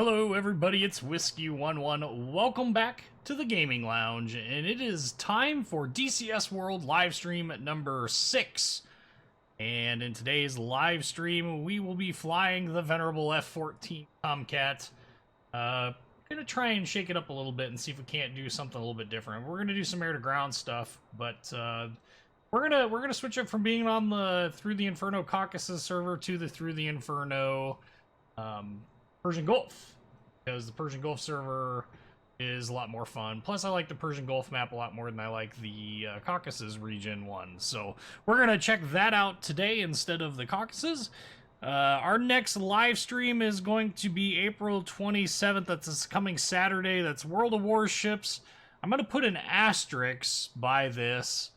Hello everybody, it's Whiskey11. Welcome back to the Gaming Lounge, and it is time for DCS World livestream number 6. And in today's live stream, we will be flying the venerable F-14 Tomcat. Gonna try and shake it up a little bit and see if we can't do something a little bit different. We're gonna do some air-to-ground stuff, but we're gonna switch up from being on the Through the Inferno Caucasus server to the Through the Inferno Persian Gulf, because the Persian Gulf server is a lot more fun. Plus, I like the Persian Gulf map a lot more than I like the Caucasus region one. So we're gonna check that out today instead of the Caucasus. Our next live stream is going to be April 27th. That's this coming Saturday. That's World of Warships. I'm gonna put an asterisk by this.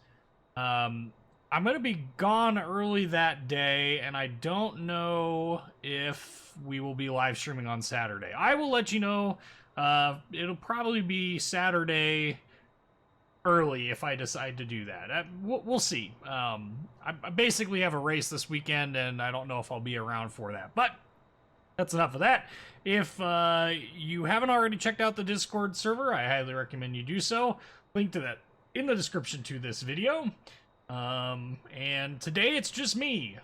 I'm going to be gone early that day, and I don't know if we will be live streaming on Saturday. I will let you know. It'll probably be Saturday early if I decide to do that. We'll see. I basically have a race this weekend, and I don't know if I'll be around for that. But that's enough of that. If you haven't already checked out the Discord server, I highly recommend you do so. Link to that in the description to this video. And today it's just me.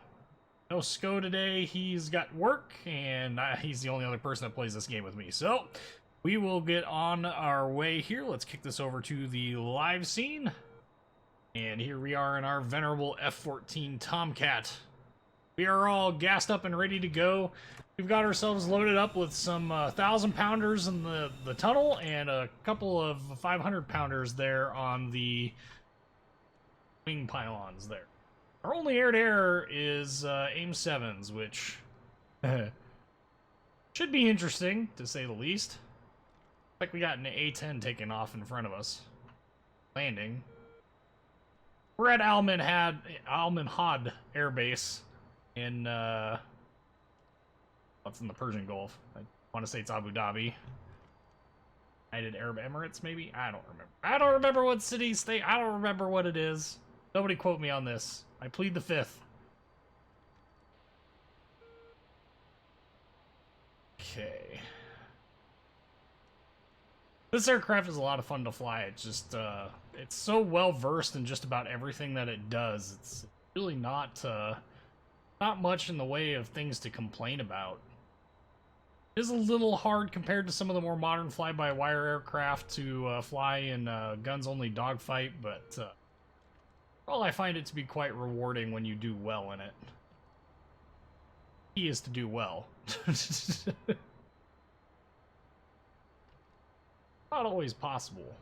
No Sko today, he's got work, and he's the only other person that plays this game with me. So, we will get on our way here. Let's kick this over to the live scene. And here we are in our venerable F-14 Tomcat. We are all gassed up and ready to go. We've got ourselves loaded up with some 1,000-pounders in the tunnel, and a couple of 500-pounders there on the wing pylons there. Our only air-to-air is AIM 7s, which should be interesting, to say the least. Like we got an A-10 taking off in front of us. Landing. We're at Al Minhad Air Base in, what's in the Persian Gulf? I want to say it's Abu Dhabi. United Arab Emirates, maybe? I don't remember. I don't remember what city, state, I don't remember what it is. Nobody quote me on this. I plead the fifth. Okay. This aircraft is a lot of fun to fly. It's just, it's so well versed in just about everything that it does. It's really not much in the way of things to complain about. It is a little hard compared to some of the more modern fly-by-wire aircraft to fly in guns-only dogfight, but well, I find it to be quite rewarding when you do well in it. Key is to do well. Not always possible.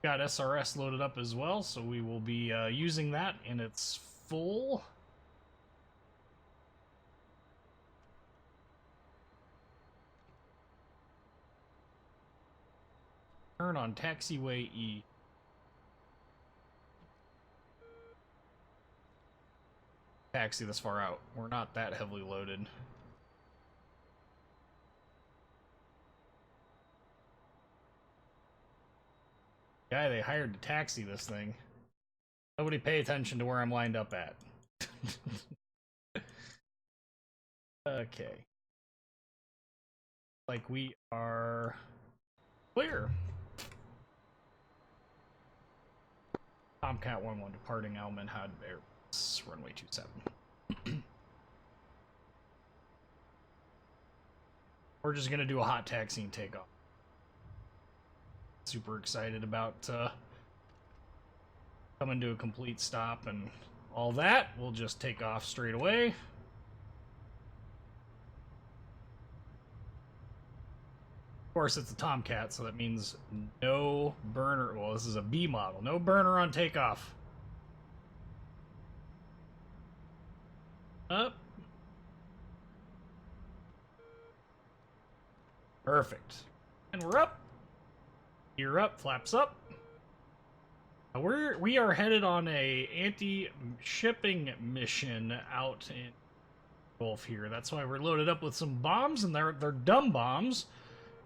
Got SRS loaded up as well, so we will be using that in its full. Turn on taxiway E. Taxi this far out. We're not that heavily loaded. Guy they hired to taxi this thing. Nobody pay attention to where I'm lined up at. Okay. Like we are clear. Tomcat 11 departing Al Minhad Air Base, runway 27. We're just gonna do a hot taxi and take off. Super excited about coming to a complete stop and all that. We'll just take off straight away. Of course, it's a Tomcat, so that means no burner. Well, this is a B model. No burner on takeoff. Up. Perfect. And we're up. Gear up, flaps up. We are headed on a anti-shipping mission out in Gulf here. That's why we're loaded up with some bombs, and they're dumb bombs.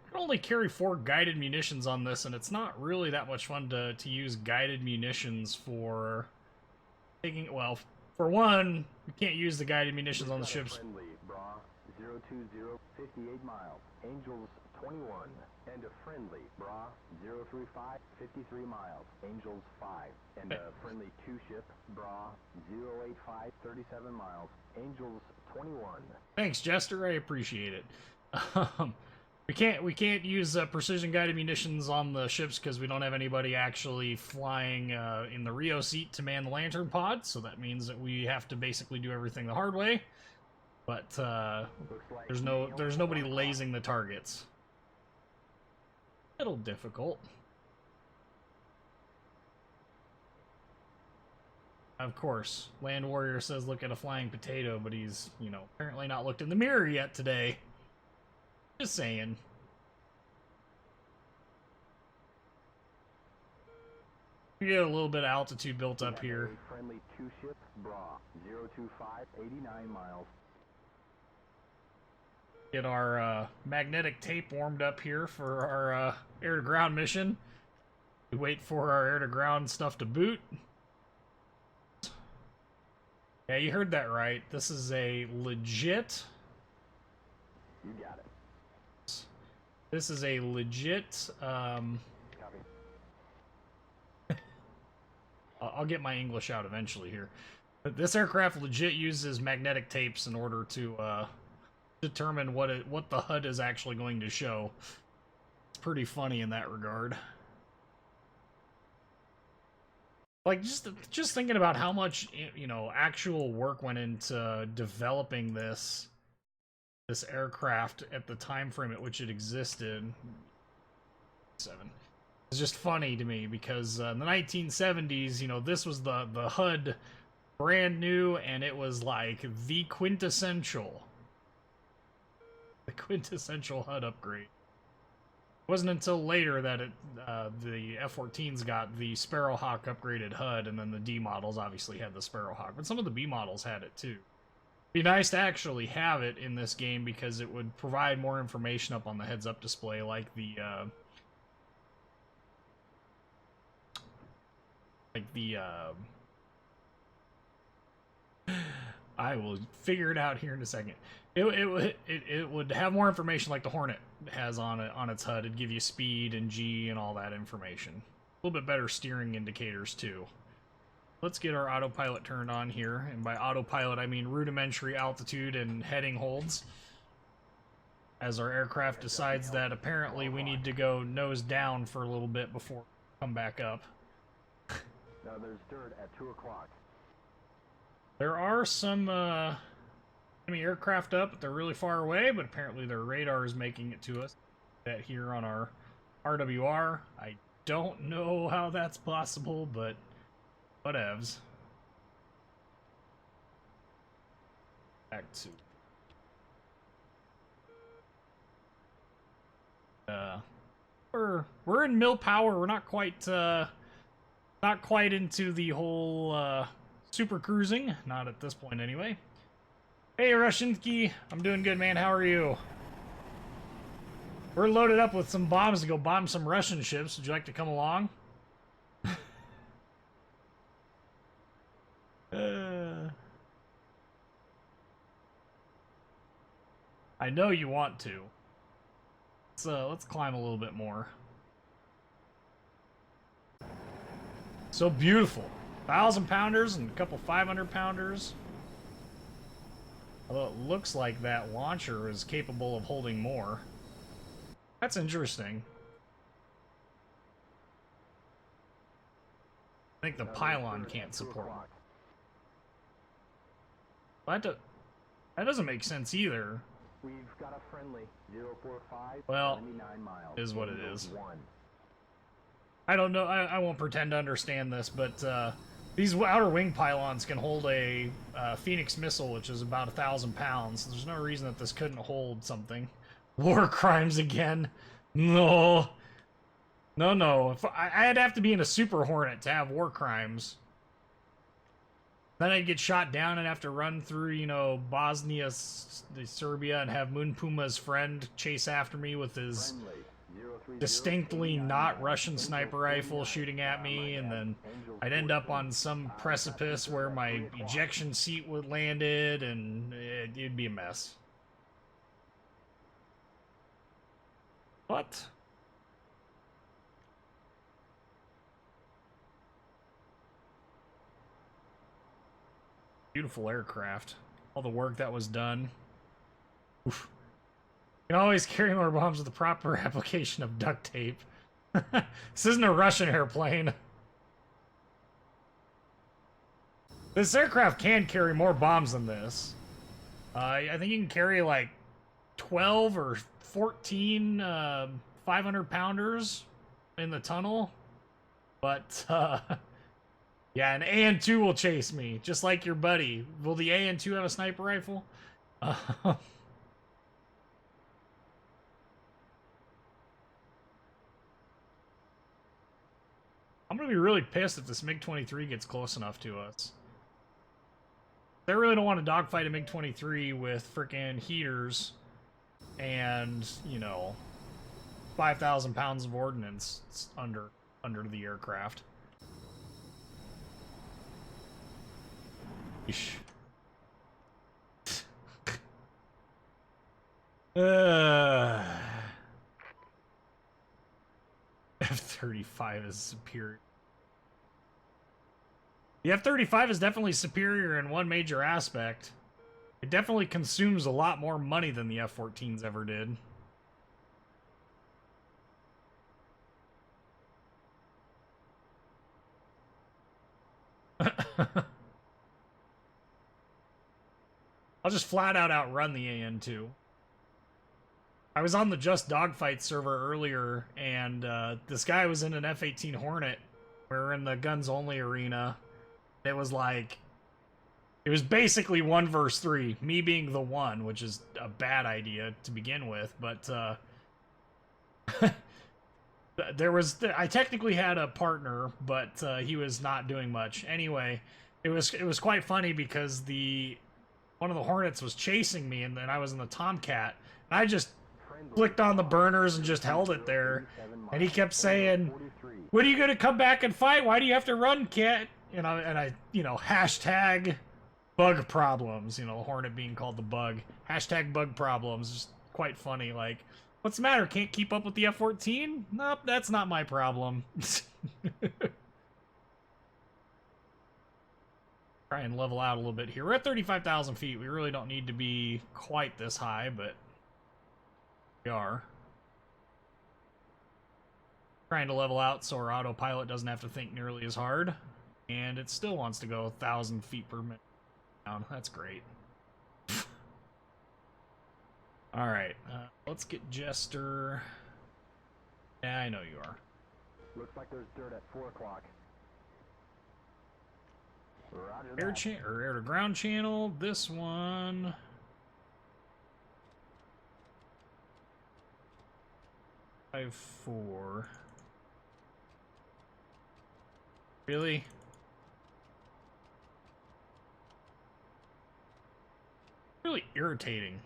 I can only carry 4 guided munitions on this, and it's not really that much fun to use guided munitions for taking, well, For one, we can't use the guided munitions on the ships. Friendly, Bra 020, 58 miles. Angels 21. And a friendly, Bra 035, 53 miles. Angels 5. And a friendly 2-ship, Bra 085, 37 miles. Angels 21. Thanks, Jester. I appreciate it. We can't use precision guided munitions on the ships because we don't have anybody actually flying in the Rio seat to man the lantern pod. So that means that we have to basically do everything the hard way. But there's nobody lasing the targets. A little difficult. Of course, Land Warrior says look at a flying potato, but he's, you know, apparently not looked in the mirror yet today. Just saying. We get a little bit of altitude built up here. Friendly 2-ship, Bra 025, 89 miles. Get our magnetic tape warmed up here for our air-to-ground mission. We wait for our air-to-ground stuff to boot. Yeah, you heard that right. This is a legit... You got it. This is a legit... Copy. I'll get my English out eventually here. But this aircraft legit uses magnetic tapes in order to determine what the HUD is actually going to show. It's pretty funny in that regard. Like, just thinking about how much, you know, actual work went into developing this aircraft at the time frame at which it existed. It's just funny to me because in the 1970s, you know, this was the HUD brand new, and it was like the quintessential HUD upgrade. It wasn't until later that the F-14s got the Sparrowhawk upgraded HUD, and then the D models obviously had the Sparrowhawk, but some of the B models had it too. It'd be nice to actually have it in this game because it would provide more information up on the heads-up display, like the I will figure it out here in a second. It would have more information like the Hornet has on its HUD. It'd give you speed and G and all that information. A little bit better steering indicators too. Let's get our autopilot turned on here, and by autopilot I mean rudimentary altitude and heading holds. As our aircraft decides that apparently we need to go nose down for a little bit before we come back up. Now there's dirt at 2 o'clock. There are some enemy aircraft up, but they're really far away, but apparently their radar is making it to us. That here on our RWR. I don't know how that's possible, but whatevs. Back to we're in mil power. We're not quite into the whole super cruising, not at this point anyway. Hey Rushinsky, I'm doing good, man. How are you? We're loaded up with some bombs to go bomb some Russian ships. Would you like to come along? I know you want to. So let's climb a little bit more. So beautiful. 1,000-pounders and a couple 500-pounders. Although it looks like that launcher is capable of holding more. That's interesting. I think the pylon can't support it. That doesn't make sense either. We've got a friendly 045. Well, 79 miles. Is what it is. 1. I don't know. I won't pretend to understand this, but these outer wing pylons can hold a Phoenix missile, which is about 1,000 pounds. There's no reason that this couldn't hold something. War crimes again? No. No. I'd have to be in a Super Hornet to have war crimes. Then I'd get shot down and have to run through, you know, Bosnia, Serbia, and have Moon Puma's friend chase after me with his distinctly not Russian sniper rifle shooting at me, and then I'd end up on some precipice where my ejection seat would landed, and it'd be a mess. What? Beautiful aircraft. All the work that was done. Oof. You can always carry more bombs with the proper application of duct tape. This isn't a Russian airplane. This aircraft can carry more bombs than this. I think you can carry like 12 or 14 500-pounders in the tunnel. But, yeah, an AN-2 will chase me, just like your buddy. Will the AN-2 have a sniper rifle? I'm gonna be really pissed if this MiG-23 gets close enough to us. I really don't want to dogfight a MiG-23 with frickin' heaters and, you know, 5,000 pounds of ordnance under the aircraft. Eesh. F-35 is superior. The F-35 is definitely superior in one major aspect. It definitely consumes a lot more money than the F-14s ever did. I'll just flat out outrun the AN-2. I was on the Just Dogfight server earlier, and this guy was in an F-18 Hornet. We were in the guns only arena. It was like, it was basically 1 versus 3, me being the one, which is a bad idea to begin with, but I technically had a partner, but he was not doing much. Anyway, it was quite funny because one of the Hornets was chasing me, and then I was in the Tomcat, and I just clicked on the burners and just held it there, and he kept saying, "When are you gonna come back and fight? Why do you have to run, Cat?" And I, you know, hashtag bug problems, you know, Hornet being called the bug. Hashtag bug problems. Just quite funny, like, what's the matter? Can't keep up with the F-14? Nope, that's not my problem. Try and level out a little bit here. We're at 35,000 feet. We really don't need to be quite this high, but we are. Trying to level out so our autopilot doesn't have to think nearly as hard. And it still wants to go 1,000 feet per minute down. That's great. Alright, let's get Jester. Yeah, I know you are. Looks like there's dirt at 4 o'clock. Air to ground channel. This one. Five, 4. Really? Really irritating.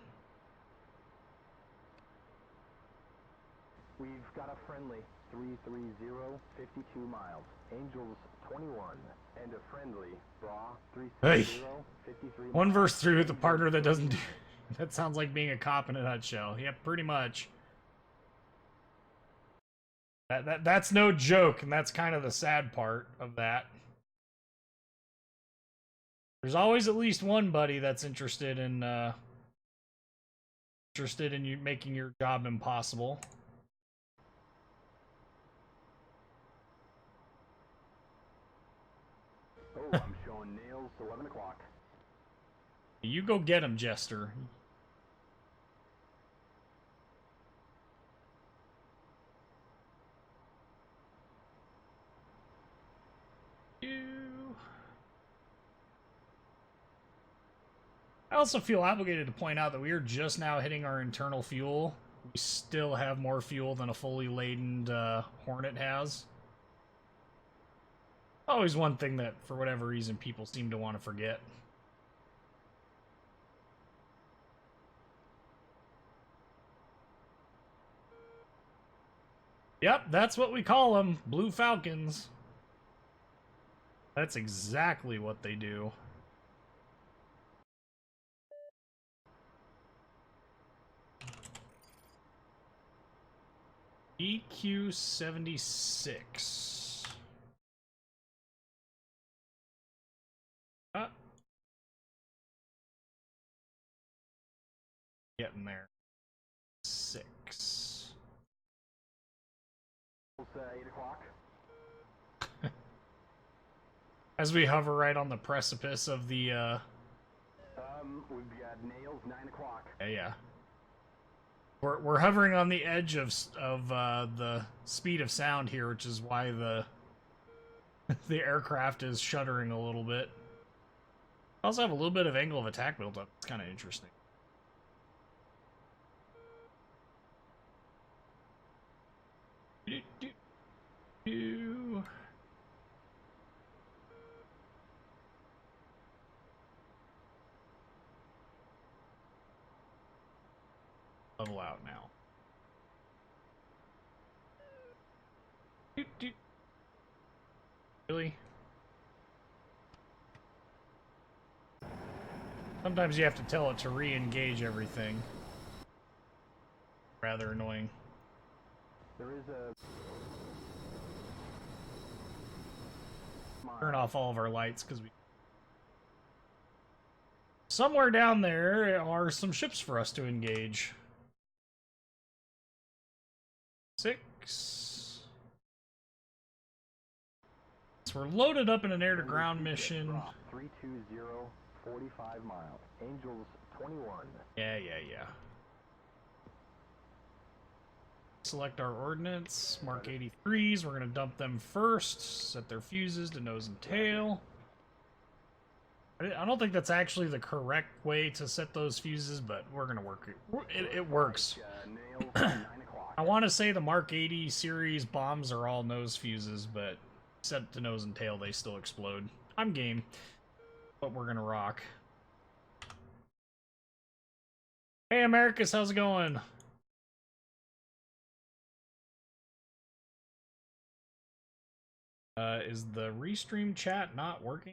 We've got a friendly 330, 52 miles. Angels 21 and a friendly Bra 360, 53 miles. 1 versus 3 with a partner that doesn't do. That sounds like being a cop in a nutshell. Yep, pretty much. That's no joke, and that's kind of the sad part of that. There's always at least one buddy that's interested in you making your job impossible. Oh, I'm showing nails. 11 o'clock. You go get him, Jester. I also feel obligated to point out that we are just now hitting our internal fuel. We still have more fuel than a fully laden Hornet has. Always one thing that, for whatever reason, people seem to want to forget. Yep, that's what we call them, Blue Falcons. That's exactly what they do. EQ76. Getting there. 6. 8 o'clock. As we hover right on the precipice of the, We've got nails, 9 o'clock. yeah. We're hovering on the edge of the speed of sound here, which is why the aircraft is shuddering a little bit. I also have a little bit of angle of attack built up. It's kind of interesting. Level out now. Really? Sometimes you have to tell it to re-engage everything. Rather annoying. There is a... Turn off all of our lights because we... Somewhere down there are some ships for us to engage. 6. So we're loaded up in an air-to-ground mission. 320, 45 miles. Angels 21. Yeah. Select our ordnance. Mark 83s. We're going to dump them first. Set their fuses to nose and tail. I don't think that's actually the correct way to set those fuses, but we're going to work it. It works. Nails, 9 o'clock. I want to say the Mark 80 series bombs are all nose fuses, but set to nose and tail, they still explode. I'm game, but we're gonna rock. Hey, Americus, how's it going? Is the restream chat not working?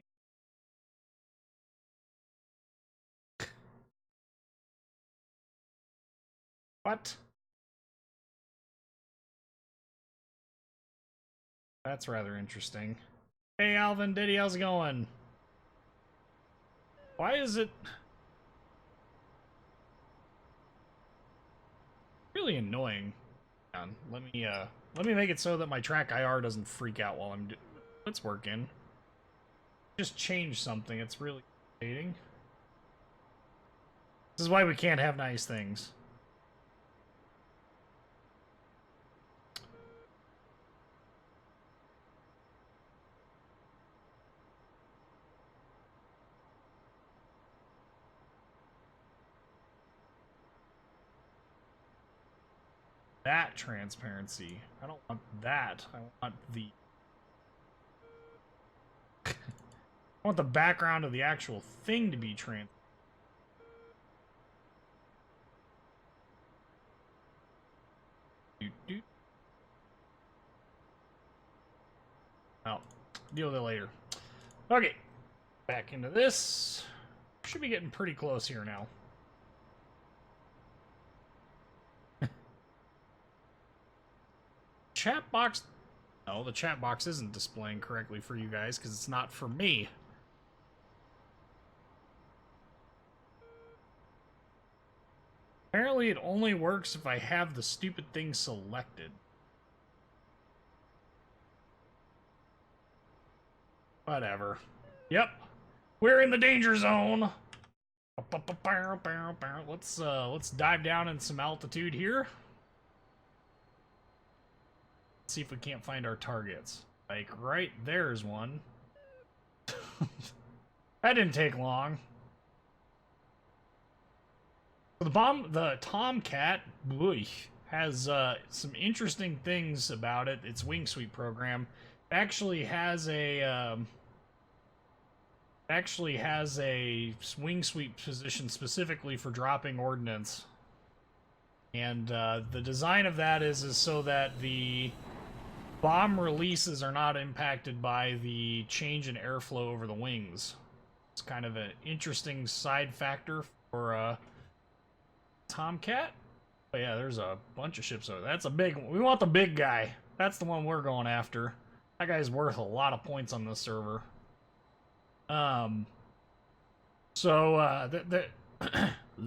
What? That's rather interesting. Hey, Alvin, Diddy, how's it going? Why is it really annoying? Hang on, let me make it so that my track IR doesn't freak out while I'm doing. It's working. Just change something. It's really irritating. This is why we can't have nice things. That transparency. I don't want that. I want the... I want the background of the actual thing to be transparent. Oh, deal with it later. Okay, back into this. Should be getting pretty close here now. Chat box. No, the chat box isn't displaying correctly for you guys because it's not for me. Apparently, it only works if I have the stupid thing selected. Whatever. Yep. We're in the danger zone. Let's dive down in some altitude here. See if we can't find our targets. Like, right there's one. That didn't take long. The Tomcat, boy, has some interesting things about it. Its wing sweep program actually has a wing sweep position specifically for dropping ordnance. And the design of that is so that the bomb releases are not impacted by the change in airflow over the wings. It's kind of an interesting side factor for Tomcat. But yeah, there's a bunch of ships over there. That's a big one. We want the big guy. That's the one we're going after. That guy's worth a lot of points on this server. So,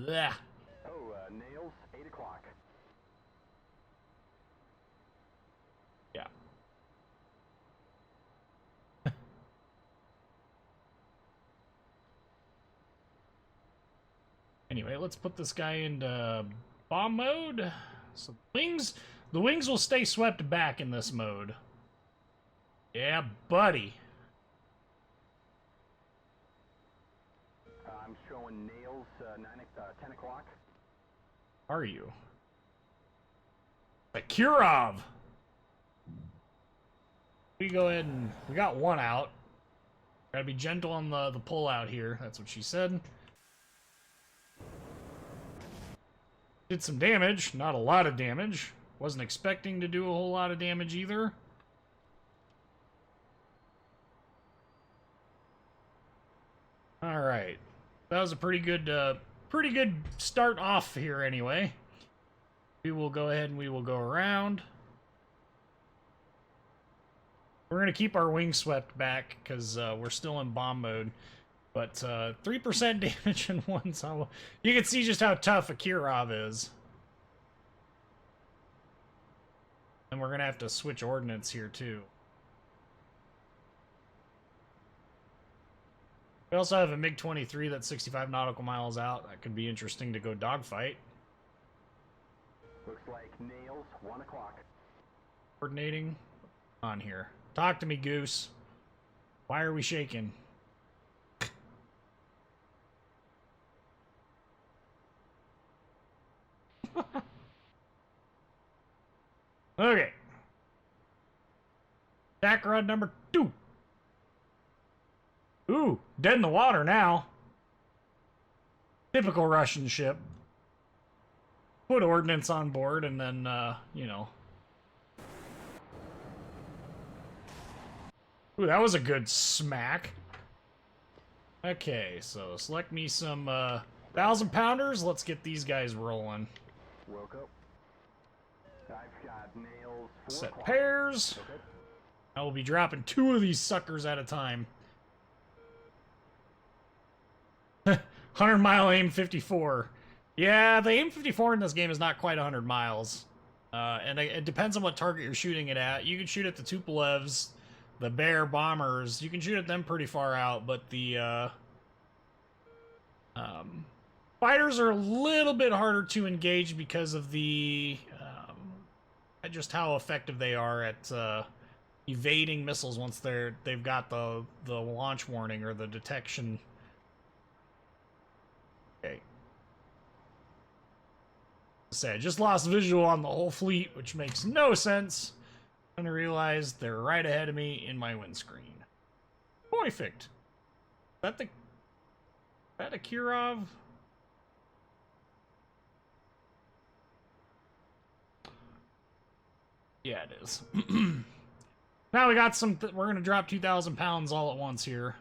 yeah. Nails, 8 o'clock. Yeah. Anyway, let's put this guy into bomb mode. So the wings will stay swept back in this mode. Yeah, buddy. I'm showing nails, 10 o'clock. Are you? The Kirov. We go ahead and we got one out. Gotta be gentle on the pull out here. That's what she said. Did some damage, not a lot of damage. Wasn't expecting to do a whole lot of damage either. All right, that was a pretty good start off here. Anyway, we will go ahead and we will go around. We're gonna keep our wings swept back because we're still in bomb mode. But 3% damage in one, so you can see just how tough a Kirov is. And we're gonna have to switch ordnance here too. We also have a MiG-23 that's 65 nautical miles out. That could be interesting to go dogfight. Looks like nails, 1 o'clock. Coordinating on here. Talk to me, Goose. Why are we shaking? Okay. Attack rod number 2. Ooh, dead in the water now. Typical Russian ship. Put ordnance on board and then, you know. Ooh, that was a good smack. Okay, so select me some 1,000-pounders. Let's get these guys rolling. Woke up. I've got nails, 4 Set o'clock. pairs. Okay. I will be dropping 2 of these suckers at a time. 100-mile aim 54. Yeah, the aim 54 in this game is not quite 100 miles. And it depends on what target you're shooting it at. You can shoot at the Tupolevs, the Bear bombers. You can shoot at them pretty far out, but the fighters are a little bit harder to engage because of the just how effective they are at evading missiles once they've got the launch warning or the detection. Okay. I just lost visual on the whole fleet, which makes no sense. And I realized they're right ahead of me in my windscreen. Perfect. Is that a Kirov? Yeah, it is. Now we got some. We're gonna drop 2,000 pounds all at once here.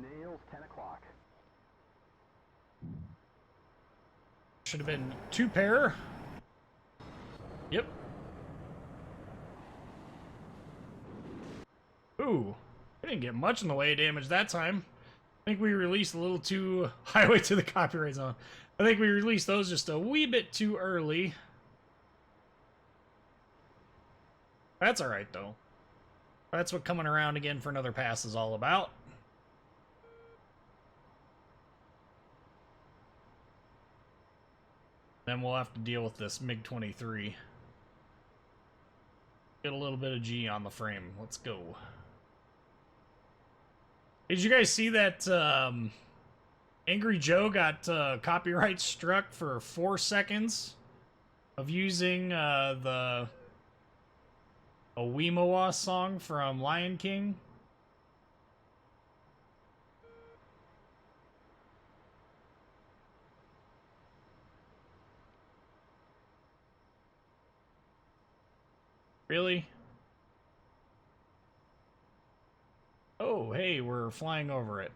Nails, 10 o'clock. Should have been 2 pair. Yep. Ooh, I didn't get much in the way of damage that time. I think we released a little too highway to the copyright zone. I think we released those just a wee bit too early. That's all right though. That's what coming around again for another pass is all about. Then we'll have to deal with this MiG-23. Get a little bit of G on the frame. Let's go. Did you guys see that Angry Joe got copyright struck for 4 seconds of using the Owimawa song from Lion King? Really? Oh, hey, we're flying over it.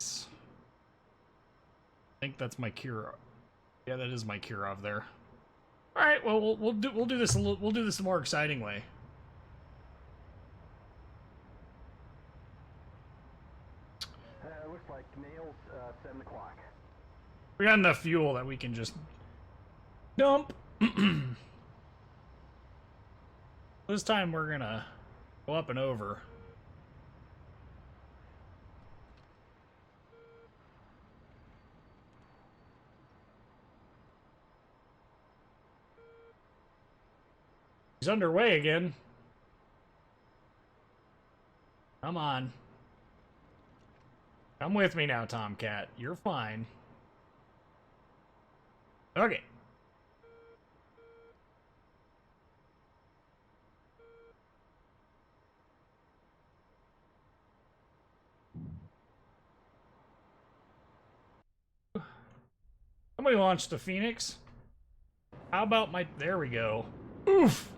I think that's my Kirov. Yeah, that is my Kirov there. All right, well, we'll do this we'll do this a more exciting way. Looks like nails, 7 o'clock. We got enough fuel that we can just dump. This time we're gonna go up and over. He's underway again. Come on. Come with me now, Tomcat. You're fine. Okay. Somebody launched the Phoenix. How about my... There we go. Oof!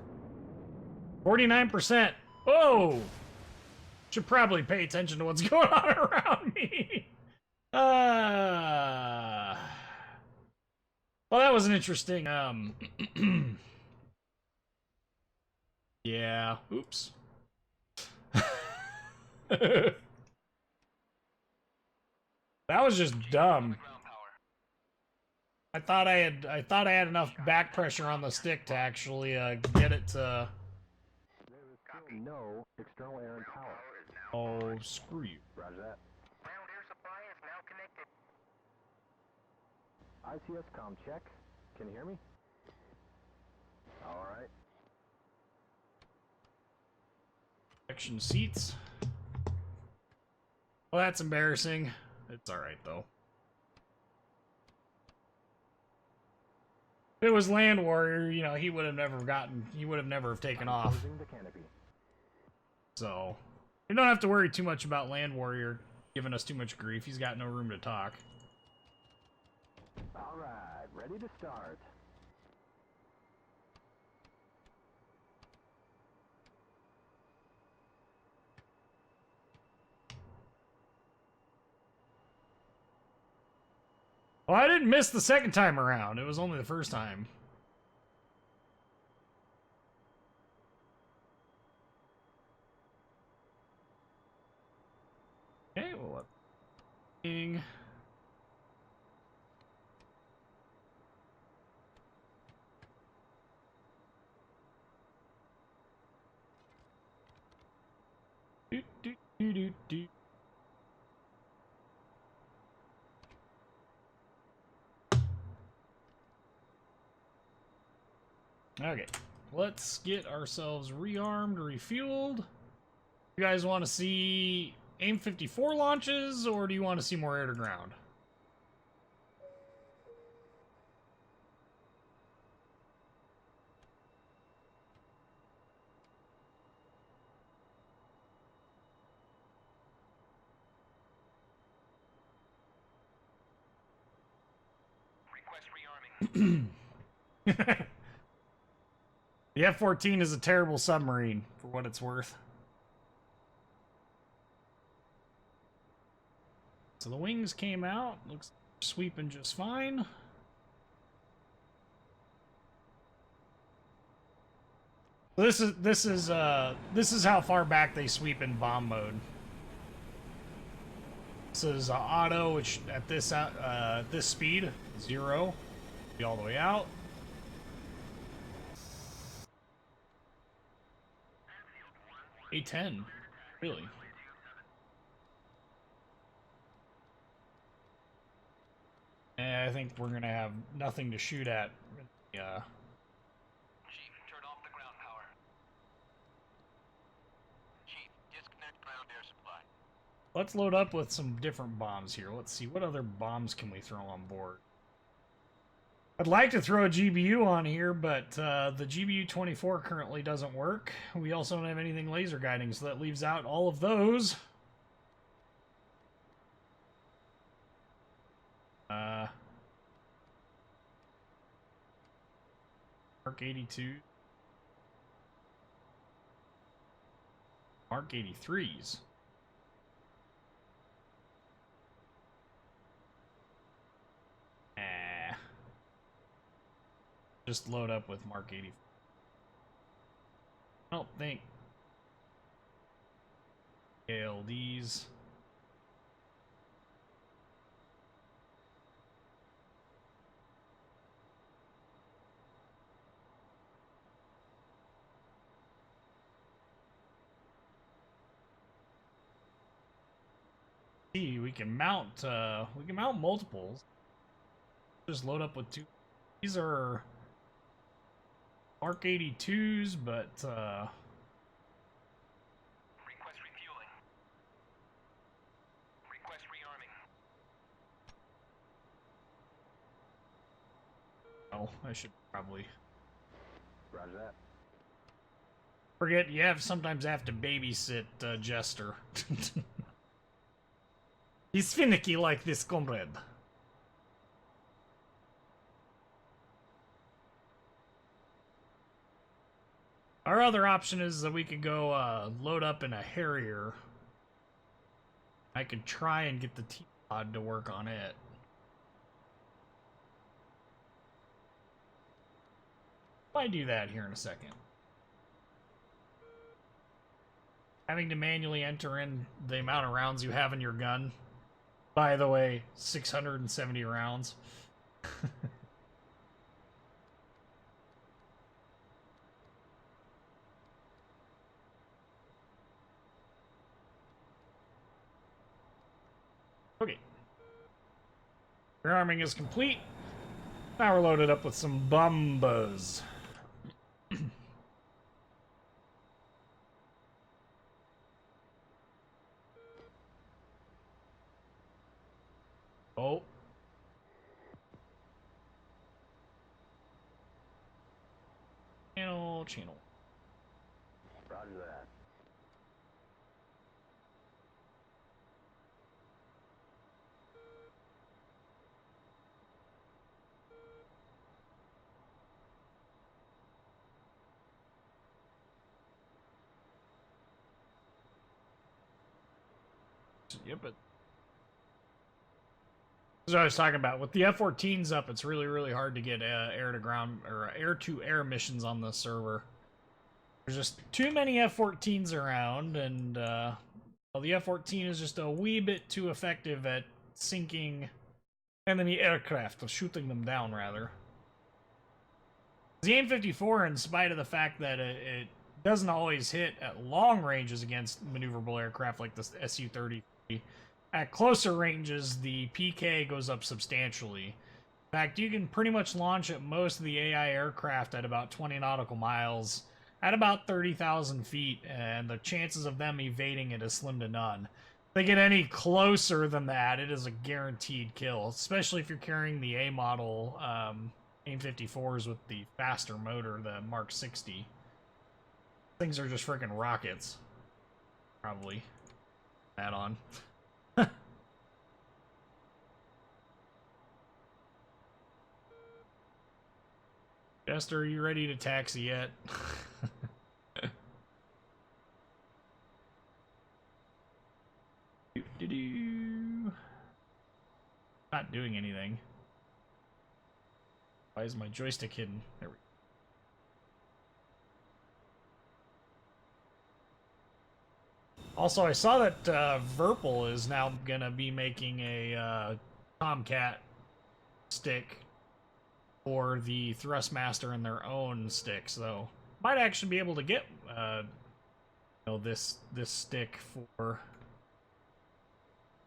49%. Oh! Should probably pay attention to what's going on around me. Well, that was an interesting, yeah. Oops. That was just dumb. I thought I had enough back pressure on the stick to actually get it to. There is still no external air and power. Oh, screw you. Roger that. Ground air supply is now connected. ICS comm check. Can you hear me? All right. Section seats. Well, that's embarrassing. It's all right though. If it was Land Warrior, you know, he would have never taken off. Closing the canopy. So, you don't have to worry too much about Land Warrior giving us too much grief. He's got no room to talk. All right, ready to start. Oh, I didn't miss the second time around. It was only the first time. Okay, well, let's... Do, do, do, do, do. Okay, let's get ourselves rearmed, refueled. You guys want to see AIM 54 launches, or do you want to see more air to ground? Request rearming. The F-14 is a terrible submarine, for what it's worth. So the wings came out. Looks like they're sweeping just fine. This is how far back they sweep in bomb mode. This is auto, which at this speed, 0, be all the way out. A10, really? And I think we're gonna have nothing to shoot at. Yeah. Chief, turn off the ground power. Chief, disconnect ground air supply. Let's load up with some different bombs here. Let's see, what other bombs can we throw on board? I'd like to throw a GBU on here, but the GBU-24 currently doesn't work. We also don't have anything laser guiding, so that leaves out all of those. Mark 82. Mark 83s. Just load up with Mark 80. I don't think ALDs. See, we can mount multiples. Just load up with two. These are Mark 82s, but Request refueling. Request rearming. oh, I should probably Roger that. forget you sometimes have to babysit Jester. He's finicky like this, comrade. Our other option is that we could go load up in a Harrier. I could try and get the T-Pod to work on it. I do that here in a second. Having to manually enter in the amount of rounds you have in your gun. By the way, 670 rounds. Okay. Rearming is complete. Now we're loaded up with some bombas. Oh. Channel. Roger that. Yep, but as I was talking about, with the F-14s up, it's really, really hard to get air-to-ground or air-to-air missions on the server. There's just too many F-14s around, and well, the F-14 is just a wee bit too effective at sinking enemy aircraft, or shooting them down, rather. The AIM-54, in spite of the fact that it doesn't always hit at long ranges against maneuverable aircraft like the Su-33, at closer ranges, the PK goes up substantially. In fact, you can pretty much launch at most of the AI aircraft at about 20 nautical miles, at about 30,000 feet, and the chances of them evading it is slim to none. If they get any closer than that, it is a guaranteed kill, especially if you're carrying the A model AIM-54s with the faster motor, the Mark 60. Things are just freaking rockets. Probably. Add on. Jester, are you ready to taxi yet? Not doing anything. Why is my joystick hidden? There we go. Also, I saw that Verpal is now gonna be making a Tomcat stick for the Thrustmaster in their own stick, so might actually be able to get you know, this stick for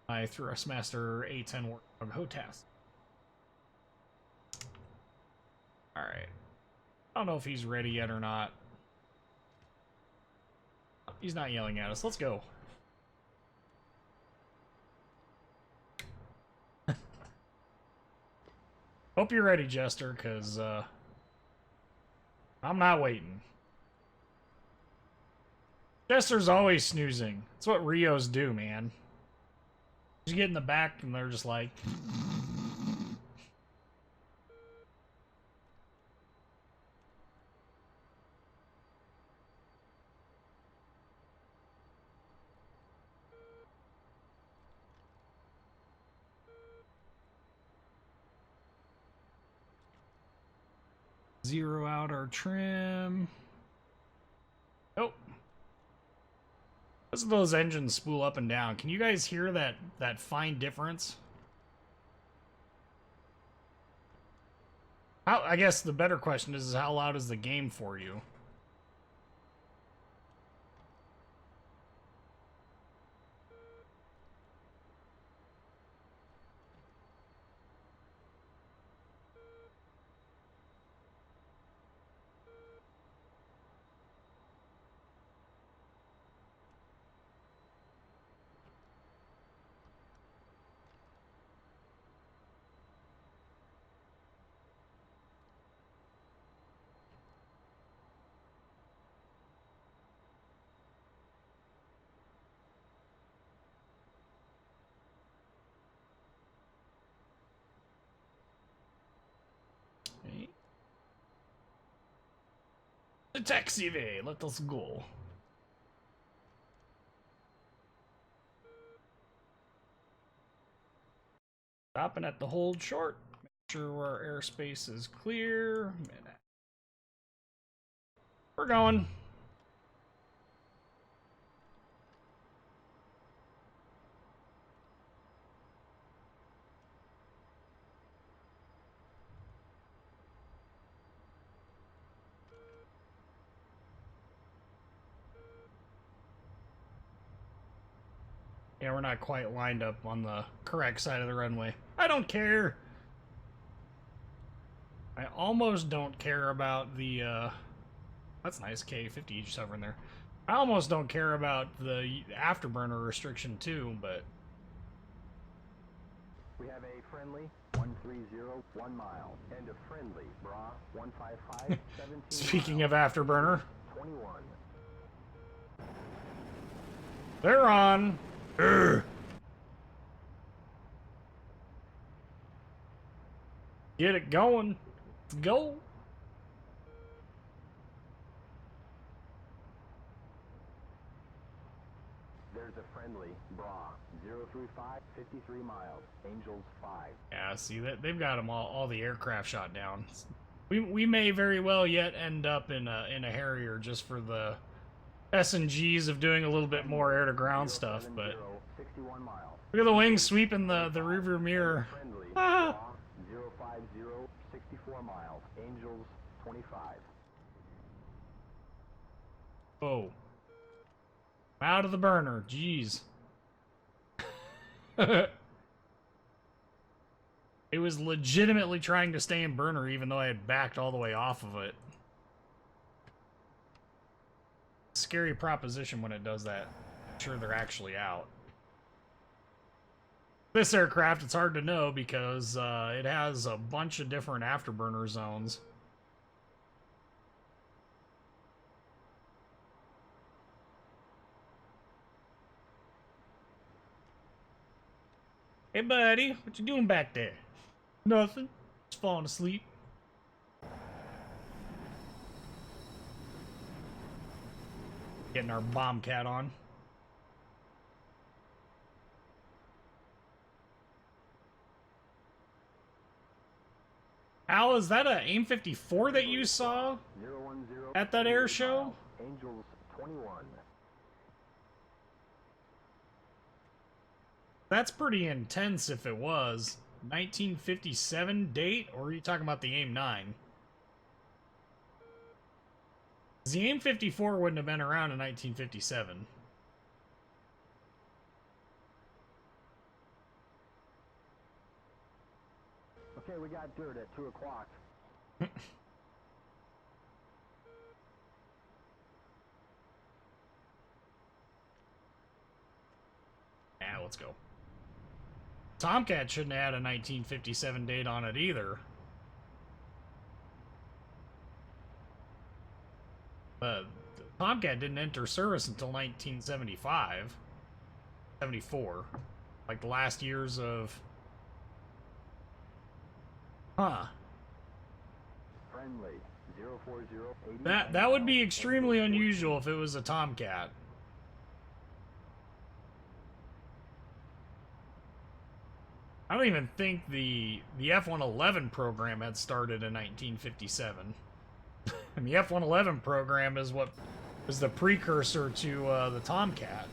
my Thrustmaster A10 Warthog HOTAS. Alright. I don't know if he's ready yet or not. He's not yelling at us. Let's go. Hope you're ready, Jester, because I'm not waiting. Jester's always snoozing. That's what Rios do, man. You get in the back and they're just like... Zero out our trim. Oh. Listen to those engines spool up and down. Can you guys hear that fine difference? I guess the better question is how loud is the game for you? Okay. The taxi way, let us go. Stopping at the hold short. Make sure our airspace is clear. We're going. Yeah, we're not quite lined up on the correct side of the runway. I don't care. I almost don't care about the, that's nice, K-50 each hovering there. I almost don't care about the afterburner restriction too, but... We have a friendly 130, 1 mile, and a friendly bra 155, 17 Speaking miles, of afterburner, 21. they're on. Urgh. Get it going. Let's go. There's a friendly bra 035, 53 miles, Angels 5. Yeah, see that they've got them all the aircraft shot down. We may very well yet end up in a Harrier just for the S&Gs of doing a little bit more air to ground stuff, but 61 miles. look at the wings sweeping the rearview mirror. Friendly Ah. bra 050, 64 miles, Angels 25. Oh. Out of the burner, jeez. It was legitimately trying to stay in burner even though I had backed all the way off of it. Scary proposition when it does that. I'm sure they're actually out. This aircraft, it's hard to know because it has a bunch of different afterburner zones. Hey buddy, what you doing back there? Nothing. Just falling asleep. Getting our bomb cat on. Al, is that a AIM 54 that you saw 010, at that air show? Angels 21. That's pretty intense if it was. 1957 date, or are you talking about the AIM 9? The AIM 54 wouldn't have been around in 1957. Okay, we got dirt at 2 o'clock. Now let's go. Tomcat shouldn't have had a 1957 date on it either. The Tomcat didn't enter service until 1975. 74. Like the last years of... Huh. Friendly 040, 80. That would be extremely unusual if it was a Tomcat. I don't even think the F-111 program had started in 1957. And the F-111 program is what is the precursor to the Tomcat.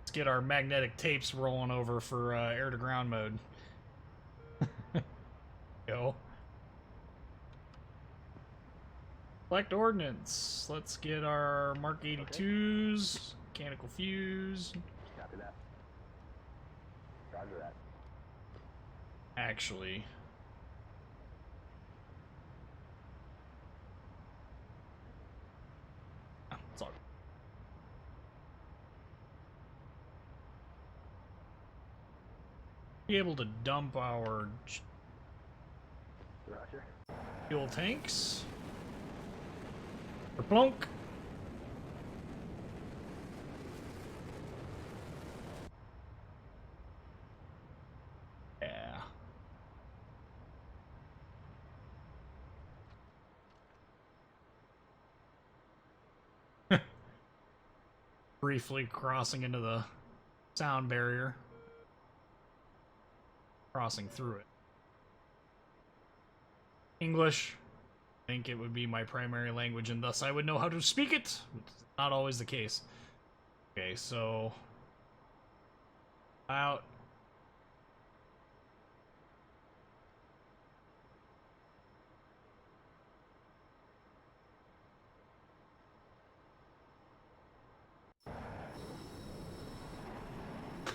Let's get our magnetic tapes rolling over for air-to-ground mode. Go. Select ordnance. Let's get our Mark 82s, mechanical fuse. Copy that. Roger that. Actually, it's all be able to dump our Roger. fuel tanks. Plunk. Yeah. Briefly crossing into the sound barrier. Crossing through it. English. I think it would be my primary language, and thus I would know how to speak it. It's not always the case. Okay, so out.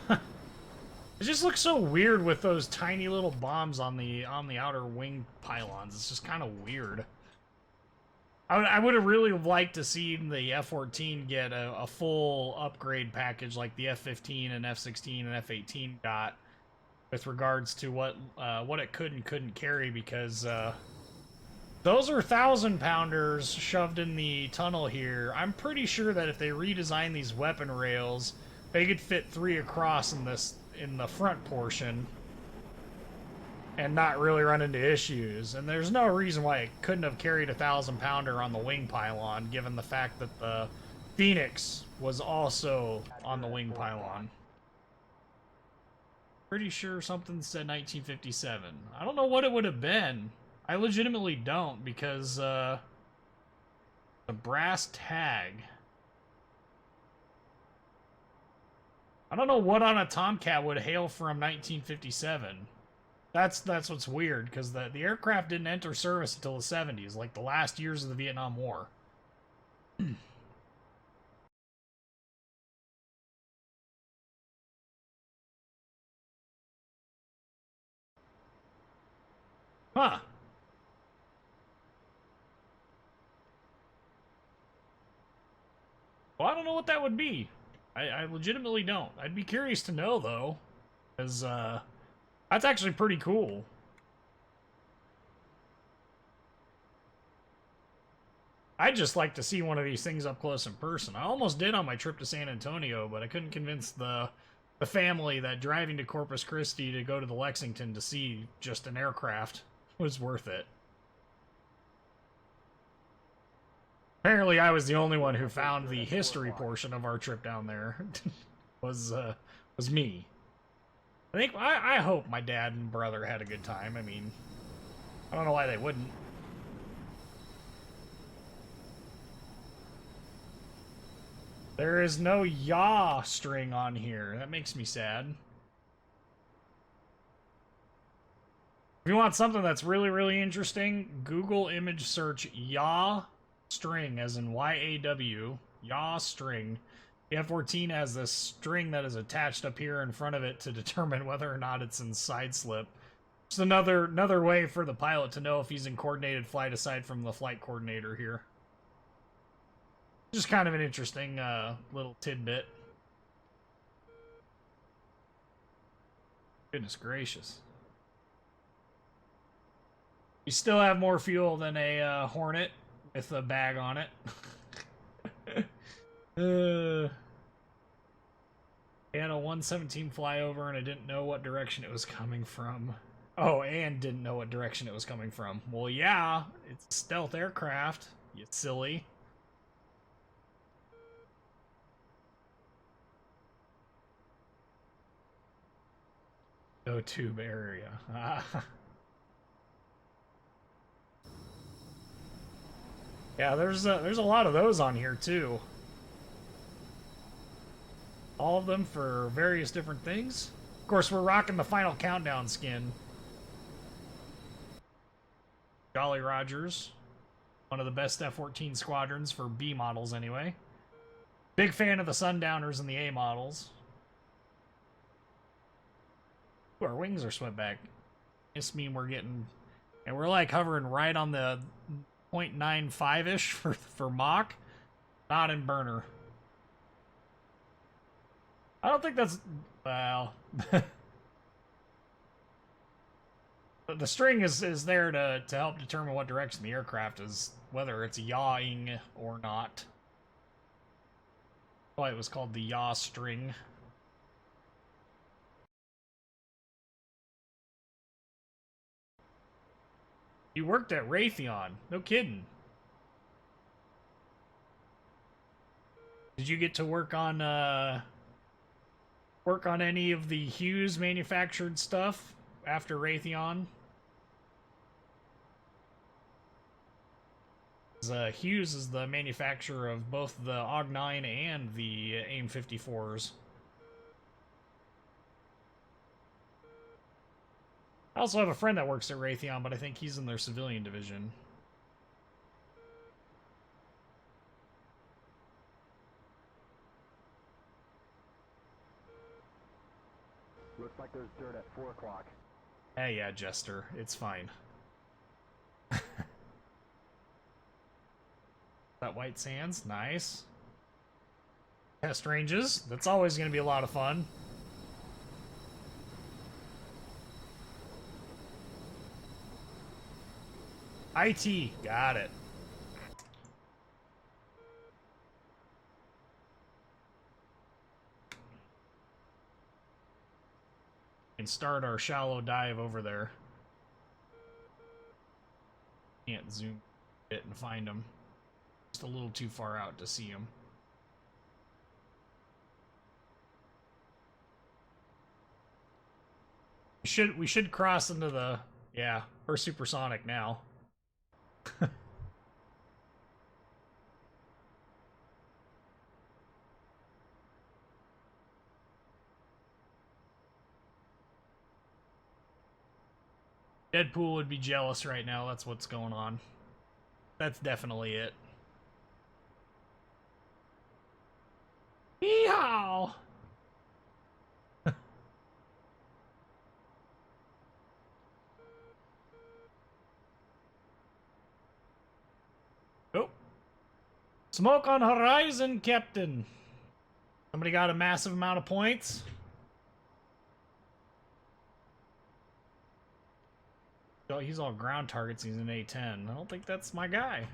It just looks so weird with those tiny little bombs on the outer wing pylons. It's just kind of weird. I would have really liked to see the F-14 get a full upgrade package like the F-15 and F-16 and F-18 got with regards to what it could and couldn't carry, because those are 1,000-pounders shoved in the tunnel here. I'm pretty sure that if they redesign these weapon rails, they could fit 3 across in the front portion and not really run into issues. And there's no reason why it couldn't have carried a 1,000-pounder on the wing pylon, given the fact that the Phoenix was also on the wing pylon. Pretty sure something said 1957. I don't know what it would have been. I legitimately don't, because the brass tag. I don't know what on a Tomcat would hail from 1957. That's what's weird, because the aircraft didn't enter service until the 70s, like the last years of the Vietnam War. Huh. Well, I don't know what that would be. I legitimately don't. I'd be curious to know, though, because that's actually pretty cool. I'd just like to see one of these things up close in person. I almost did on my trip to San Antonio, but I couldn't convince the family that driving to Corpus Christi to go to the Lexington to see just an aircraft was worth it. Apparently, I was the only one who found the history portion of our trip down there. was me. I hope my dad and brother had a good time. I mean, I don't know why they wouldn't. There is no yaw string on here. That makes me sad. If you want something that's really, really interesting, Google image search yaw string, as in Y-A-W, yaw string. The F-14 has this string that is attached up here in front of it to determine whether or not it's in side slip. It's another way for the pilot to know if he's in coordinated flight aside from the flight coordinator here. Just kind of an interesting little tidbit. Goodness gracious. You still have more fuel than a Hornet with a bag on it. I had a 117 flyover and I didn't know what direction it was coming from. Oh, and didn't know what direction it was coming from. Well, yeah, it's a stealth aircraft, you silly. No tube area. Yeah, there's a lot of those on here too. All of them for various different things. Of course, we're rocking the Final Countdown skin. Jolly Rogers, one of the best F-14 squadrons for B models anyway. Big fan of the Sundowners and the A models. Ooh, our wings are swept back. This mean we're getting, and we're like hovering right on the 0.95-ish for Mach. Not in burner. I don't think that's, well, the string is there to help determine what direction the aircraft is, whether it's yawing or not. That's why it was called the yaw string. You worked at Raytheon. No kidding. Did you get to work on any of the Hughes manufactured stuff after Raytheon? Hughes is the manufacturer of both the AUG-9 and the AIM-54s. I also have a friend that works at Raytheon, but I think he's in their civilian division. Looks like there's dirt at 4 o'clock. Hey, yeah, Jester. It's fine. That White Sands. Nice. Test ranges. That's always going to be a lot of fun. IT. Got it. And start our shallow dive over there. Can't zoom it and find them. Just a little too far out to see them. We should cross into the, yeah, we're supersonic now. Deadpool would be jealous right now. That's what's going on. That's definitely it. Yeehaw! Oh. Smoke on horizon, Captain. Somebody got a massive amount of points. Oh, he's all ground targets. He's an A-10. I don't think that's my guy.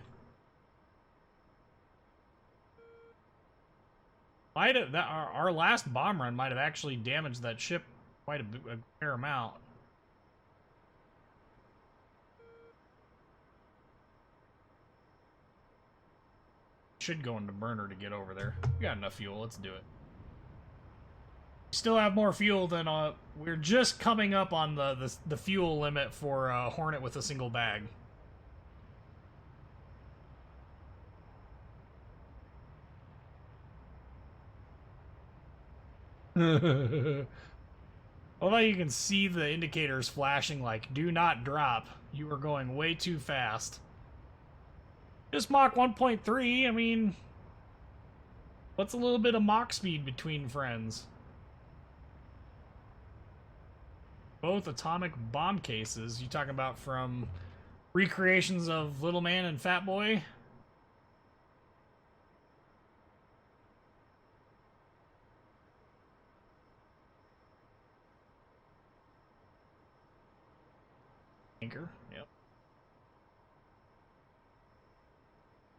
Might have that our last bomb run might have actually damaged that ship quite a fair amount. Should go into burner to get over there. We got enough fuel. Let's do it. Still have more fuel than we're just coming up on the fuel limit for Hornet with a single bag. Although you can see the indicators flashing like, do not drop. You are going way too fast. Just Mach 1.3, I mean, what's a little bit of Mach speed between friends? Both atomic bomb cases. You talking about from recreations of Little Man and Fat Boy? Anchor, yep.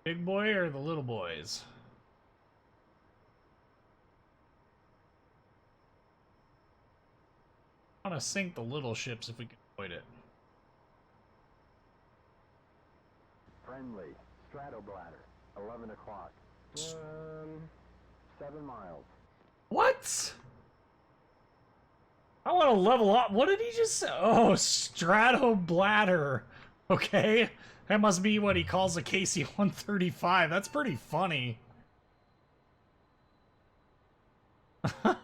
Big boy or the little boys? I want to sink the little ships if we can avoid it. Friendly. Stratobladder. 11 o'clock. 7 miles. What? I want to level up. What did he just say? Oh, Stratobladder. Okay, that must be what he calls a KC-135. That's pretty funny. I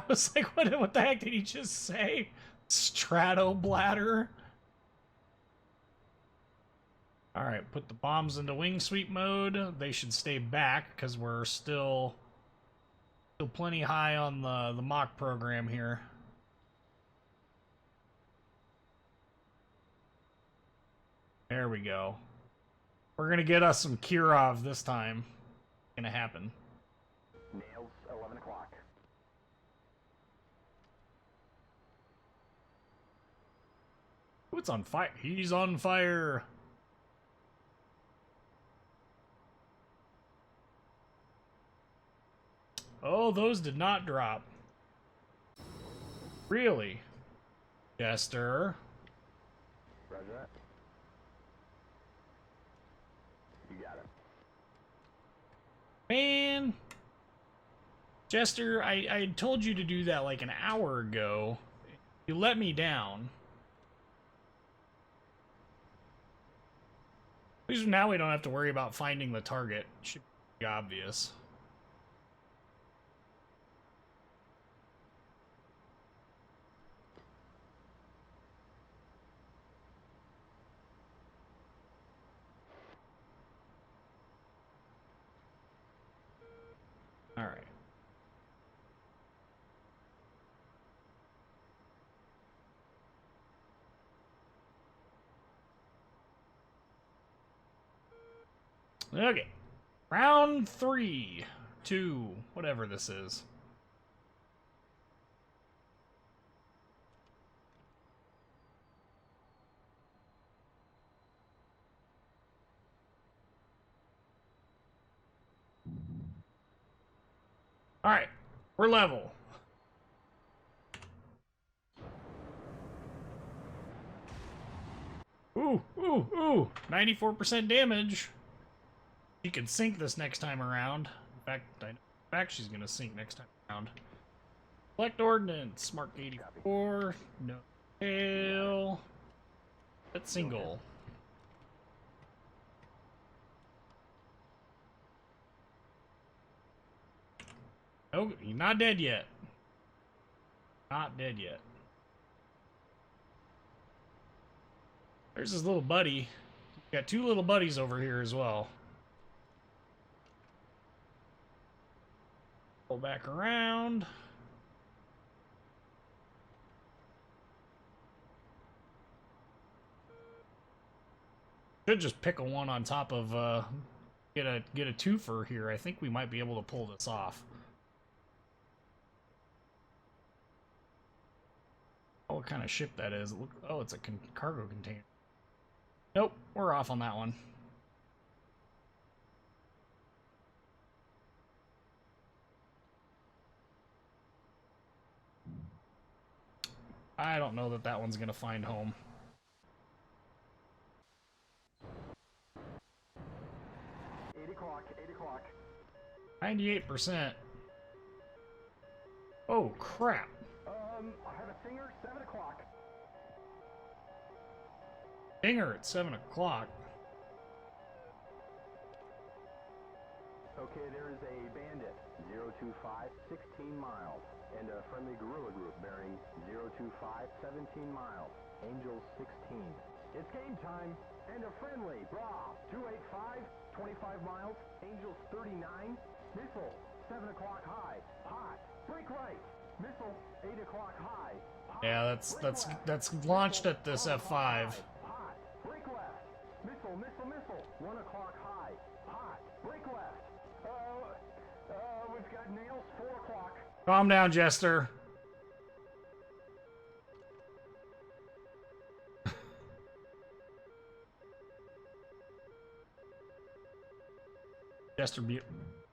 was like, what the heck did he just say? Strato bladder? Alright, put the bombs into wing sweep mode. They should stay back, because we're still plenty high on the mock program here. There we go. We're gonna get us some Kirov this time. Gonna happen. Nails, 11 o'clock. Ooh, it's on fire. He's on fire. Oh, those did not drop. Really? Jester. Roger that. You got it. Man. Jester, I told you to do that like an hour ago. You let me down. At least now we don't have to worry about finding the target. Should be obvious. All right. Okay. Round 3, 2, whatever this is. All right, we're level. Ooh, ooh, ooh, 94% damage. She can sink this next time around. In fact, she's gonna sink next time around. Select ordnance, Mark 84, no tail. That's single. Oh, he's not dead yet. Not dead yet. There's his little buddy. Got two little buddies over here as well. Pull back around. Should just pick a one on top of get a twofer here. I think we might be able to pull this off. Oh, what kind of ship that is? Oh, it's a cargo container. Nope, we're off on that one. I don't know that that one's gonna find home. 8 o'clock, 8 o'clock. 98%. Oh, crap. I have a singer, 7 o'clock. Dinger at 7 o'clock. Okay, there is a bandit, 025, 16 miles, and a friendly guerrilla group bearing 025, 17 miles, Angels 16. It's game time, and a friendly, Bra, 285, 25 miles, Angels 39, missile, 7 o'clock high, hot, break right, missile, 8 o'clock high, hot, Yeah, that's launched at this F5. hot, break left, missile, 1 o'clock high, hot, break left. We've got nails, 4 o'clock. Calm down, Jester.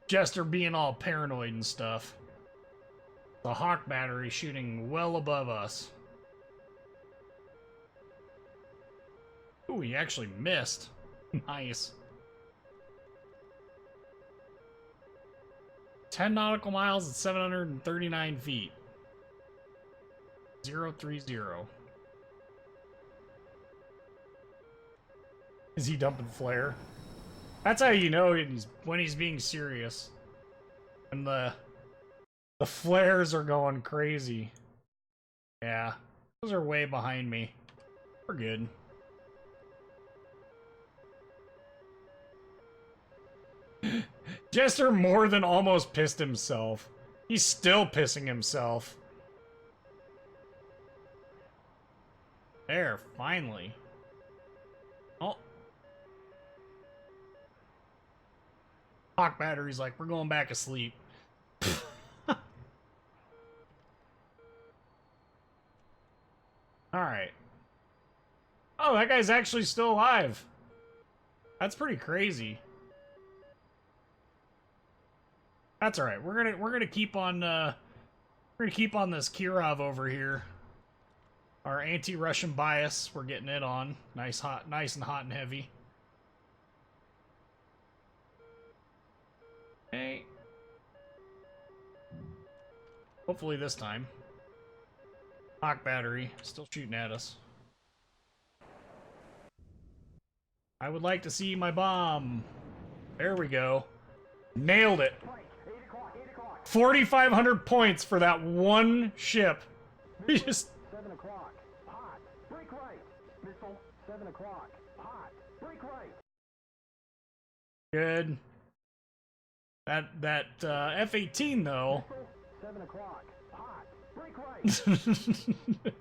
Jester being all paranoid and stuff. The Hawk battery shooting well above us. Ooh, he actually missed. Nice. 10 nautical miles at 739 feet. 030. Is he dumping flare? That's how you know when he's being serious. And the flares are going crazy. Yeah, those are way behind me. We're good. Jester more than almost pissed himself. He's still pissing himself. There, finally. Oh. Hawk battery's like, we're going back asleep. Alright. Oh, that guy's actually still alive. That's pretty crazy. That's alright. We're gonna keep on this Kirov over here. Our anti-Russian bias, we're getting it on. Nice and hot and heavy. Hey. Hopefully this time. Hawk battery, still shooting at us. I would like to see my bomb. There we go. Nailed it. 4,500 points for that one ship. He just... 7 o'clock. Hot. Break right. Missile. 7 o'clock. Hot. Break right. Good. That F-18 though. Missile. 7 o'clock. Hot. Break right.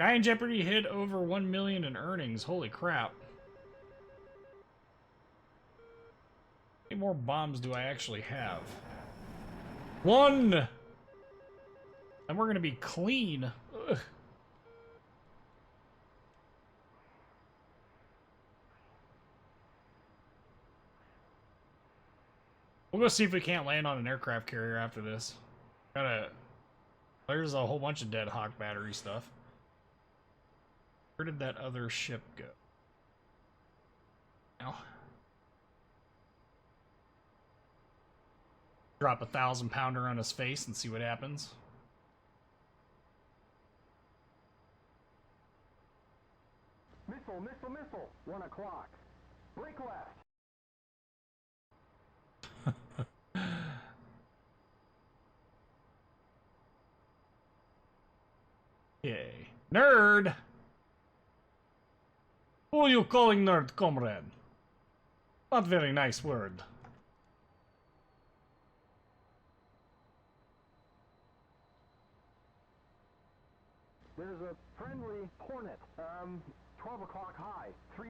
Guy in Jeopardy hit over 1 million in earnings. Holy crap. How many more bombs do I actually have? 1! And we're gonna be clean. Ugh. We'll go see if we can't land on an aircraft carrier after this. There's a whole bunch of dead Hawk battery stuff. Where did that other ship go? Now. Drop a 1,000-pounder on his face and see what happens. Missile, missile, missile. 1 o'clock. Break left. Yay. Nerd! Who are you calling nerd, comrade? Not very nice word. There's a friendly Hornet. 12 o'clock high. 3.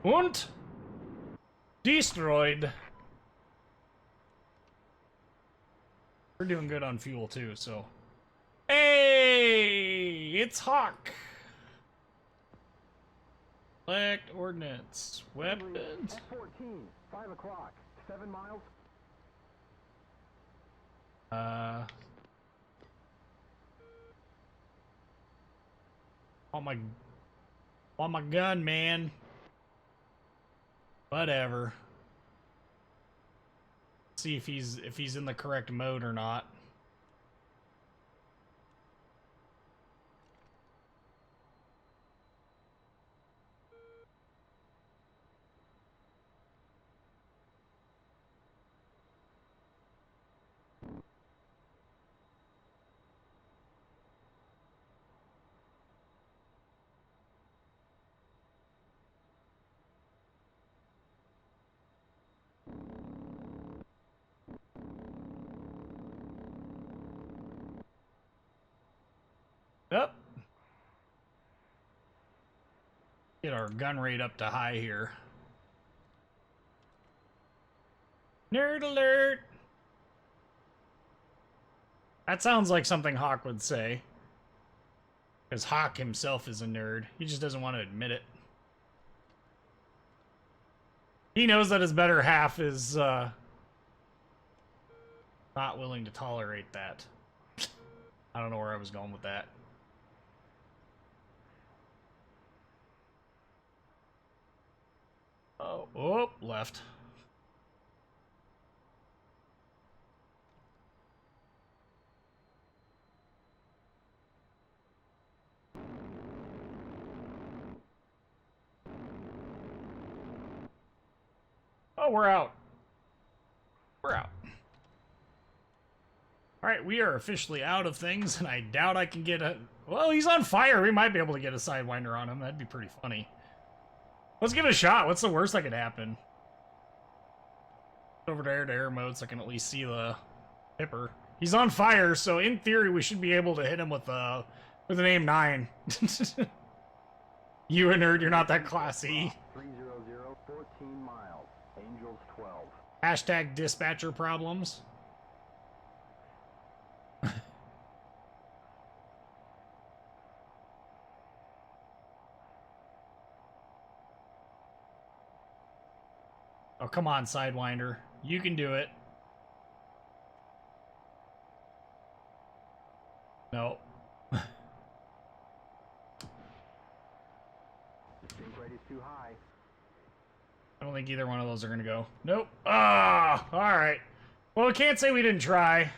Und? Destroyed. We're doing good on fuel too, so. Hey! It's Hawk! Select ordnance. Weapons. F-14. 5 o'clock. 7 miles. On my gun, man. Whatever. See if he's in the correct mode or not. Up. Get our gun rate up to high here. Nerd alert! That sounds like something Hawk would say. Because Hawk himself is a nerd. He just doesn't want to admit it. He knows that his better half is, not willing to tolerate that. I don't know where I was going with that. Oh, left. Oh, we're out. We're out. Alright, we are officially out of things, and I doubt I can get a... Well, he's on fire. We might be able to get a Sidewinder on him. That'd be pretty funny. Let's give it a shot. What's the worst that could happen? Over to air mode so I can at least see the Pipper. He's on fire, so in theory we should be able to hit him with an aim 9. You a nerd, you're not that classy. 300, 14 miles. Angels 12. Hashtag dispatcher problems. Oh, come on, Sidewinder. You can do it. No. The sink rate is too high. I don't think either one of those are gonna go. Nope. Ah, alright. Well, we can't say we didn't try.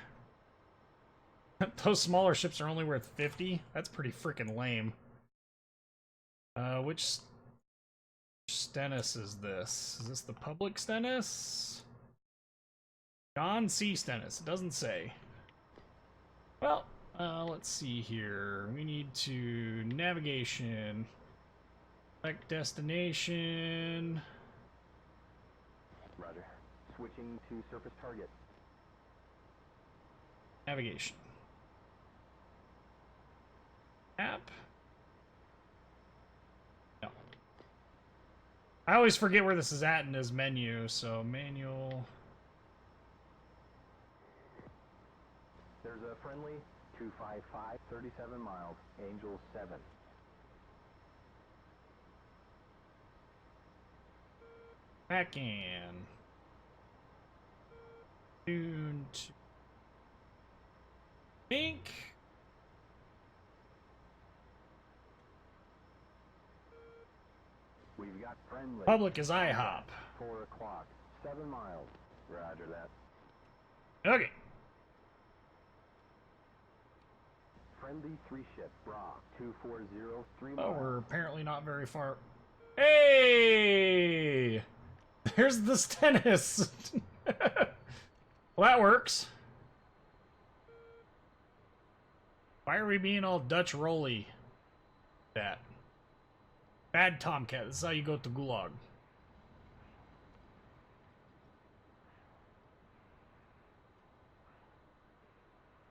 Those smaller ships are only worth 50? That's pretty freaking lame. Which Stennis is this? Is this the public Stennis? John C. Stennis. It doesn't say. Well, let's see here. We need to navigation. Select destination. Roger. Switching to surface target. Navigation. App. No. I always forget where this is at in his menu, so manual. There's a friendly 255, 37 miles. Angels 7. Back in. Tune to think. We've got friendly. Public is IHOP. 4 o'clock. 7 miles. Roger that. Okay. Friendly 3-ship. Bra. 240, 3 Oh, miles. we're apparently not very far. Hey! There's the Stennis. Well, that works. Why are we being all Dutch rolly? That. Bad Tomcat. This is how you go to Gulag. Am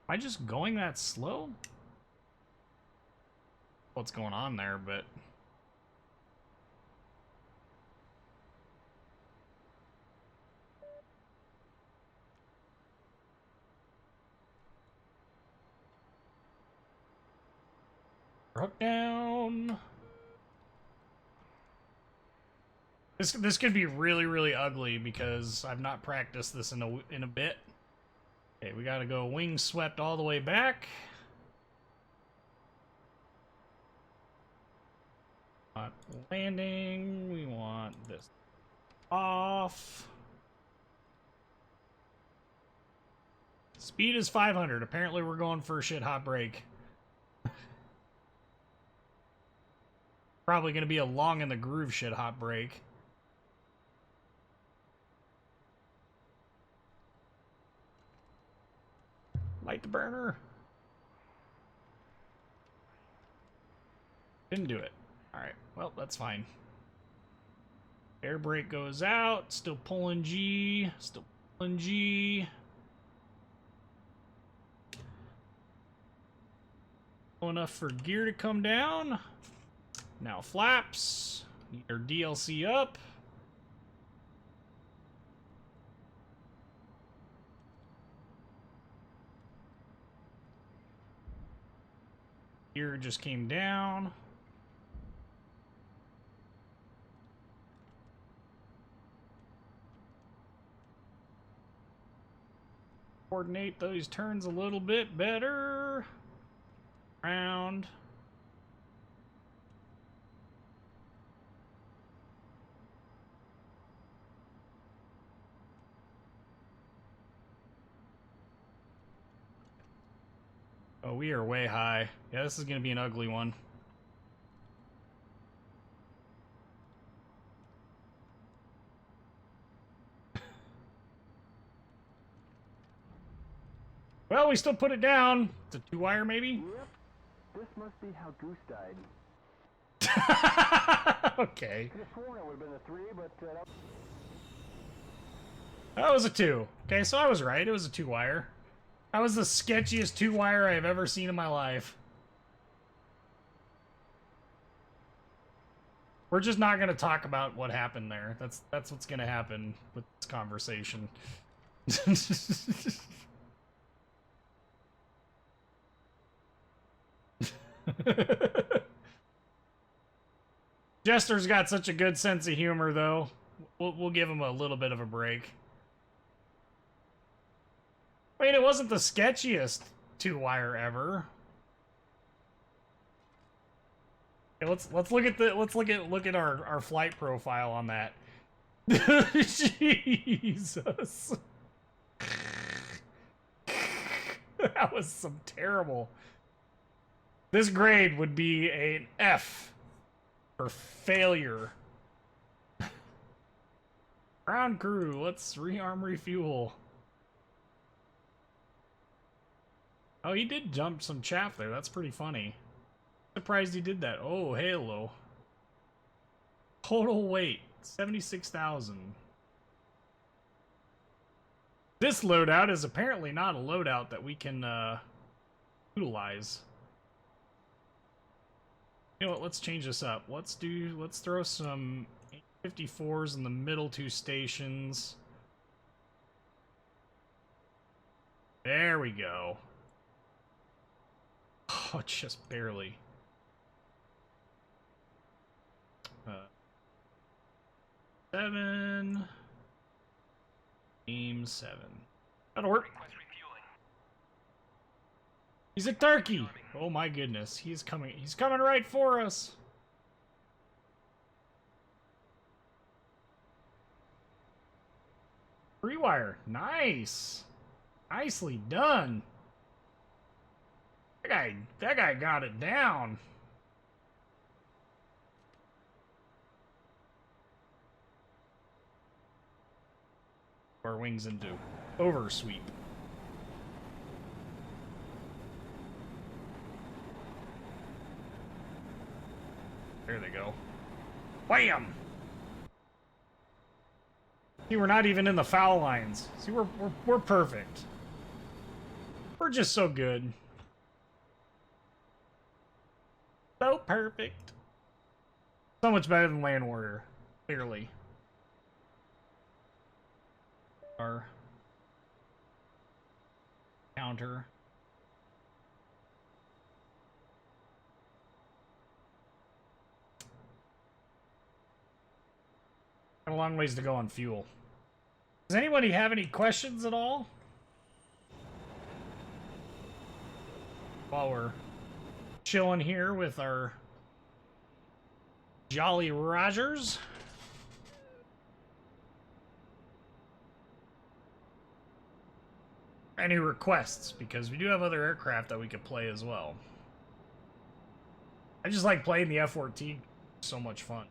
I just going that slow? What's going on there, but... Hook down. This could be really, really ugly because I've not practiced this in a bit. Okay, we gotta go wing swept all the way back. Want landing. We want this off. Speed is 500. Apparently we're going for a shit hot break. Probably gonna be a long in the groove shit hot break. Light the burner. Didn't do it. Alright, well, that's fine. Air brake goes out. Still pulling G. Still pulling G. Low enough for gear to come down. Now flaps. Need our DLC up. Gear just came down. Coordinate those turns a little bit better. Round. Oh, we are way high. Yeah, this is going to be an ugly one. we still put it down. It's a 2-wire, maybe? Yep. This must be how Goose died. Okay. Could have sworn it would have been a 3, but That was a 2. Okay, so I was right. It was a 2-wire. That was the sketchiest 2-wire I've ever seen in my life. We're just not going to talk about what happened there. That's what's going to happen with this conversation. Jester's got such a good sense of humor, though. We'll give him a little bit of a break. I mean, it wasn't the sketchiest 2-wire ever. Okay, let's look at our flight profile on that. Jesus. That was some terrible. This grade would be an F for failure. Ground crew, let's rearm, refuel. Oh, he did jump some chaff there. That's pretty funny. Surprised he did that. Oh, Halo. Total weight, 76,000. This loadout is apparently not a loadout that we can utilize. You know what? Let's change this up. Let's throw some 54s in the middle 2 stations. There we go. Oh, just barely. 7. Team 7. That'll work. Request refueling. He's a turkey. Oh my goodness, he's coming. He's coming right for us. Rewire. Nice. Nicely done. That guy got it down. Our wings into oversweep. There they go. Wham! See, we're not even in the foul lines. See, we're perfect. We're just so good. So perfect. So much better than Land Warrior, clearly. Our counter. Got a long ways to go on fuel. Does anybody have any questions at all? While we're chilling here with our Jolly Rogers. Any requests, because we do have other aircraft that we could play as well. I just like playing the F-14. So much fun.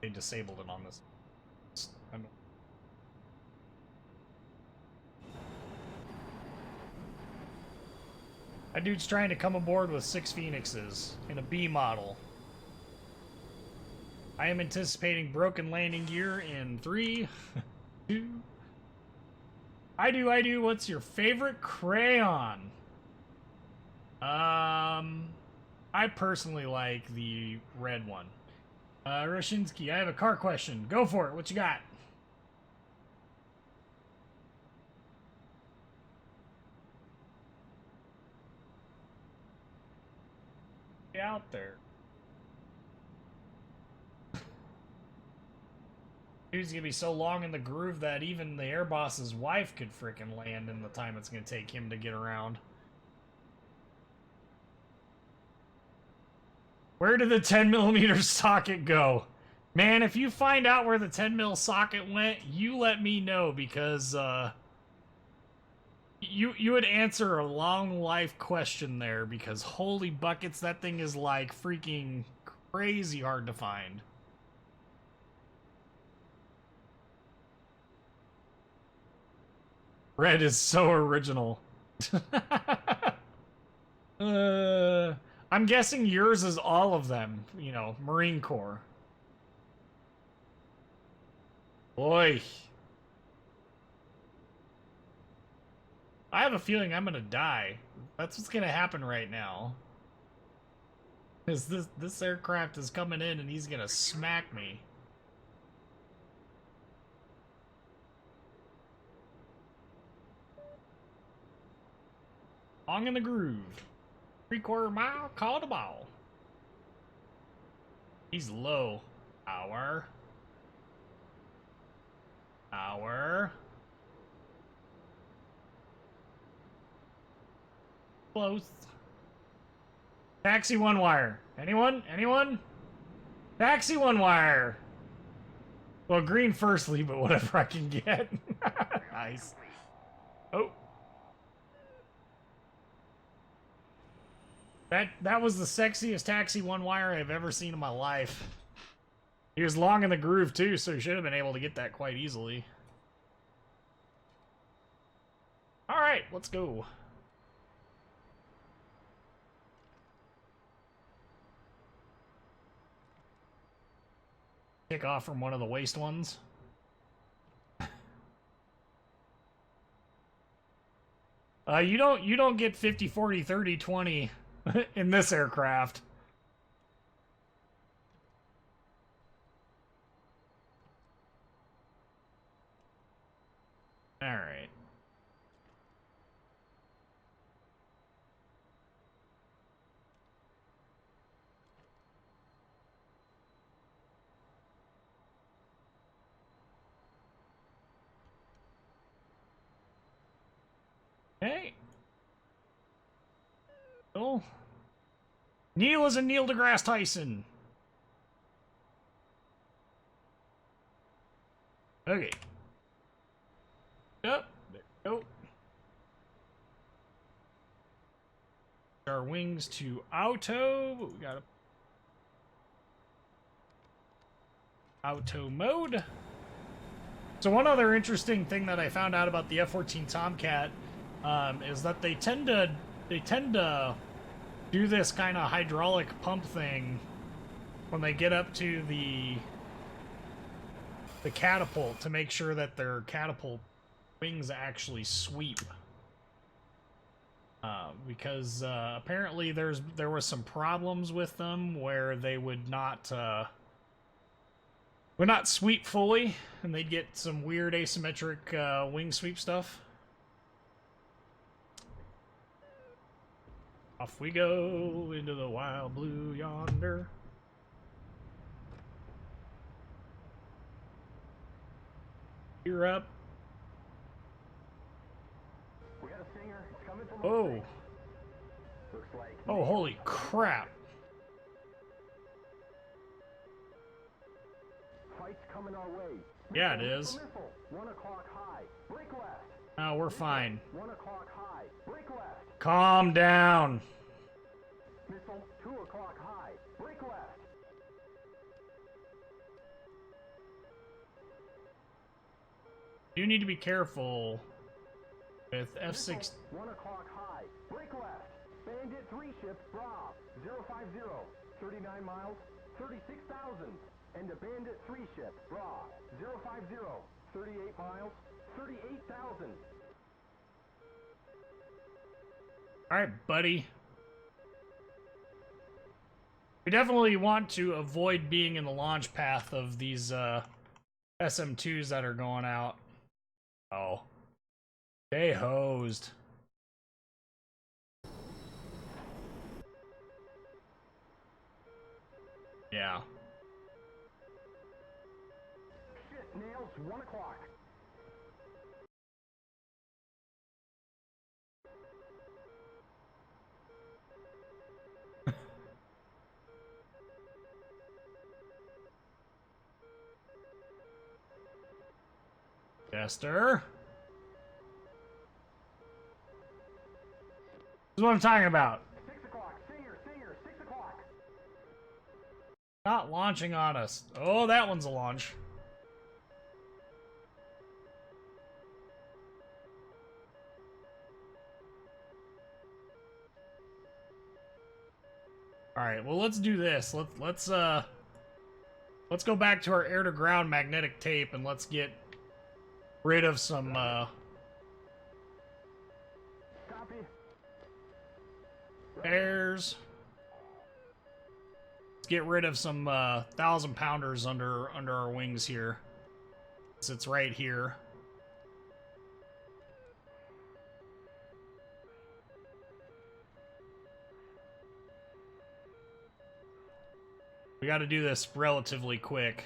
They disabled it on this. That dude's trying to come aboard with 6 Phoenixes in a B model. I am anticipating broken landing gear in 3, 2. I do. What's your favorite crayon? I personally like the red one. Roshinsky, I have a car question. Go for it. What you got? Get out there. Dude's gonna be so long in the groove that even the air boss's wife could frickin' land in the time it's gonna take him to get around. Where did the 10mm socket go? Man, if you find out where the 10mm socket went, you let me know, because you would answer a long life question there, because holy buckets, that thing is like freaking crazy hard to find. Red is so original. I'm guessing yours is all of them, you know, Marine Corps. Boy. I have a feeling I'm gonna die. That's what's gonna happen right now. Is this aircraft is coming in and he's gonna smack me. Long in the groove. 3/4 mile, call the ball. He's low. Hour. Close. Taxi one wire. Anyone? Anyone? Taxi one wire. Well, green firstly, but whatever I can get. Nice. Oh. That was the sexiest taxi one wire I've ever seen in my life. He was long in the groove too, so he should have been able to get that quite easily. Alright, let's go. Kick off from one of the waste ones. You don't get 50, 40, 30, 20 in this aircraft. All right. Hey. Oh. Neil is a Neil deGrasse Tyson. Okay. Yep. There we go. Our wings to auto. But we got auto mode. So one other interesting thing that I found out about the F-14 Tomcat is that they tend to do this kind of hydraulic pump thing when they get up to the catapult to make sure that their catapult wings actually sweep. Because apparently there was some problems with them where they would not sweep fully, and they'd get some weird asymmetric wing sweep stuff. Off we go into the wild blue yonder. You're up. We got a Stinger. It's coming from Oh. Looks like Oh, holy crap. fight's coming our way. Yeah, it is. Missile. 1 o'clock high. Break left. Oh, we're fine. 1 o'clock high. Break left. Calm down. Missile. 2 o'clock high. Break left. You need to be careful with Missile, F6. 1 o'clock high. Break left. Bandit 3 ship. Bra. 050. 39 miles. 36,000. And a Bandit 3 ship. Bra. 050. 38 miles. 38,000. Alright, buddy. We definitely want to avoid being in the launch path of these SM2s that are going out. Oh. They hosed. Yeah. Shit, nails. 1 o'clock. Jester. This is what I'm talking about. 6 o'clock. Singer. 6 o'clock. Not launching on us. Oh, that one's a launch. All right, well, let's do this. Let's go back to our air-to-ground magnetic tape and let's get rid of some Copy. airs. Let's get rid of some 1,000-pounders under our wings here. So it's right here. We got to do this relatively quick.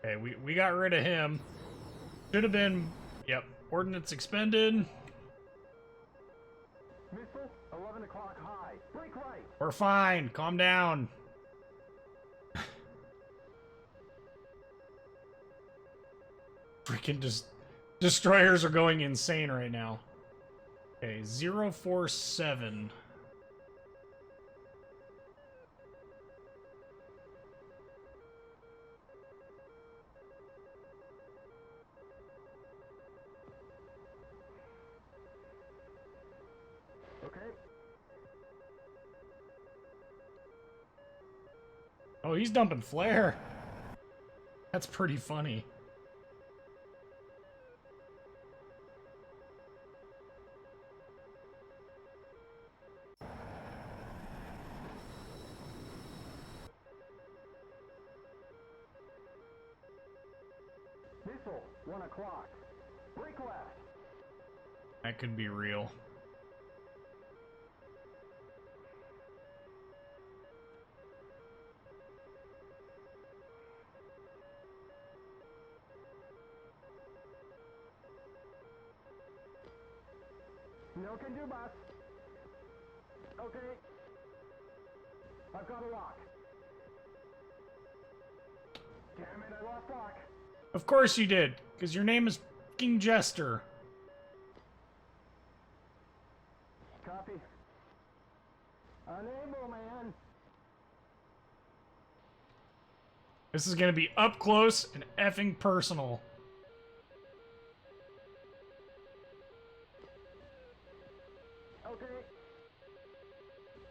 Okay, we got rid of him. Should have been, yep, ordnance expended. Missile, 11 o'clock high. Break right. We're fine. Calm down. Freaking destroyers are going insane right now. Okay, 047. Okay. Oh, he's dumping flare. That's pretty funny. Missile, 1 o'clock. Break left. That could be real. No can do, boss. Okay. I've got a lock. Damn it, I lost lock. Of course you did, because your name is King Jester. Copy. Unable, man. This is going to be up close and effing personal. Okay.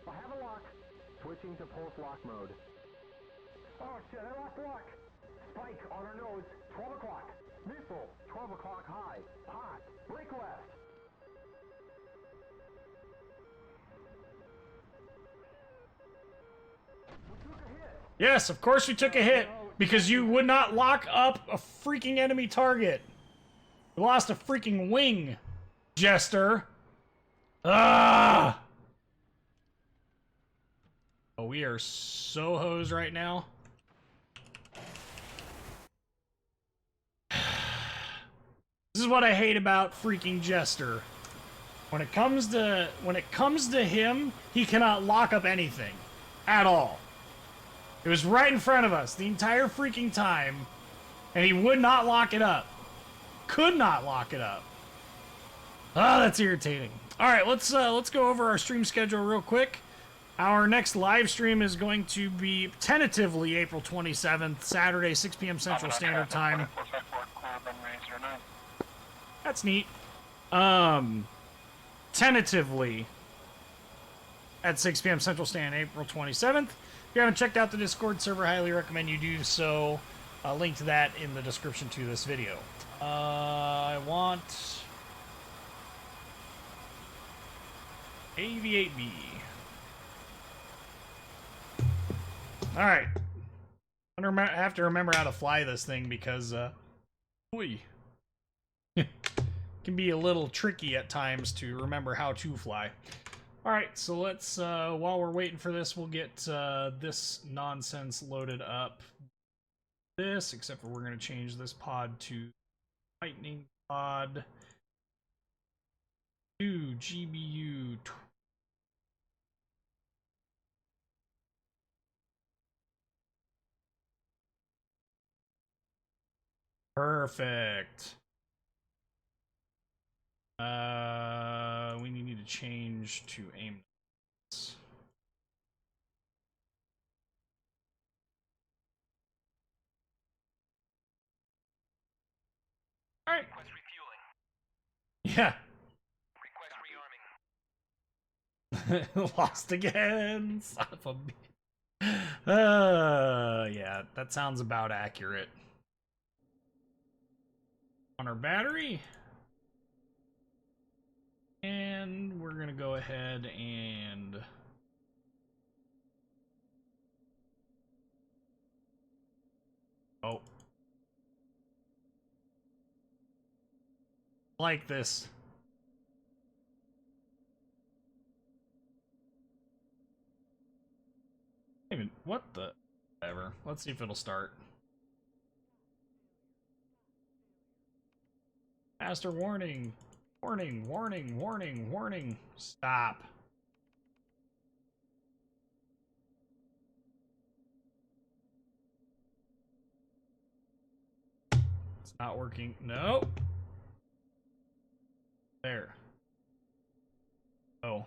I have a lock. Switching to pulse lock mode. Oh shit, I lost lock. Spike on our nose, 12 o'clock. Missile, 12 o'clock high. Hot. Break left. We took a hit. Yes, of course we took a hit, because you would not lock up a freaking enemy target. We lost a freaking wing, Jester. Ah! Oh, we are so hosed right now. This is what I hate about freaking Jester. When it comes to him, he cannot lock up anything at all. It was right in front of us the entire freaking time, and he would not lock it up. Could not lock it up. Ah, that's irritating. All right, let's go over our stream schedule real quick. Our next live stream is going to be tentatively April 27th, Saturday, 6 p.m. Central Standard Time. That's neat. Tentatively at 6 p.m. Central Standard, April 27th. If you haven't checked out the Discord server, highly recommend you do so. I'll link to that in the description to this video. I want AV8B. Alright. I have to remember how to fly this thing because, can be a little tricky at times to remember how to fly. Alright, so let's, while we're waiting for this, we'll get this nonsense loaded up. Except for we're going to change this pod to Lightning Pod 2 GBU. Perfect. We need to change to aim. right. Request refueling. Yeah. Request rearming. Lost again. Son of a bitch. Yeah, that sounds about accurate. On our battery. And we're gonna go ahead and like this. Even what the whatever. Let's see if it'll start. Master warning. Warning, warning, warning, warning. Stop. It's not working. No. There. Oh.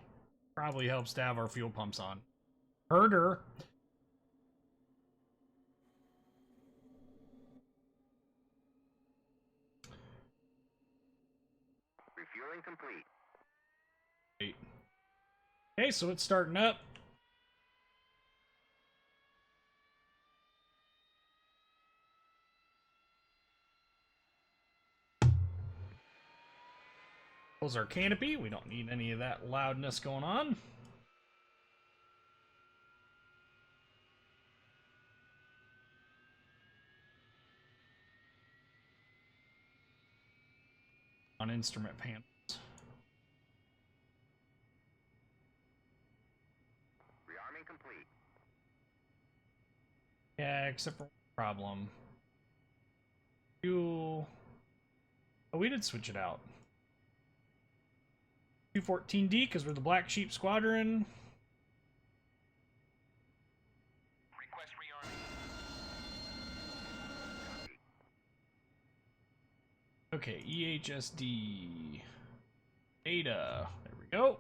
Probably helps to have our fuel pumps on. Herder. Refueling complete. Wait. Okay, so it's starting up. Close our canopy. We don't need any of that loudness going on. On instrument panels. Rearming complete. Yeah, except for one problem. Fuel. Oh, we did switch it out. 214D because we're the Black Sheep Squadron. Request rearming. Okay, EHSD data. There we go.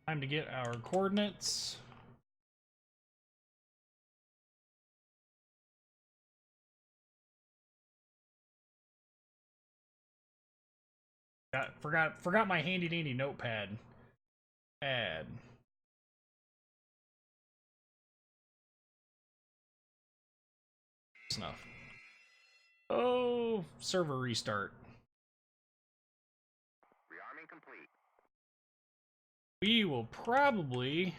Time to get our coordinates. Forgot my handy dandy notepad. Add. Snuff. Oh, server restart. Rearming complete. We will probably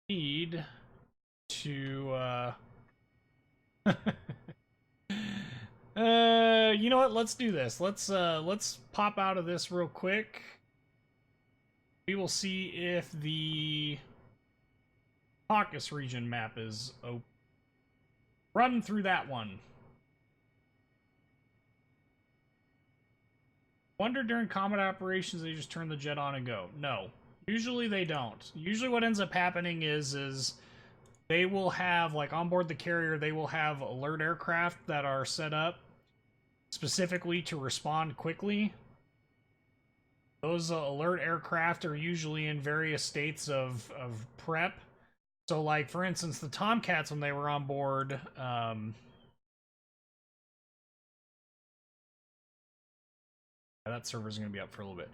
need to you know what? Let's do this. Let's pop out of this real quick. We will see if the Caucasus region map is open. Run through that one. Wonder during combat operations they just turn the jet on and go. No. Usually they don't. Usually what ends up happening is they will have, like, on board the carrier, they will have alert aircraft that are set up specifically to respond quickly. Those alert aircraft are usually in various states of prep. So, like, for instance, the Tomcats, when they were on board, that server's going to be up for a little bit.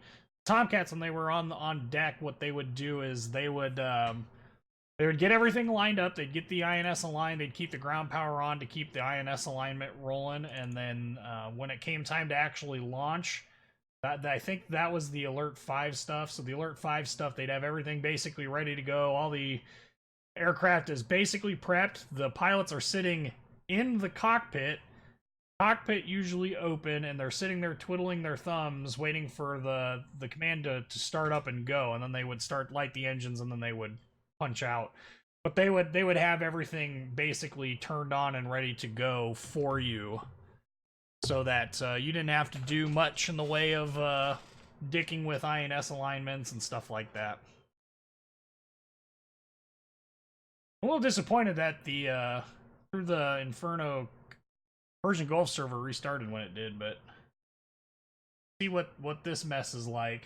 Tomcats, when they were on deck, what they would do is they would get everything lined up. They'd get the INS aligned. They'd keep the ground power on to keep the INS alignment rolling. And then when it came time to actually launch, I think that was the Alert 5 stuff. So the Alert 5 stuff, they'd have everything basically ready to go. All the aircraft is basically prepped. The pilots are sitting in the cockpit. Cockpit usually open, and they're sitting there twiddling their thumbs, waiting for the command to start up and go. And then they would light the engines, and then they would punch out. But they would have everything basically turned on and ready to go for you, so that you didn't have to do much in the way of dicking with INS alignments and stuff like that. I'm a little disappointed that the through the Inferno Persian Gulf server restarted when it did, but see what this mess is like.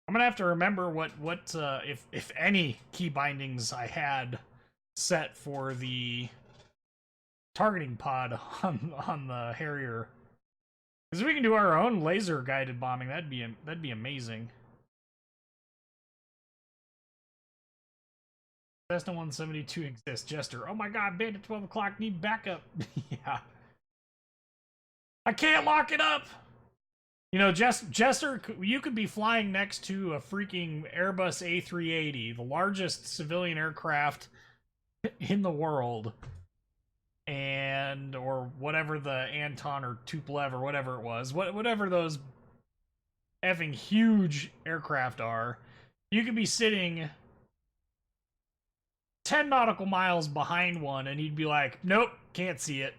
I'm gonna have to remember what if any key bindings I had set for the targeting pod on the Harrier. Because if we can do our own laser guided bombing, that'd be amazing. Cessna 172 exists. Jester. Oh my god, band at 12 o'clock, need backup. Yeah. I can't lock it up! You know, Jester, you could be flying next to a freaking Airbus A380, the largest civilian aircraft in the world. And, or whatever the Anton or Tupolev or whatever it was. Whatever those effing huge aircraft are. You could be sitting 10 nautical miles behind one and he'd be like, nope, can't see it.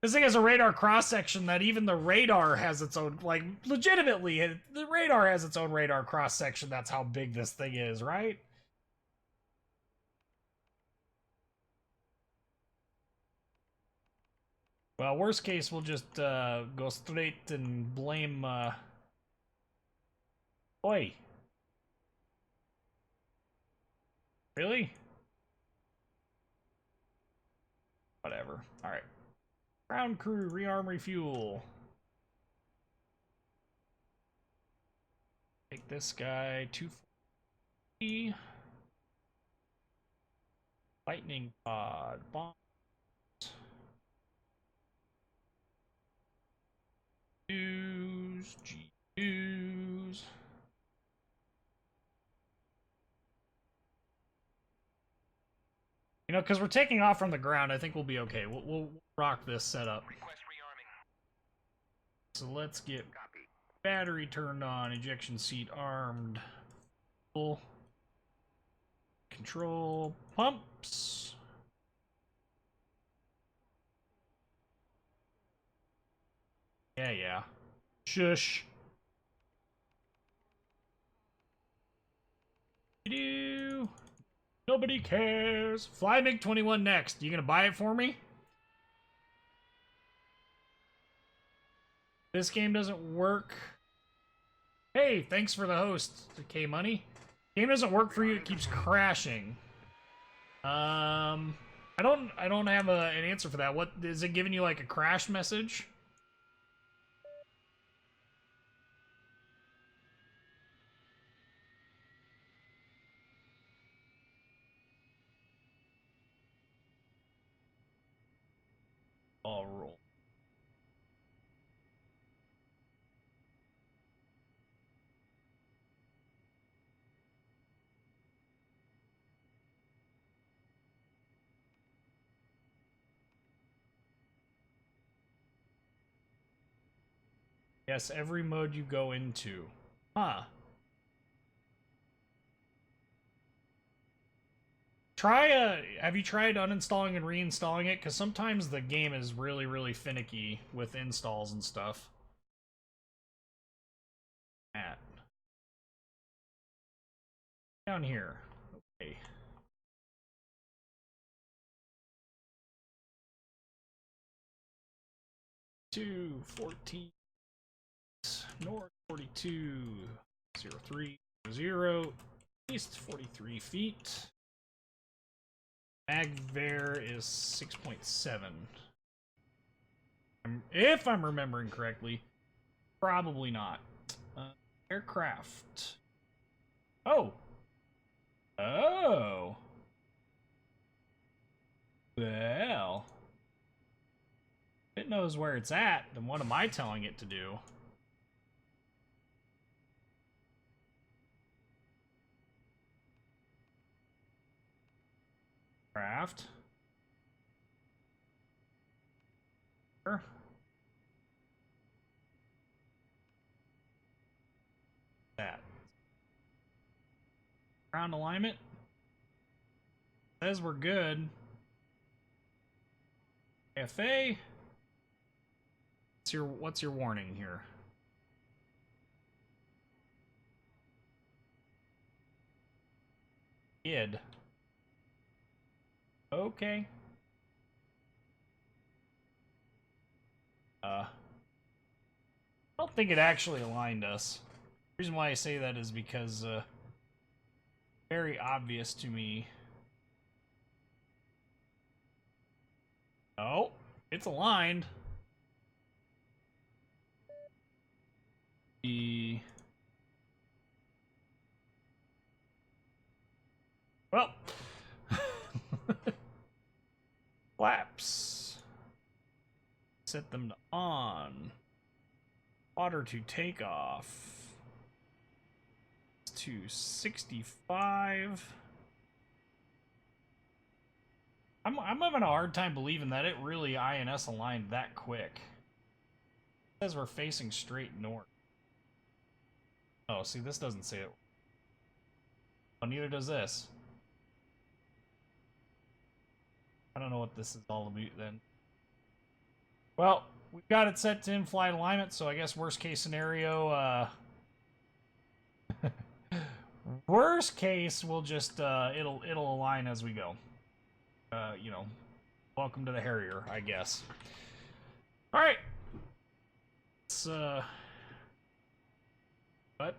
This thing has a radar cross-section that even the radar has its own, like, legitimately, the radar has its own radar cross-section. That's how big this thing is, right? Well, worst case, we'll just go straight and blame, Oi. Really? Whatever. Alright. Ground crew, rearm, refuel. Take this guy, 240. Lightning pod, bombs. G2s. You know, because we're taking off from the ground, I think we'll be okay. We'll rock this setup. Request rearming. So let's get battery turned on, ejection seat armed, full control pumps. Yeah. Shush. Do. Nobody cares. Fly MiG-21 next. You gonna buy it for me? This game doesn't work. Hey, thanks for the host, K-Money. Game doesn't work for you, it keeps crashing. I don't have an answer for that. What is it giving you, like a crash message? I'll roll. Yes, every mode you go into. Huh. Have you tried uninstalling and reinstalling it? Because sometimes the game is really, really finicky with installs and stuff. At. Down here. Okay. Two 14 north 4203 east 43 feet. Magver is 6.7. If I'm remembering correctly, probably not. Aircraft. Oh. Well. It knows where it's at, then what am I telling it to do? Craft. Sure. That. Ground alignment. Says we're good. FA. What's your warning here? Id. Okay. I don't think it actually aligned us. The reason why I say that is because very obvious to me Oh, it's aligned. Well, flaps. Set them to on. Water to take off. To 65. I'm having a hard time believing that it really INS aligned that quick. It says we're facing straight north. Oh, see, this doesn't say it. Oh, neither does this. I don't know what this is all about then. Well, we've got it set to in-flight alignment, so I guess worst case scenario, worst case, we'll just, it'll align as we go. You know, welcome to the Harrier, I guess. Alright. Let's, what?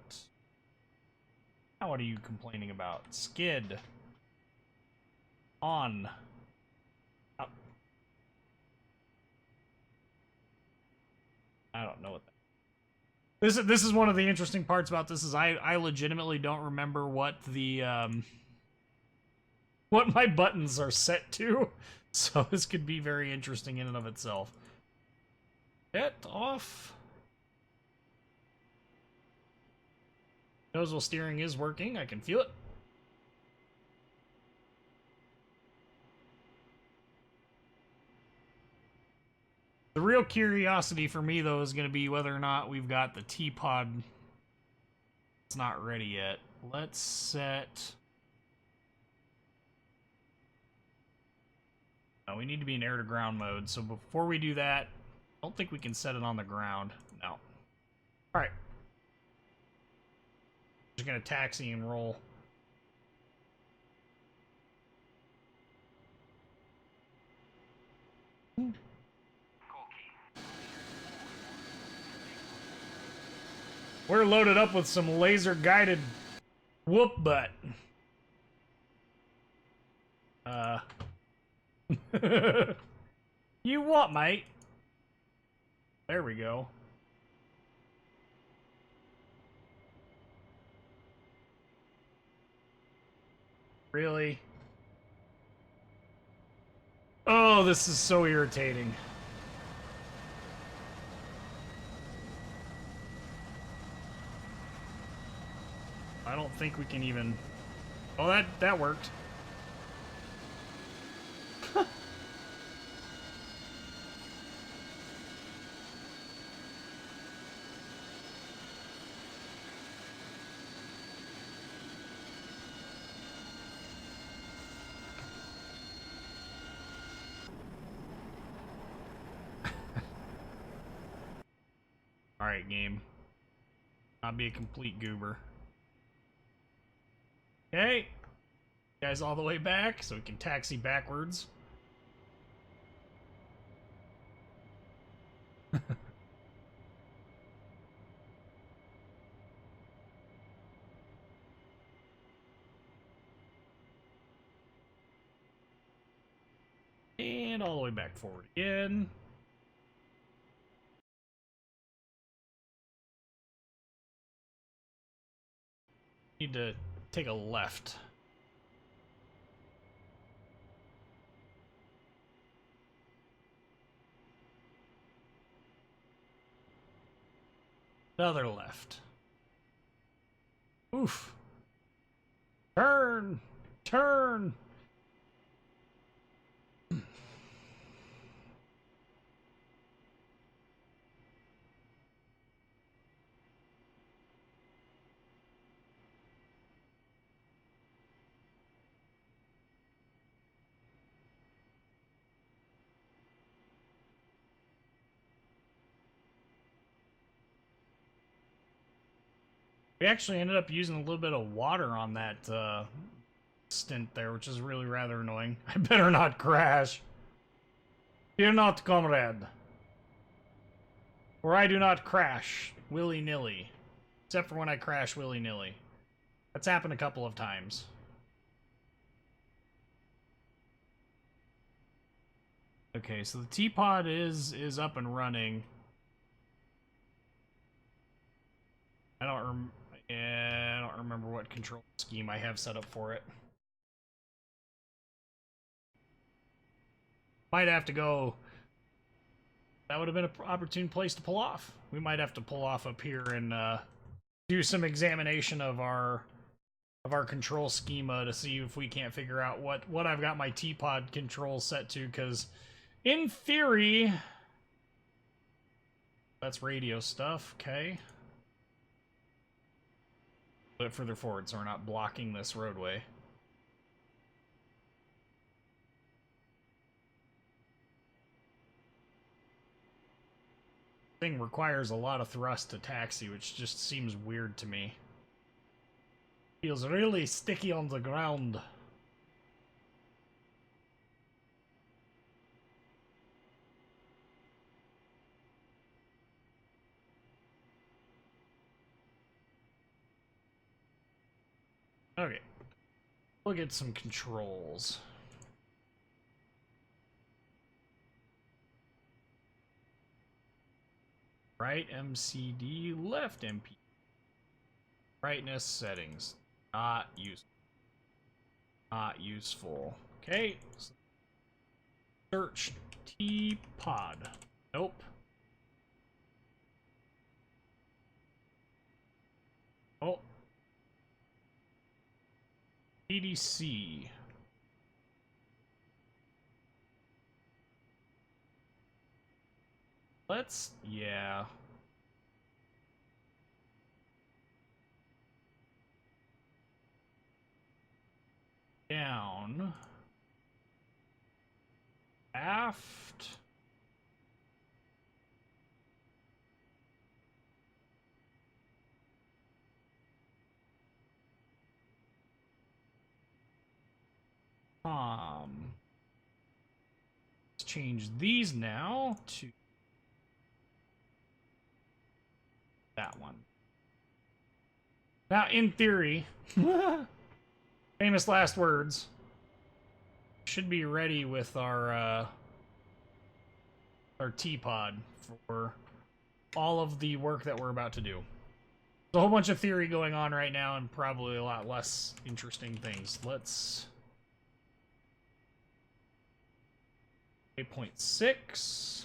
Now what are you complaining about? Skid. On. Up. I don't know what that... This is one of the interesting parts about this is I legitimately don't remember what the, what my buttons are set to, so this could be very interesting in and of itself. Get off. Nozzle steering is working, I can feel it. The real curiosity for me, though, is going to be whether or not we've got the T-pod. It's not ready yet. Let's set... No, we need to be in air-to-ground mode, so before we do that, I don't think we can set it on the ground. No. Alright. Just gonna taxi and roll. We're loaded up with some laser-guided whoop butt. You what, mate? There we go. Really? Oh, this is so irritating. I don't think we can even... Oh, that worked. Alright, game. I'll be a complete goober. Okay. Guys all the way back, so we can taxi backwards. And all the way back forward again. Need to take a left. Another left. Oof. Turn! Turn! We actually ended up using a little bit of water on that stint there, which is really rather annoying. I better not crash. Fear not, comrade. For I do not crash willy-nilly. Except for when I crash willy-nilly. That's happened a couple of times. Okay, so the T-Pod is up and running. I don't remember what control scheme I have set up for it. Might have to go. That would have been an opportune place to pull off. We might have to pull off up here and do some examination of our control schema to see if we can't figure out what I've got my T-Pod control set to, because in theory that's radio stuff. Okay, a bit further forward so we're not blocking this roadway. Thing requires a lot of thrust to taxi, which just seems weird to me. Feels really sticky on the ground. Okay, we'll get some controls. Right MCD, left MP. Brightness settings. Not useful. Not useful. Okay. Search T-Pod. Nope. Oh. EDC. Let's, yeah. Down. Aft. Let's change these now to that one. Now, in theory, famous last words, should be ready with our T-Pod for all of the work that we're about to do. There's a whole bunch of theory going on right now and probably a lot less interesting things. Let's 8.6.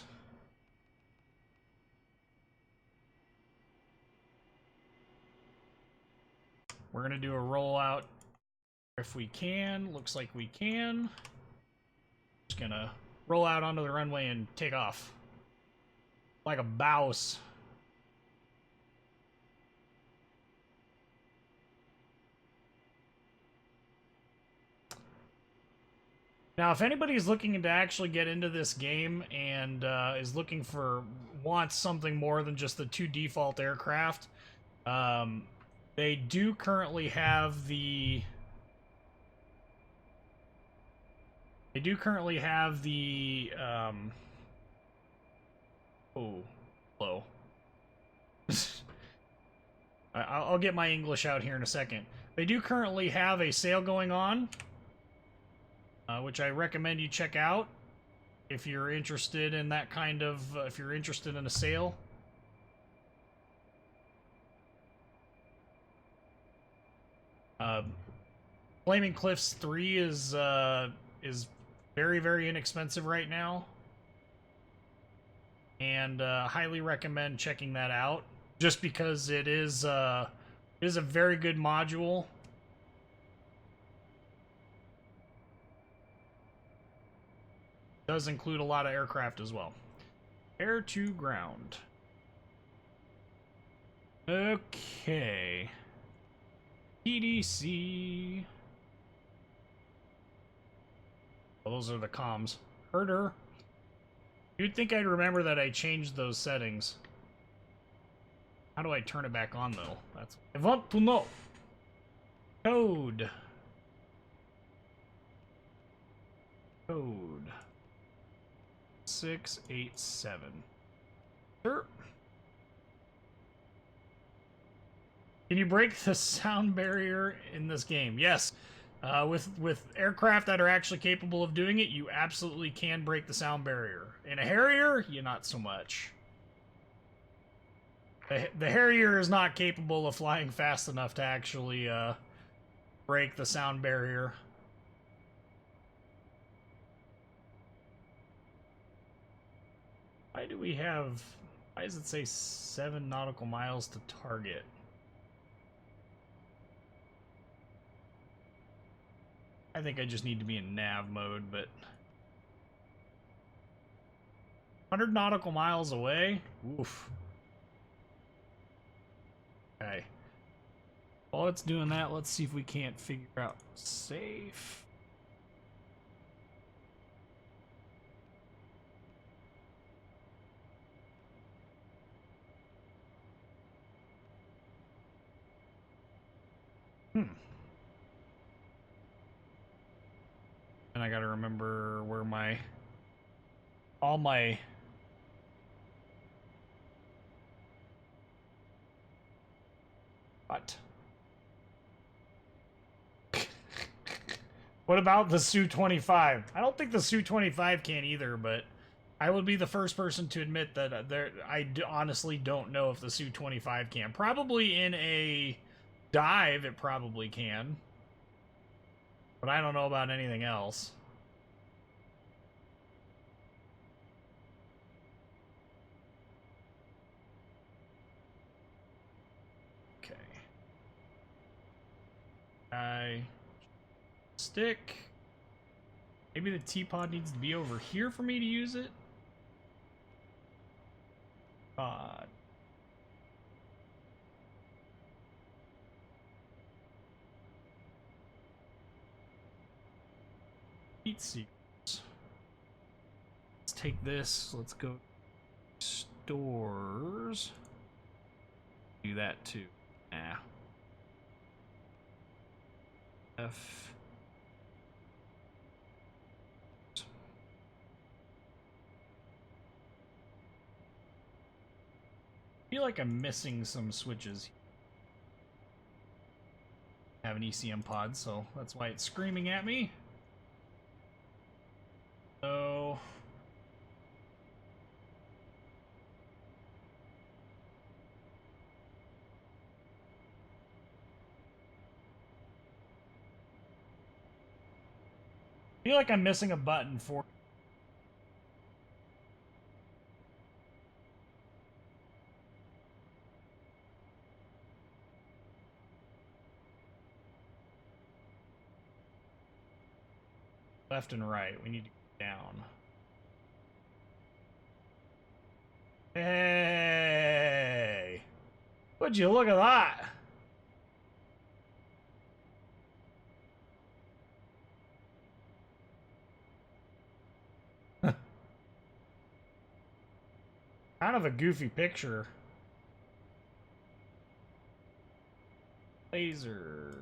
We're gonna do a rollout if we can. Looks like we can. Just gonna roll out onto the runway and take off like a bouse. Now, if anybody's looking to actually get into this game and is looking for, wants something more than just the 2 default aircraft, they do currently have the... oh, hello. I'll get my English out here in a second. They do currently have a sale going on, which I recommend you check out if you're interested in that kind of, if you're interested in a sale. Flaming Cliffs 3 is very, very inexpensive right now, and highly recommend checking that out, just because it is a very good module. It does include a lot of aircraft as well. Air to ground. Okay. EDC. Well, those are the comms. Herder. You'd think I'd remember that I changed those settings. How do I turn it back on, though? That's... I want to know. Code. Code. 687. Sure. Can you break the sound barrier in this game? Yes. With aircraft that are actually capable of doing it, you absolutely can break the sound barrier. In a Harrier, you not so much. The Harrier is not capable of flying fast enough to actually break the sound barrier. Why do we have... Why does it say 7 nautical miles to target? I think I just need to be in nav mode, but... 100 nautical miles away? Oof. Okay. While it's doing that, let's see if we can't figure out safe. And I gotta remember where my... all my... What? What about the Su-25? I don't think the Su-25 can either, but I would be the first person to admit that honestly don't know if the Su-25 can. Probably in a dive, it probably can. But I don't know about anything else. Okay. Stick. Maybe the teapot needs to be over here for me to use it. Heat seekers. Let's take this. Let's go stores. Do that too. Nah. F. I feel like I'm missing some switches. I have an ECM pod, so that's why it's screaming at me. So... I feel like I'm missing a button for... left and right. We need to go down. Hey! Would you look at that? Kind of a goofy picture. Laser.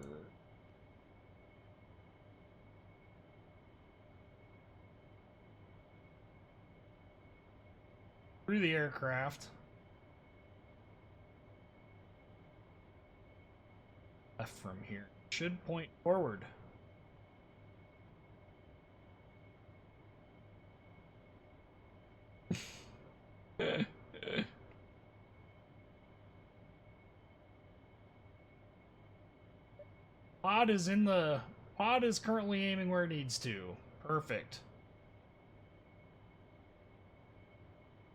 Through the aircraft. Left from here. Should point forward. Pod is in the... Pod is currently aiming where it needs to. Perfect.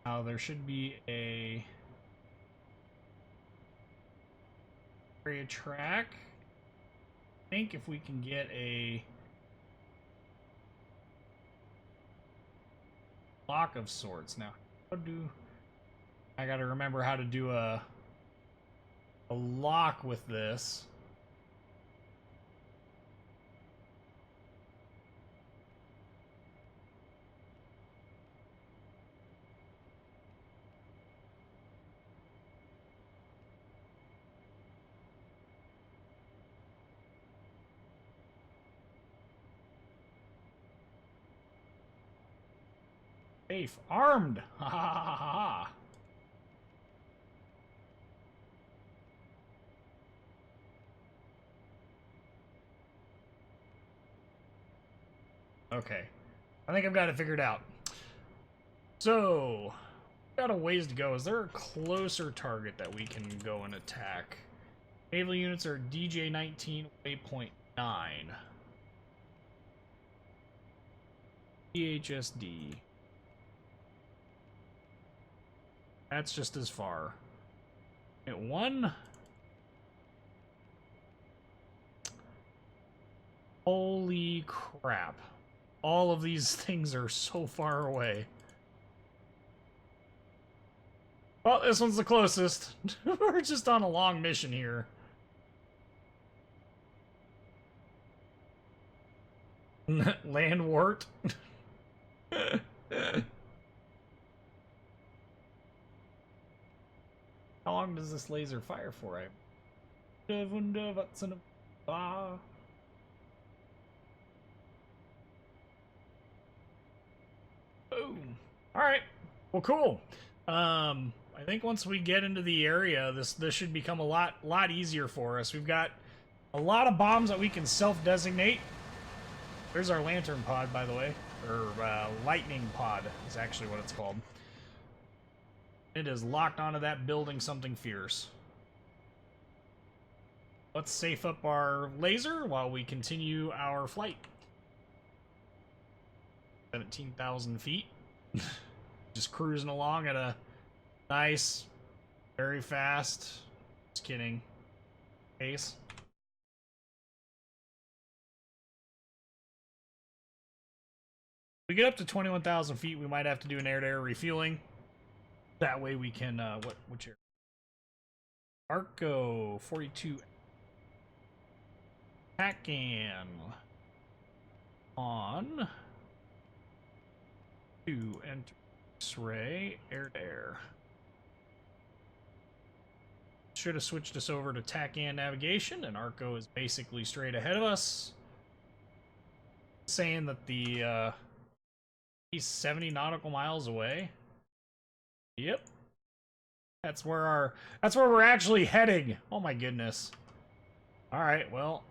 Now there should be a... area track. I think if we can get a... lock of sorts. Now, how do... I gotta remember how to do a lock with this. Safe. Armed! Ha ha ha ha ha! Okay. I think I've got it figured out. So, got a ways to go. Is there a closer target that we can go and attack? Naval units are DJ-19, waypoint 9. PHSD. That's just as far. At 1. Holy crap. All of these things are so far away. Well, this one's the closest. We're just on a long mission here. Landwart. How long does this laser fire for? Boom. Alright. Well, cool. I think once we get into the area, this should become a lot easier for us. We've got a lot of bombs that we can self-designate. There's our lantern pod, by the way. Or lightning pod is actually what it's called. It is locked onto that building something fierce. Let's safe up our laser while we continue our flight. 17,000 feet. Just cruising along at a nice, very fast, just kidding, pace. We get up to 21,000 feet, we might have to do an air-to-air refueling. That way we can, which air? Arco 42. Pacan. On. 2, enter X-ray, air-to-air. Should have switched us over to TACAN navigation, and Arco is basically straight ahead of us. Saying that the, he's 70 nautical miles away. Yep. That's where we're actually heading. Oh my goodness. Alright, well.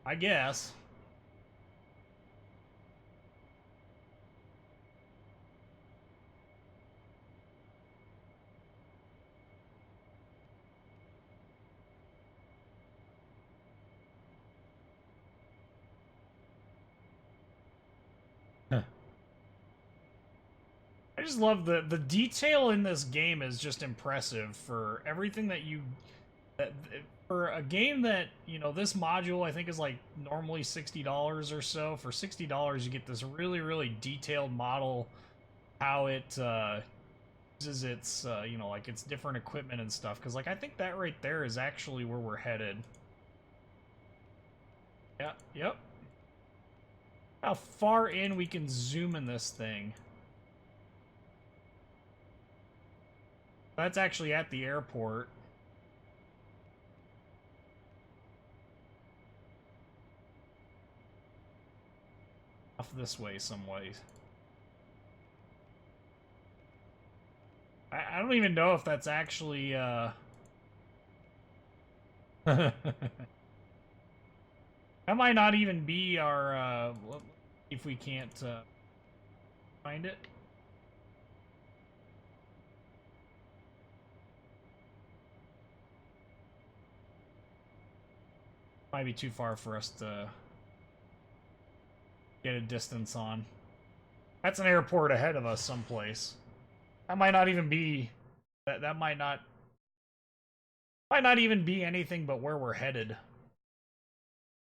I guess. I just love the detail in this game is just impressive for everything that you for a game that, you know, this module I think is like normally $60 or so. For $60 you get this really detailed model, how it uses its you know, like its different equipment and stuff, because like I think that right there is actually where we're headed. Yeah, yep. How far in we can zoom in this thing. That's actually at the airport. Off this way some ways. I don't even know if that's actually, That might not even be our, if we can't, find it. Might be too far for us to get a distance on. That's an airport ahead of us someplace. That might not even be... That might not even be anything but where we're headed.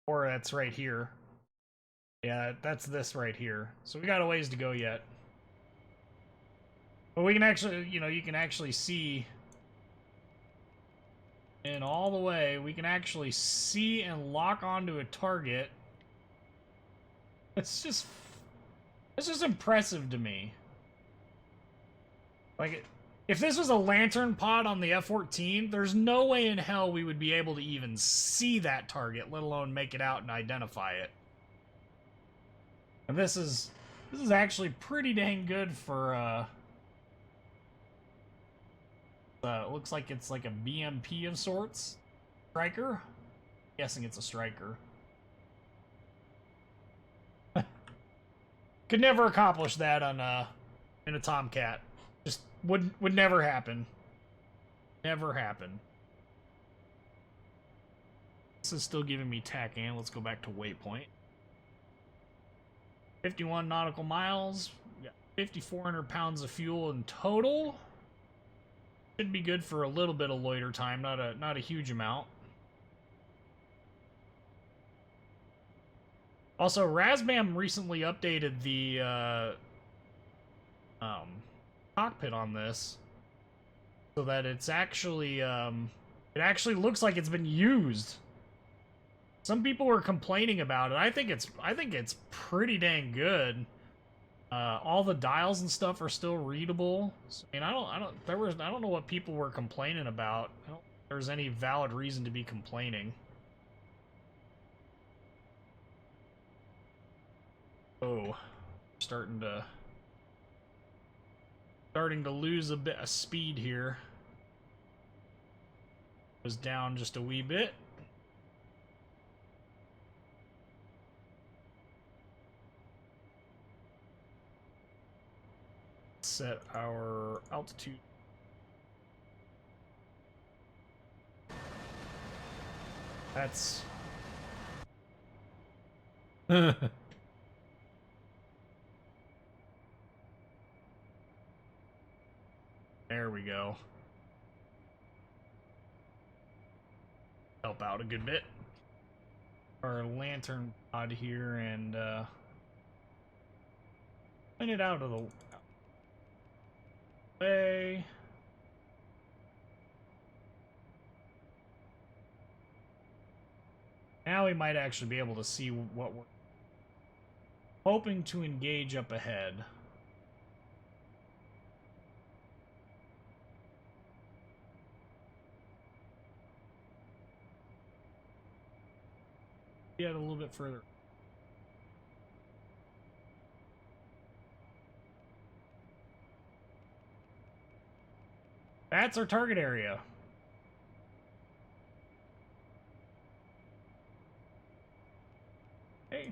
Or that's right here. Yeah, that's this right here. So we got a ways to go yet. But we can actually, you know, you can actually see... And all the way, we can actually see and lock onto a target. It's just impressive to me. Like, if this was a lantern pod on the F-14, there's no way in hell we would be able to even see that target, let alone make it out and identify it. And this is actually pretty dang good for, it looks like it's like a BMP of sorts. Striker? I'm guessing it's a Striker. Could never accomplish that on in a Tomcat. Just would never happen. Never happen. This is still giving me tack in. Let's go back to waypoint. 51 nautical miles. We got 5,400 pounds of fuel in total. Should be good for a little bit of loiter time, not a huge amount. Also, Razbam recently updated the cockpit on this so that it's actually it actually looks like it's been used. Some people were complaining about it. I think it's pretty dang good. All the dials and stuff are still readable. So, I mean, I don't know what people were complaining about. I don't think there's any valid reason to be complaining. Oh, starting to lose a bit of speed here. Was down just a wee bit. Set our altitude. That's there we go. Help out a good bit. Our lantern pod here and point it out of the way. Now we might actually be able to see what we're hoping to engage up ahead. Get a little bit further. That's our target area. Hey.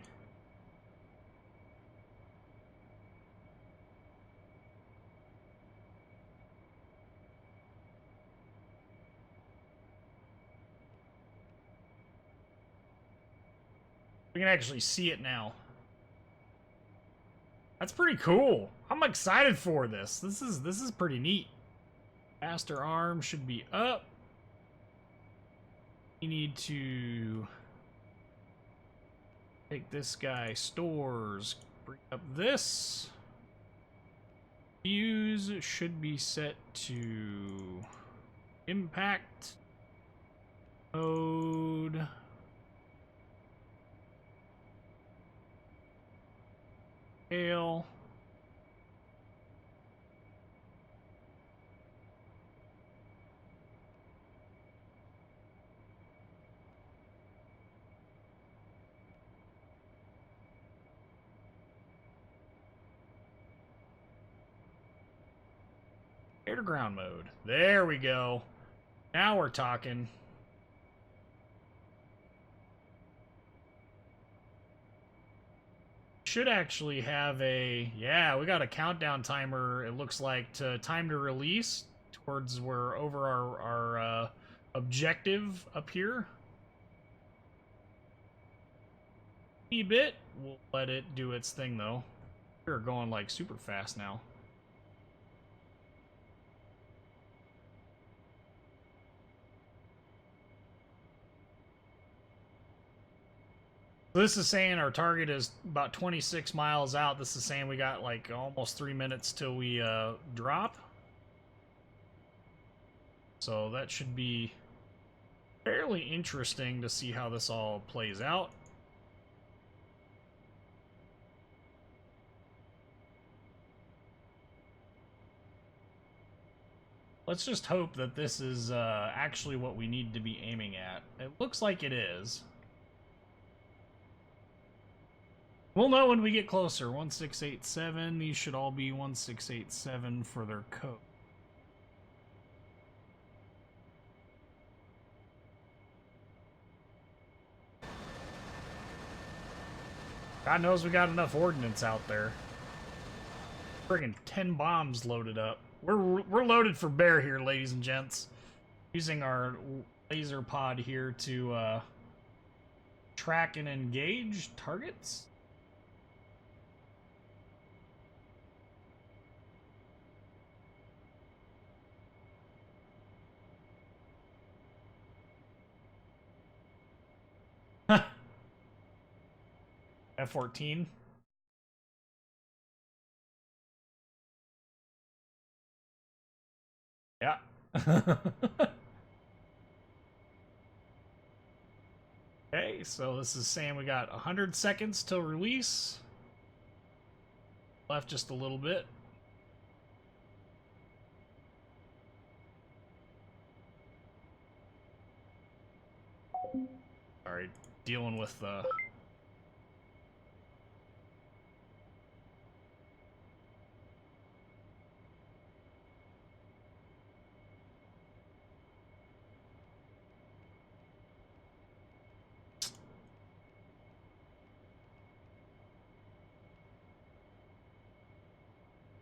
We can actually see it now. That's pretty cool. I'm excited for this. This is pretty neat. Master arm should be up. We need to take this guy, stores, bring up this. Fuse should be set to impact mode. Hail. Air to ground mode. There we go. Now we're talking. Should actually have a, yeah, we got a countdown timer, it looks like, to time to release towards we're over our objective up here. A bit. We'll let it do its thing though. We're going like super fast now. This is saying our target is about 26 miles out. This is saying we got like almost 3 minutes till we drop. So that should be fairly interesting to see how this all plays out. Let's just hope that this is actually what we need to be aiming at. It looks like it is. We'll know when we get closer. 1687. These should all be 1687 for their code. God knows we got enough ordnance out there. Friggin' 10 bombs loaded up. We're loaded for bear here, ladies and gents. Using our laser pod here to track and engage targets. F-14. Yeah. Okay, so this is saying we got 100 seconds till release. Left just a little bit. Sorry, dealing with the...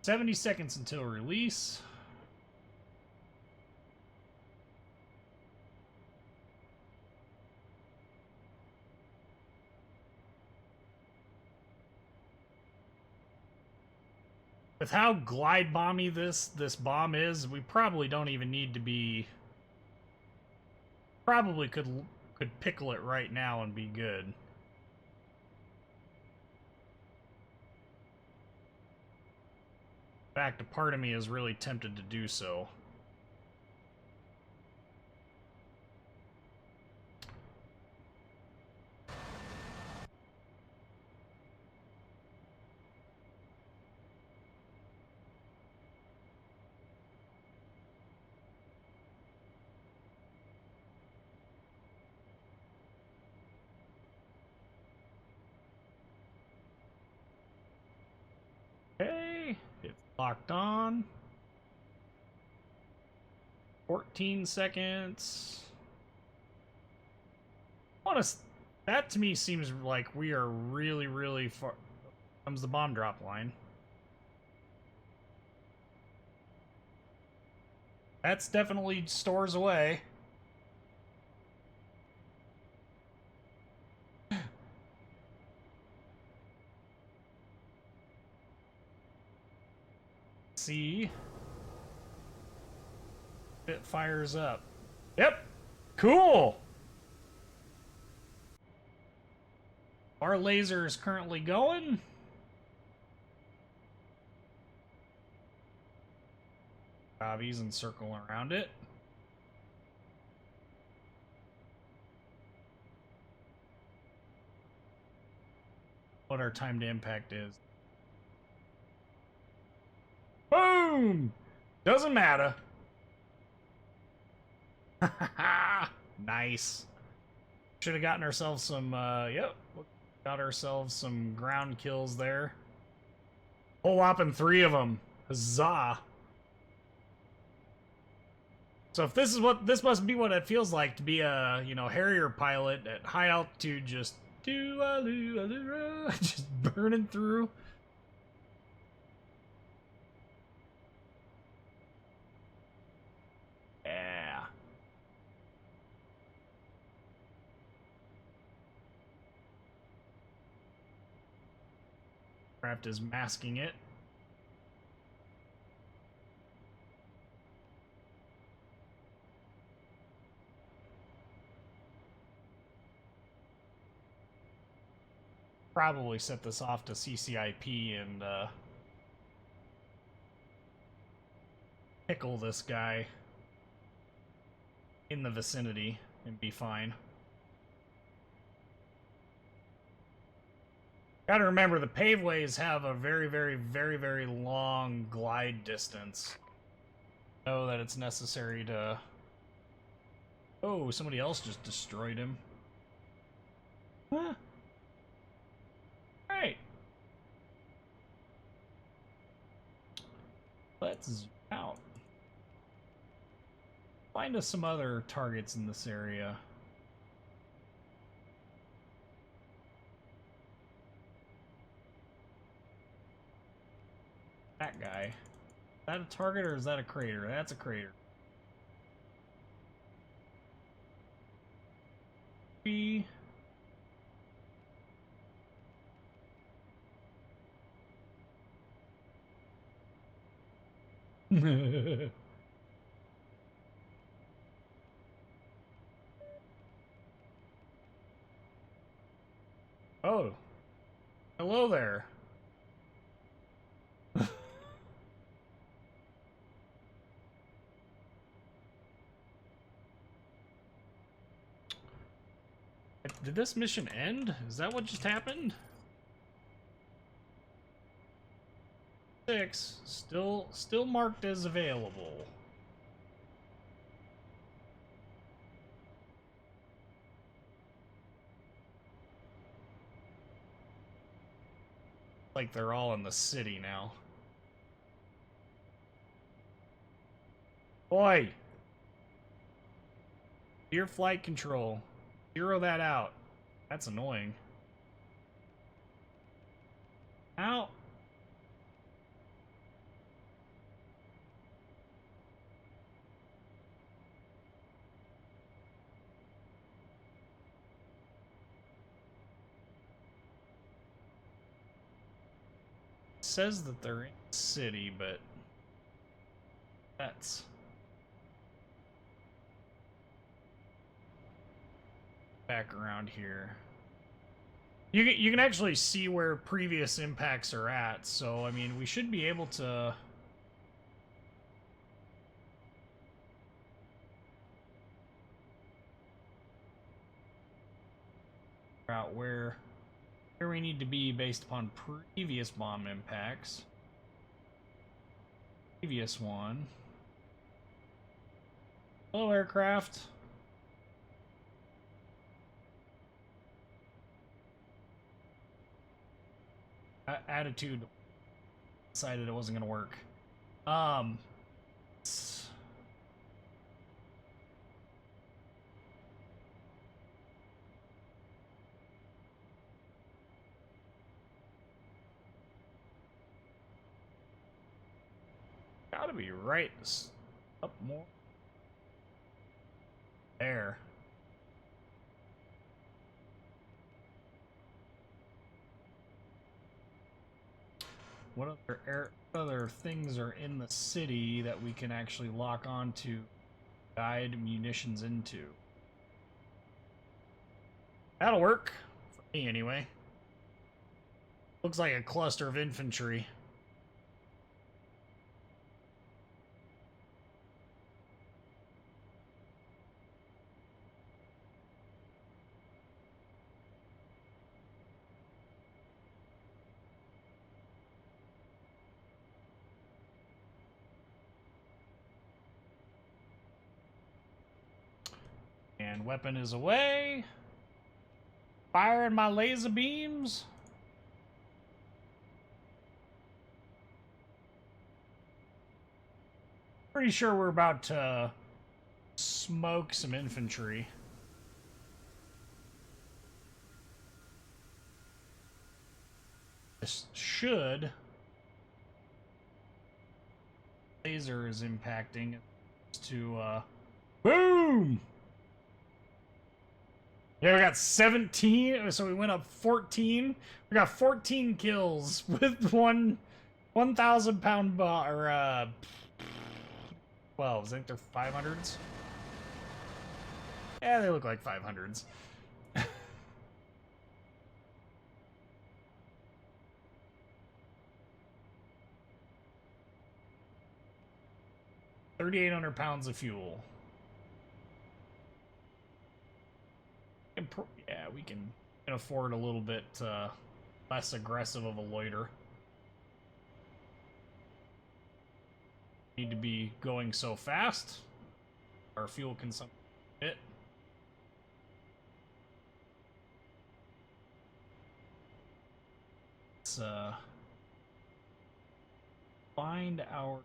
"70 seconds until release. With how glide bomby this bomb is, we probably don't even need to be... Probably could pickle it right now and be good. In fact, a part of me is really tempted to do so. Okay, it's locked on. 14 seconds. Honest, that to me seems like we are really, really far. Comes the bomb drop line. That's definitely stores away. See. It fires up. Yep. Cool. Our laser is currently going. He's encircling around it. What our time to impact is. Boom! Doesn't matter. Nice. Should have gotten ourselves some, yep. Got ourselves some ground kills there. Whole whopping 3 of them. Huzzah. So if this is what, this must be what it feels like to be a, you know, Harrier pilot at high altitude, just just burning through. Yeah. Craft is masking it. Probably set this off to CCIP and pickle this guy in the vicinity and be fine. Gotta remember, the paveways have a very, very, very, very long glide distance. Know that it's necessary to... Oh, somebody else just destroyed him. Huh. Right. Let's zoom out. Find us some other targets in this area. That guy. Is that a target or is that a crater? That's a crater. Oh. Hello there. Did this mission end? Is that what just happened? 6 still marked as available. Like they're all in the city now. Boy! Your flight control. Zero that out. That's annoying. Ow! It says that they're in the city, but that's back around here. You can actually see where previous impacts are at, so I mean we should be able to figure out where we need to be based upon previous bomb impacts. Previous one. Hello, aircraft. Attitude decided it wasn't gonna work. Gotta be right up more. There. What other things are in the city that we can actually lock on to guide munitions into? That'll work. For me, anyway. Looks like a cluster of infantry. And weapon is away. Firing my laser beams. Pretty sure we're about to smoke some infantry. This should. Laser is impacting to boom. Yeah, we got 17, so we went up 14. We got 14 kills with 1,000 pound bomb, or 12. I think they're 500s. Yeah, they look like 500s. 3,800 pounds of fuel. Yeah, we can afford a little bit less aggressive of a loiter. Need to be going so fast. Our fuel consumption bit. Let's find our.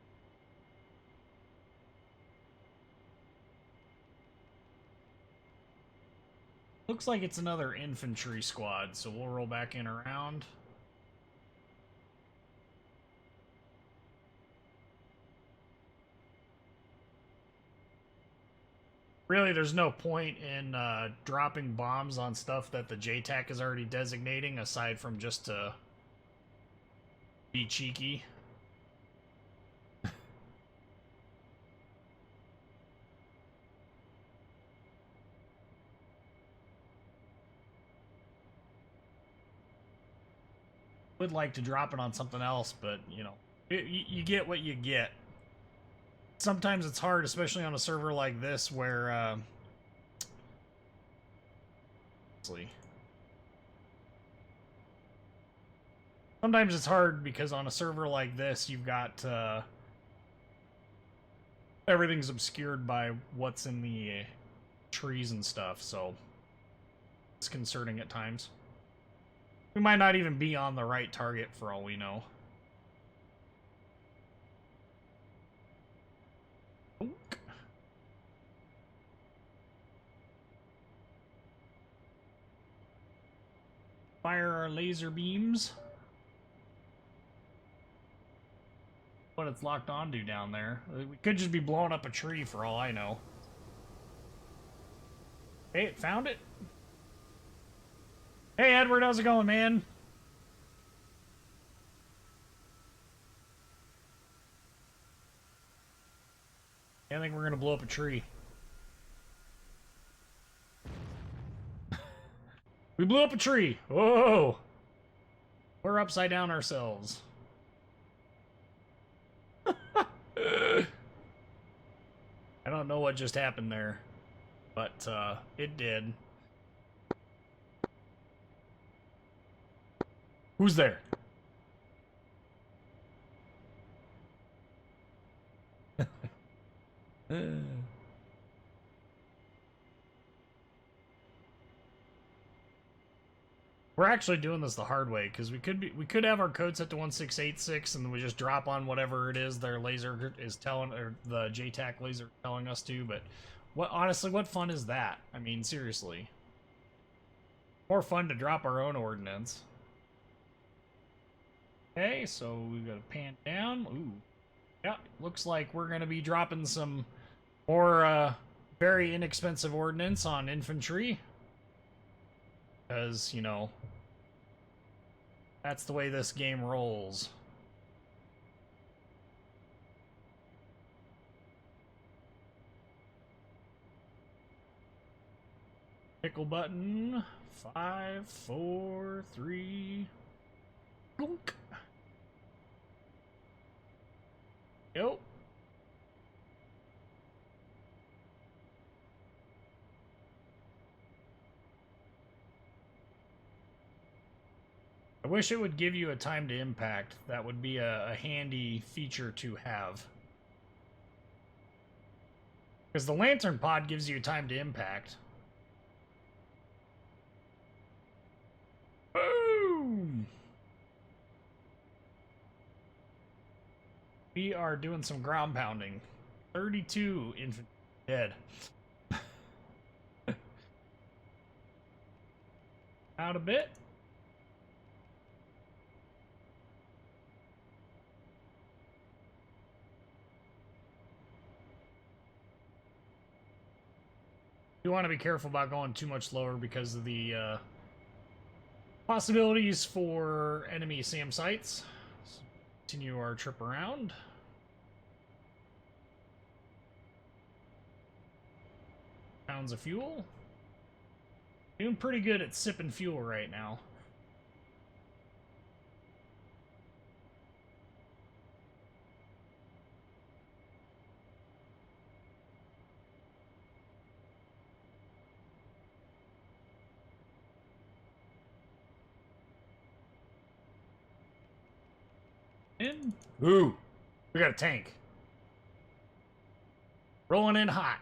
Looks like it's another infantry squad, so we'll roll back in around. Really, there's no point in dropping bombs on stuff that the JTAC is already designating, aside from just to be cheeky. Would like to drop it on something else, but you know, you get what you get. Sometimes it's hard, especially on a server like this, where sometimes it's hard because on a server like this, you've got everything's obscured by what's in the trees and stuff, so it's concerning at times. We might not even be on the right target for all we know. Fire our laser beams. What it's locked onto down there. We could just be blowing up a tree for all I know. Hey, it found it. Hey, Edward, how's it going, man? I think we're gonna blow up a tree. We blew up a tree. Whoa! We're upside down ourselves. I don't know what just happened there, but it did. Who's there? We're actually doing this the hard way because we could have our code set to 1686 and then we just drop on whatever it is their laser is telling, or the JTAC laser telling us to. But honestly, what fun is that? I mean, seriously, more fun to drop our own ordnance. Okay, so we've got to pan down. Ooh, yeah, looks like we're gonna be dropping some more very inexpensive ordnance on infantry. Because, you know, that's the way this game rolls. Pickle button. 5, 4, 3. Blunk. Yo. I wish it would give you a time to impact. That would be a handy feature to have. Because the lantern pod gives you time to impact. Boom! We are doing some ground pounding. 32 infantry dead. Out a bit. You want to be careful about going too much lower because of the possibilities for enemy SAM sites. So continue our trip around. Pounds of fuel. Doing pretty good at sipping fuel right now. In. Ooh, we got a tank. Rolling in hot.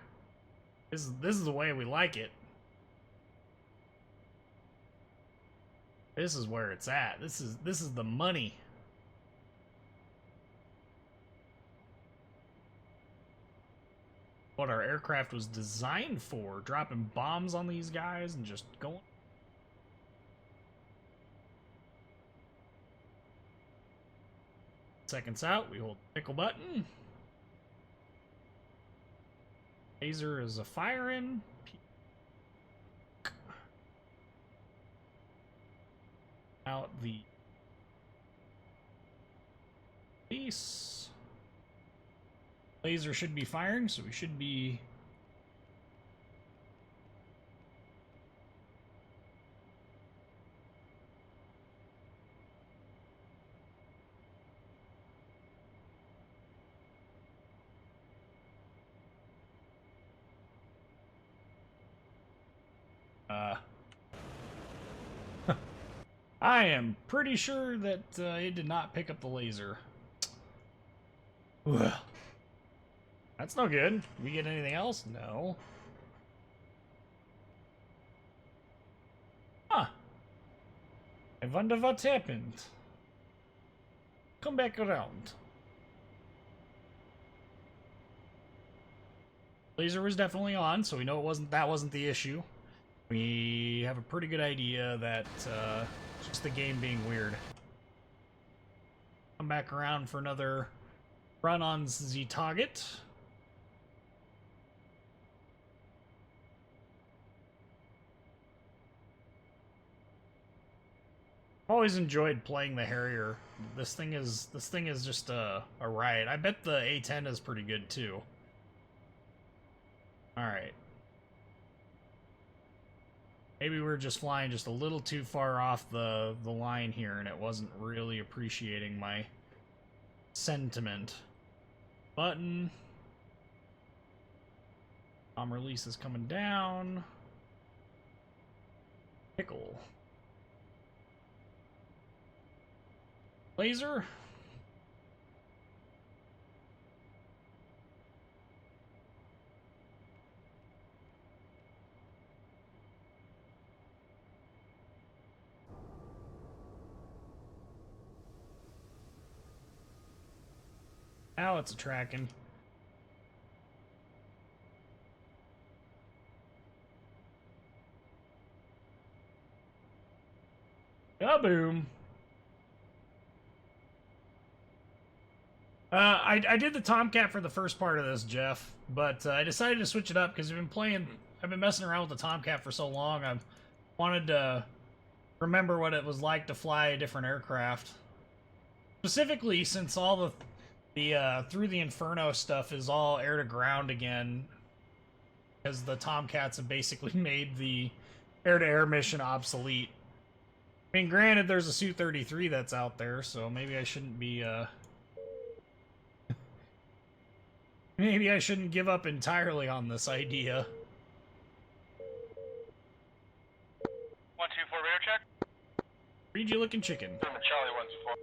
This is the way we like it. This is where it's at. This is the money. What our aircraft was designed for, dropping bombs on these guys and just going. Seconds out, we hold the pickle button. Laser is a firing. Out the piece. Laser should be firing, so we should be I am pretty sure that it did not pick up the laser. Ugh. That's no good. Did we get anything else? No. Huh. I wonder what happened. Come back around. Laser was definitely on, so we know that wasn't the issue. We have a pretty good idea that it's just the game being weird. Come back around for another run on the target. I've always enjoyed playing the Harrier. This thing is just a riot. I bet the A10 is pretty good too. All right. Maybe we're just flying just a little too far off the line here, and it wasn't really appreciating my sentiment. Button. Bomb release is coming down. Pickle. Laser. Now it's a tracking. Kaboom! I did the Tomcat for the first part of this, Jeff, but I decided to switch it up because I've been messing around with the Tomcat for so long. I wanted to remember what it was like to fly a different aircraft. Specifically, since all the Through the Inferno stuff is all air to ground again, because the Tomcats have basically made the air-to-air mission obsolete. I mean, granted, there's a Su-33 that's out there, so maybe I shouldn't be, maybe I shouldn't give up entirely on this idea. 124 radar check. Read you looking chicken. Charlie 124.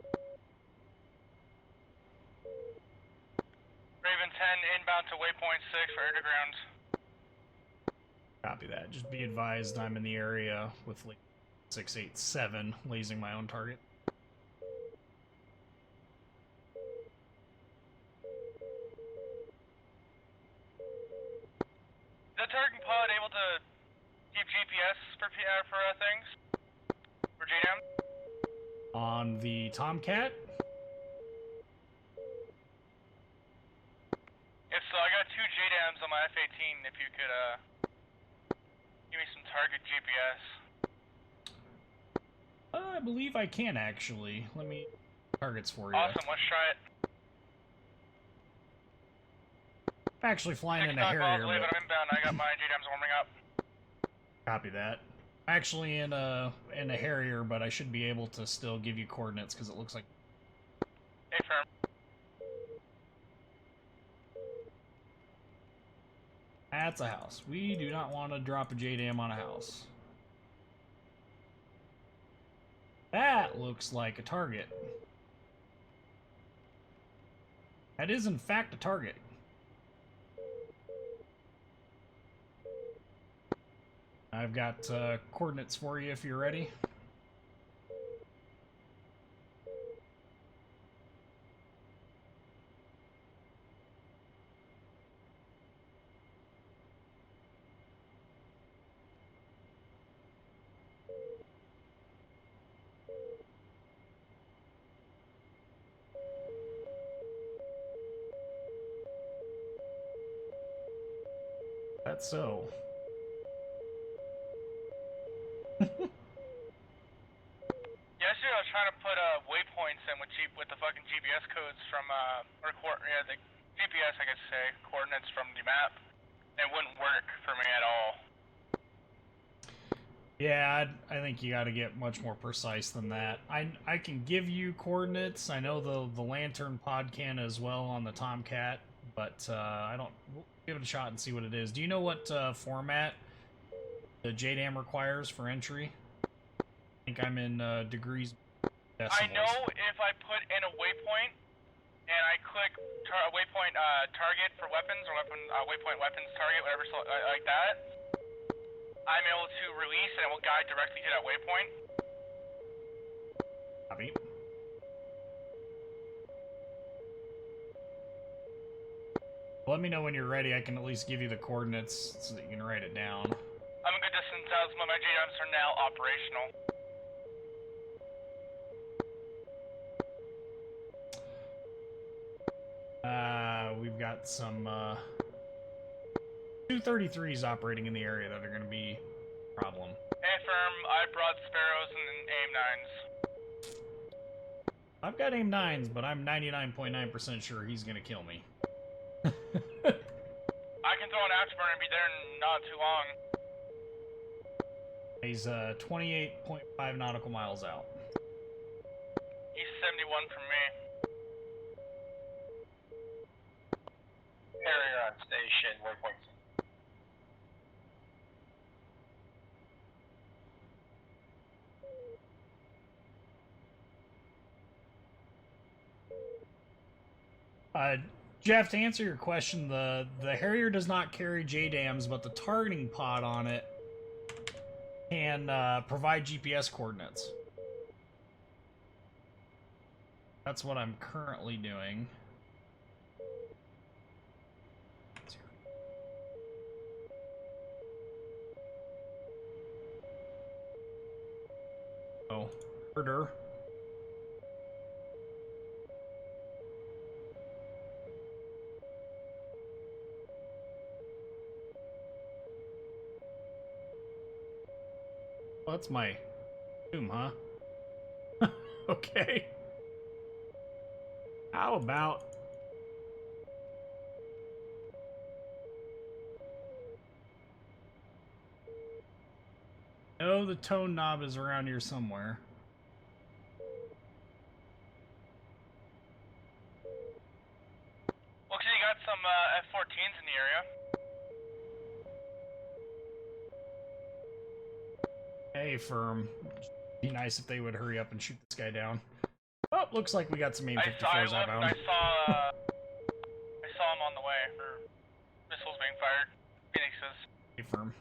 Raven 10 inbound to waypoint 6 for air to ground. Copy that. Just be advised I'm in the area with like 687, lasing my own target. Is the targeting pod able to keep GPS for things? For JDAM? On the Tomcat? If so, I got 2 JDAMs on my F-18 if you could, give me some target GPS. I believe I can actually. Let me targets for you. Awesome, let's try it. I'm actually flying in a Harrier. I'm inbound, I got my JDAMs warming up. Copy that. I'm actually in a Harrier, but I should be able to still give you coordinates because it looks like. Hey, firm. That's a house. We do not want to drop a JDAM on a house. That looks like a target. That is in fact a target. I've got coordinates for you if you're ready. That's so. Yesterday I was trying to put waypoints in with the fucking GPS codes from the GPS I guess say coordinates from the map. It wouldn't work for me at all. Yeah, I think you got to get much more precise than that. I can give you coordinates. I know the Lantern pod can as well on the Tomcat, but I don't. We'll give it a shot and see what it is. Do you know what format the JDAM requires for entry? I think I'm in degrees decimals. I know if I put in a waypoint and I click waypoint target for weapons or waypoint weapons target, whatever like that, I'm able to release and it will guide directly to that waypoint. Copy. Let me know when you're ready. I can at least give you the coordinates so that you can write it down. I'm a good distance out, so my JDAMs are now operational. We've got some 233s operating in the area that are going to be a problem. Hey firm, I brought Sparrows and AIM-9s. I've got AIM-9s, but I'm 99.9% sure he's going to kill me. I can throw an afterburner and be there in not too long. He's 28.5 nautical miles out. He's 71 from me. Carrier on station, waypoint. Jeff, to answer your question, the Harrier does not carry JDAMs, but the targeting pod on it can provide GPS coordinates. That's what I'm currently doing. Oh, herder. Well, that's my tomb, huh? Okay. How about... Oh, the tone knob is around here somewhere. Looks like you got some F-14s in the area. Hey, firm. Be nice if they would hurry up and shoot this guy down. Oh, looks like we got some AIM-54s outbound. I saw him on the way, or missiles being fired. Phoenixes. Hey, firm.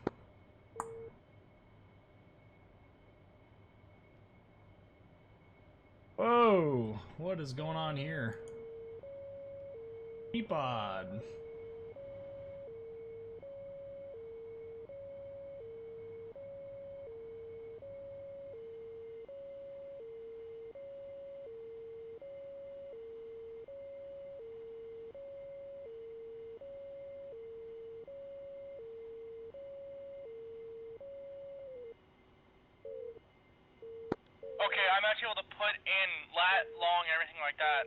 Whoa! What is going on here? Peapod. Okay, I'm actually able to put in lat, long, everything like that.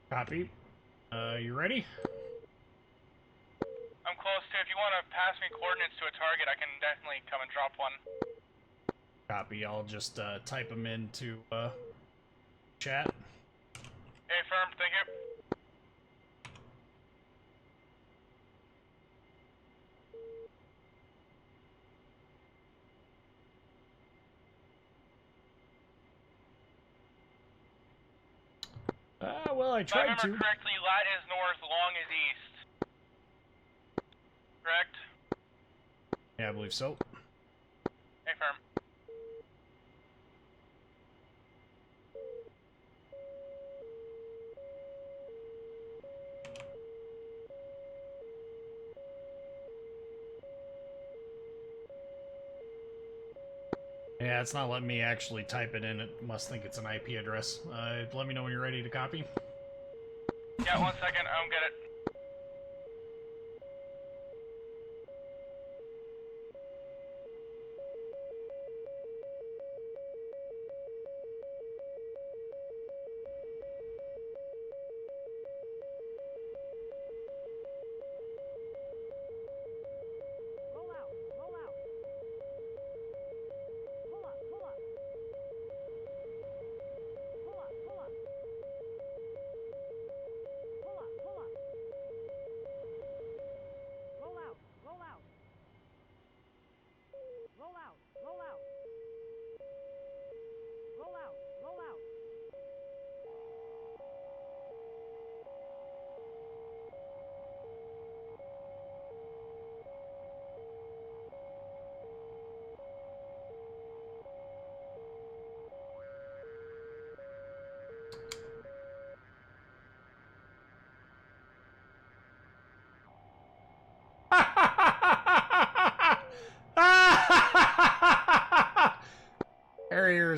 Copy. You ready? I'm close to. If you want to pass me coordinates to a target, I can definitely come and drop one. Copy. I'll just type them into chat. Hey, firm, thank you. Well, I If I tried remember to. correctly, lat is north, long is east. Correct? Yeah, I believe so. Hey, firm. Yeah, it's not letting me actually type it in. It must think it's an IP address. Let me know when you're ready to copy. Yeah, 1 second, I don't get it.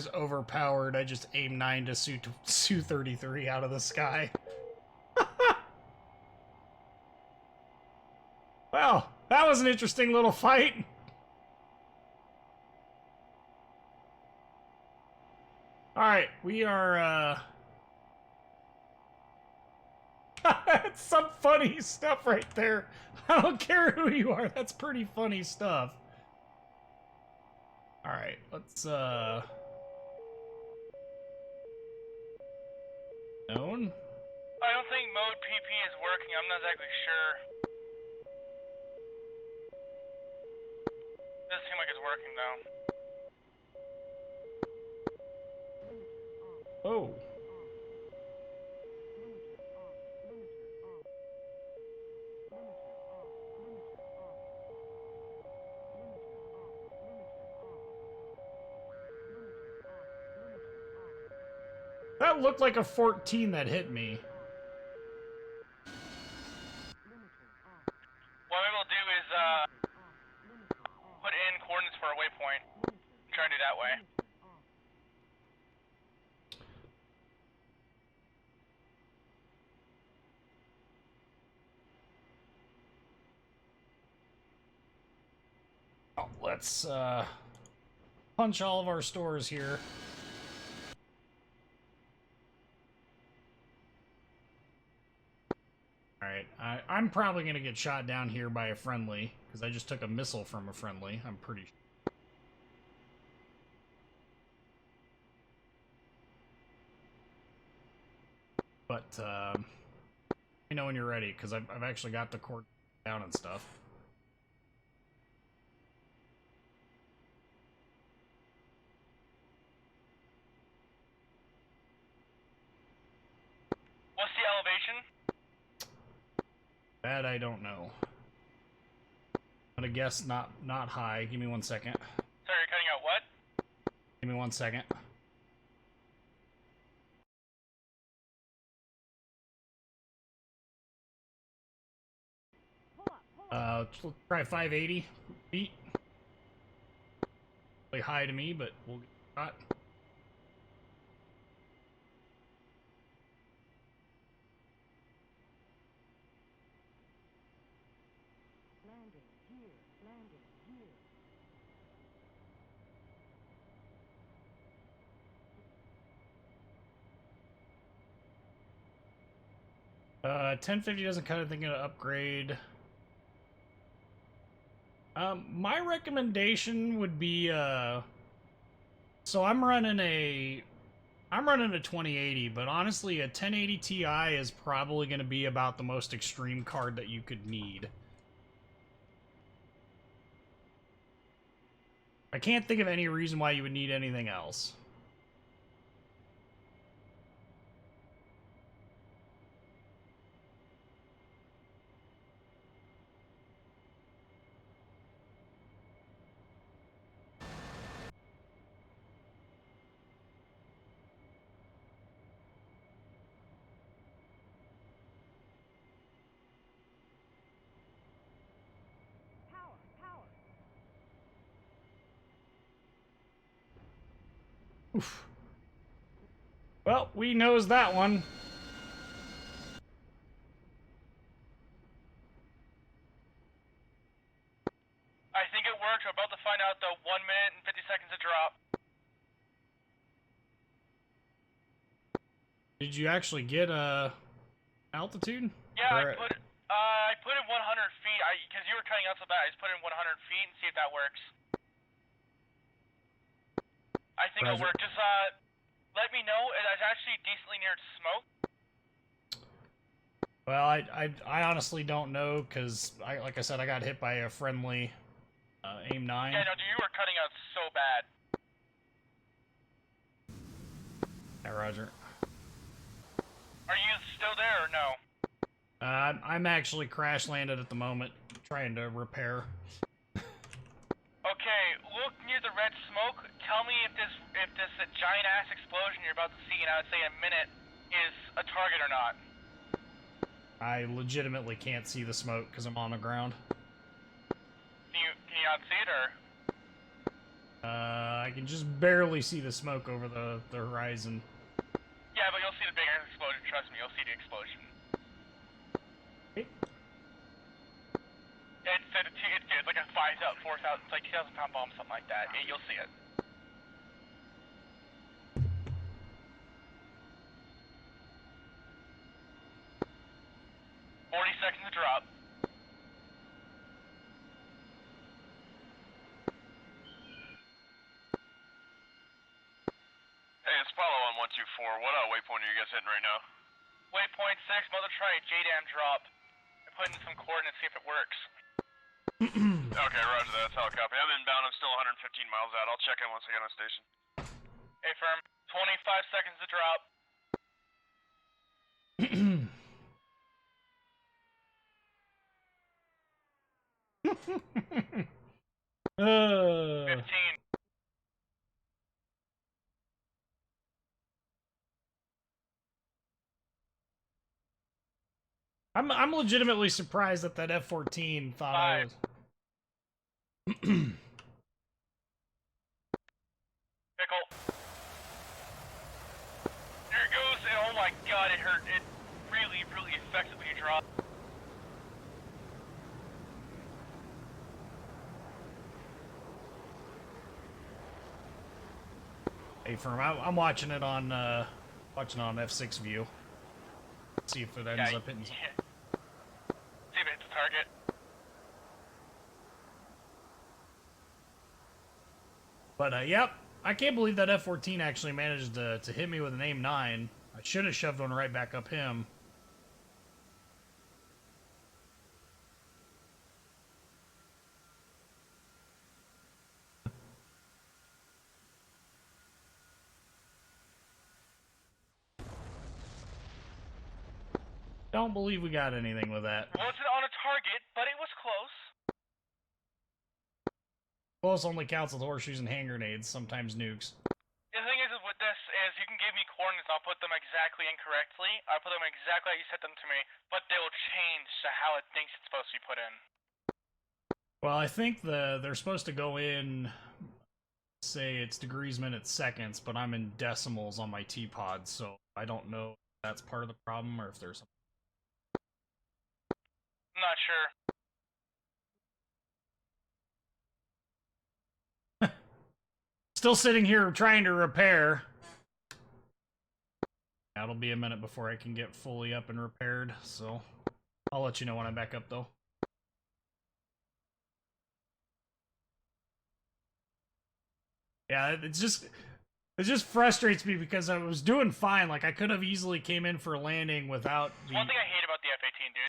is overpowered. I just aim 9 to Su-33 out of the sky. Well, that was an interesting little fight. Alright, we are, That's some funny stuff right there. I don't care who you are, that's pretty funny stuff. Alright, let's, Known? I don't think mode PP is working, I'm not exactly sure. Doesn't seem like it's working, though. Oh. That looked like a 14 that hit me. What maybe we'll do is, put in coordinates for a waypoint. Try and do that way. Oh, let's, punch all of our stores here. Alright, I'm probably gonna get shot down here by a friendly, because I just took a missile from a friendly, I'm pretty sure. But, let me know when you're ready, because I've actually got the cord down and stuff. What's the elevation? That I don't know. I'm gonna guess not high. Give me 1 second. Sorry, you're cutting out what? Give me 1 second. Let's try 580 feet. Really high to me, but we'll get a shot. Landing here, landing here. 1050 doesn't cut it, thinking of upgrade. My recommendation would be, so I'm running a 2080, but honestly, a 1080 Ti is probably going to be about the most extreme card that you could need. I can't think of any reason why you would need anything else. Power, power. Oof. Well, we knows that one. I think it worked. We're about to find out the 1 minute and 50 seconds to drop. Did you actually get altitude? Yeah, Or- I put in 100 feet, because you were cutting out so bad, I just put in 100 feet and see if that works. I think it'll Roger. work. Just, let me know. It's actually decently near smoke. Well, I honestly don't know, because, like I said, I got hit by a friendly aim 9. Yeah, no, dude, you were cutting out so bad. Yeah, Roger. Are you still there or no? I'm actually crash landed at the moment, trying to repair. Okay, look near the red smoke. Tell me if this giant ass explosion you're about to see in, I would say, a minute is a target or not. I legitimately can't see the smoke because I'm on the ground. Can you not see it, or? I can just barely see the smoke over the horizon. Yeah, but you'll see the bigger explosion. Trust me, you'll see the explosion. Okay. It's like a 5,000, 4,000, it's like 2,000 pound bomb, something like that. You'll see it. Seconds to drop. Hey, it's Apollo on 124. What waypoint are you guys hitting right now? Waypoint 6, mother try a JDAM drop. I put in some coordinates, see if it works. Okay, roger that. That's how I copy. I'm inbound. I'm still 115 miles out. I'll check in once I get on station. Hey, firm. 25 seconds to drop. uh, 15. I'm legitimately surprised that F-14 thought I was. Pickle. There it goes, and oh my god, it hurt. It really, really effectively dropped. Hey, firm. I'm watching it on F6 view. See if it ends up hitting. See if it hits the target. But yep, I can't believe that F-14 actually managed to hit me with an AIM-9. I should have shoved one right back up him. Don't believe we got anything with that. Wasn't on a target, but it was close. Close only counts with horseshoes and hand grenades, sometimes nukes. The thing is with this is you can give me coordinates, I'll put them exactly incorrectly. I'll put them exactly how you set them to me, but they will change to how it thinks it's supposed to be put in. Well, I think they're supposed to go in, say it's degrees, minutes, seconds, but I'm in decimals on my T-pod, so I don't know if that's part of the problem or if there's something. I'm not sure. Still sitting here trying to repair. That'll be a minute before I can get fully up and repaired, so I'll let you know when I'm back up, though. Yeah, it just frustrates me because I was doing fine. Like, I could have easily came in for a landing without the... One thing I hate about the F-18, dude.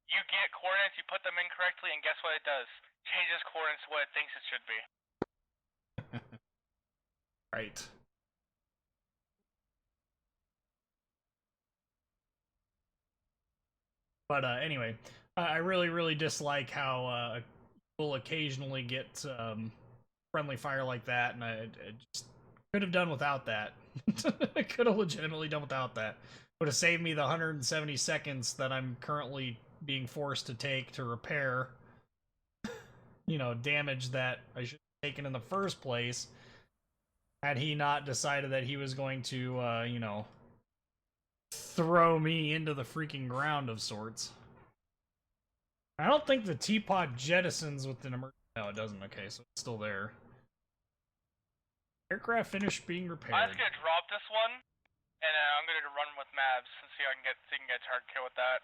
You get coordinates, you put them incorrectly, and guess what it does? Changes coordinates to what it thinks it should be. Right. But anyway, I really dislike how we'll occasionally get friendly fire like that, and I just could have done without that. I could have legitimately done without that. Would have saved me the 170 seconds that I'm currently being forced to take to repair, you know, damage that I should have taken in the first place, had he not decided that he was going to, you know, throw me into the freaking ground of sorts. I don't think the T-pod jettisons with an emergency. No, it doesn't. Okay, so it's still there. Aircraft finished being repaired. I'm just gonna drop this one, and I'm gonna run with Mavs and see if I can get a target kill with that.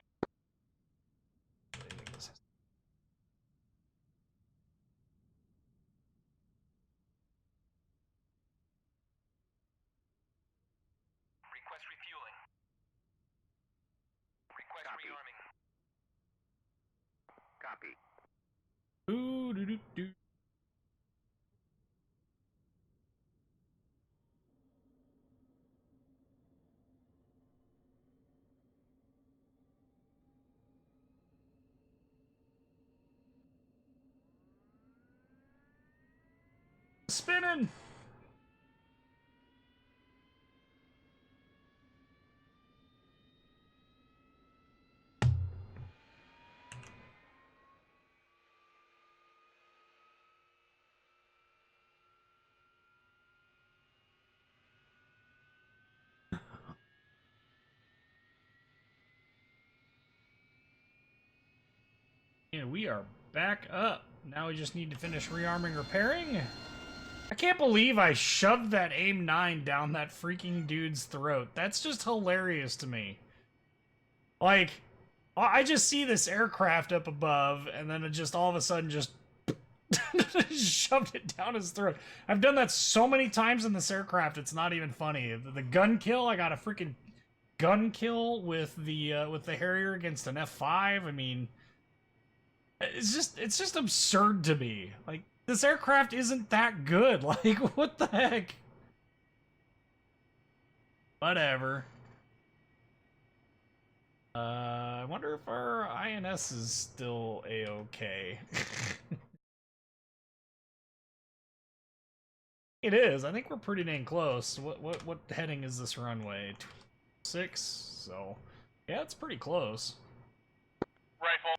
Request refueling. Request rearming. Copy. Ooh, doo doo doo. Spinning. And we are back up. Now we just need to finish rearming, repairing. I can't believe I shoved that AIM-9 down that freaking dude's throat. That's just hilarious to me. Like, I just see this aircraft up above, and then it just all of a sudden just shoved it down his throat. I've done that so many times in this aircraft, it's not even funny. The gun kill, I got a freaking gun kill with the Harrier against an F5. I mean, it's just absurd to me. Like, this aircraft isn't that good. Like, what the heck? Whatever. I wonder if our INS is still a-okay. It is. I think we're pretty dang close. What heading is this runway? 6. So, yeah, it's pretty close. Rifle.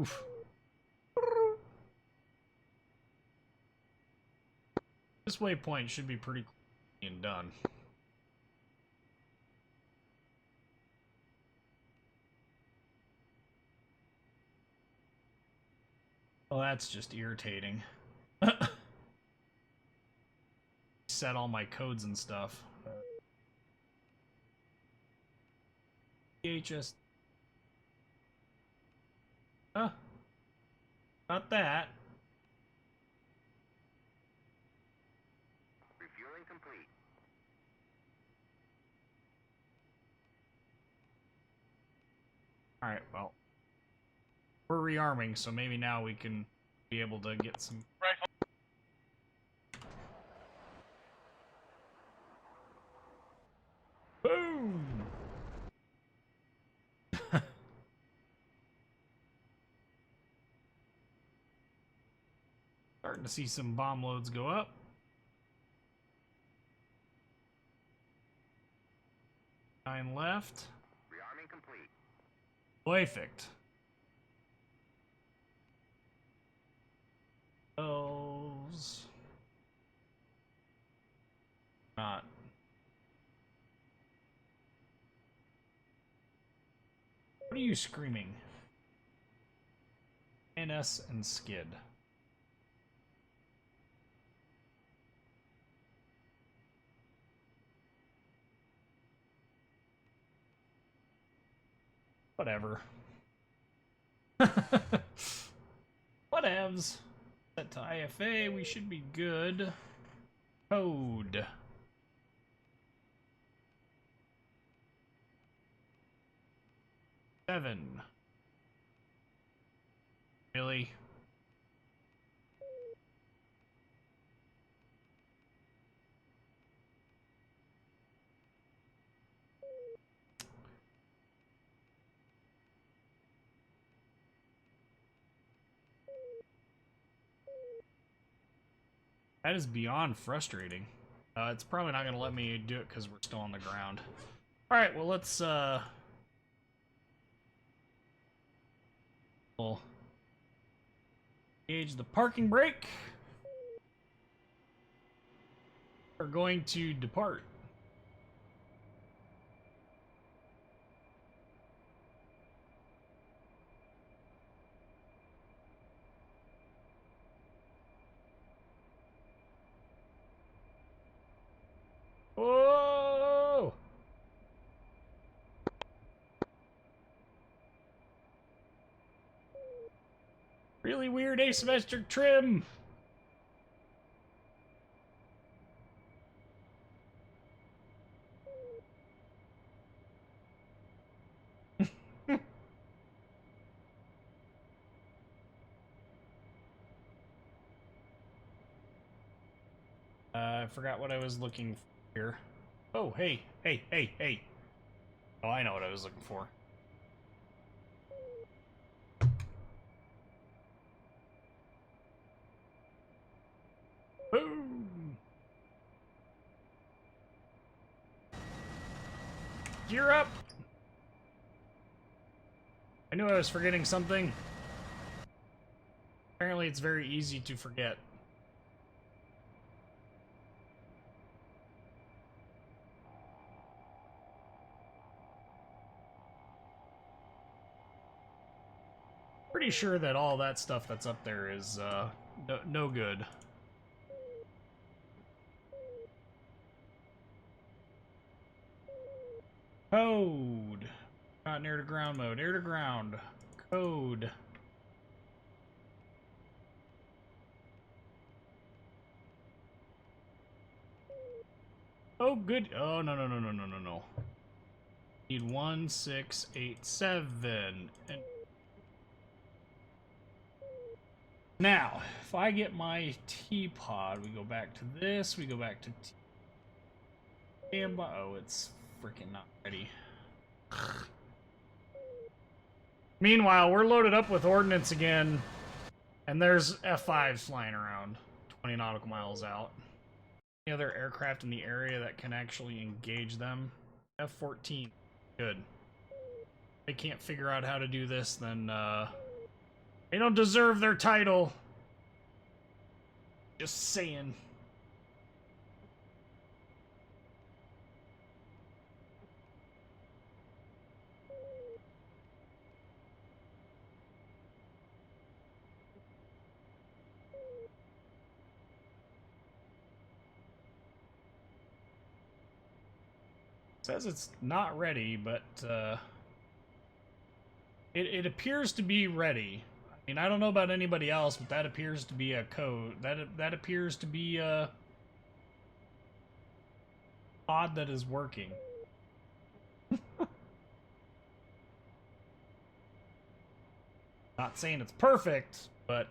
Oof. This waypoint should be pretty clean and done. Well, that's just irritating. Set all my codes and stuff. DHS. Not that. Refueling complete. Alright, well. We're rearming, so maybe now we can be able to get some... Rifle. Boom! Starting to see some bomb loads go up. 9 left. Rearming complete. Perfect. Those. Not. What are you screaming? NS and skid. Whatever. Whatevs. Set to IFA, we should be good. Code. Seven. Really? That is beyond frustrating. It's probably not going to let me do it because we're still on the ground. Alright, well, let's, we'll gauge the parking brake. We're going to depart. Whoa! Really weird asymmetric trim. I forgot what I was looking for here. Oh, hey, hey, hey, hey. Oh, I know what I was looking for. Boom! Gear up! I knew I was forgetting something. Apparently it's very easy to forget. Pretty sure that all that stuff that's up there is no good. Code. Not in air to ground mode. Air to ground. Code. Oh, good. Oh, no. Need 1687. And now, if I get my T-pod, we go back to this, we go back to standby. Oh, it's freaking not ready. Meanwhile, we're loaded up with ordnance again, and there's F5s flying around 20 nautical miles out. Any other aircraft in the area that can actually engage them? F-14. Good. They can't figure out how to do this, then they don't deserve their title. Just saying. Says it's not ready, but it appears to be ready. I mean, I don't know about anybody else, but that appears to be a code. That appears to be a pod that is working. Not saying it's perfect, but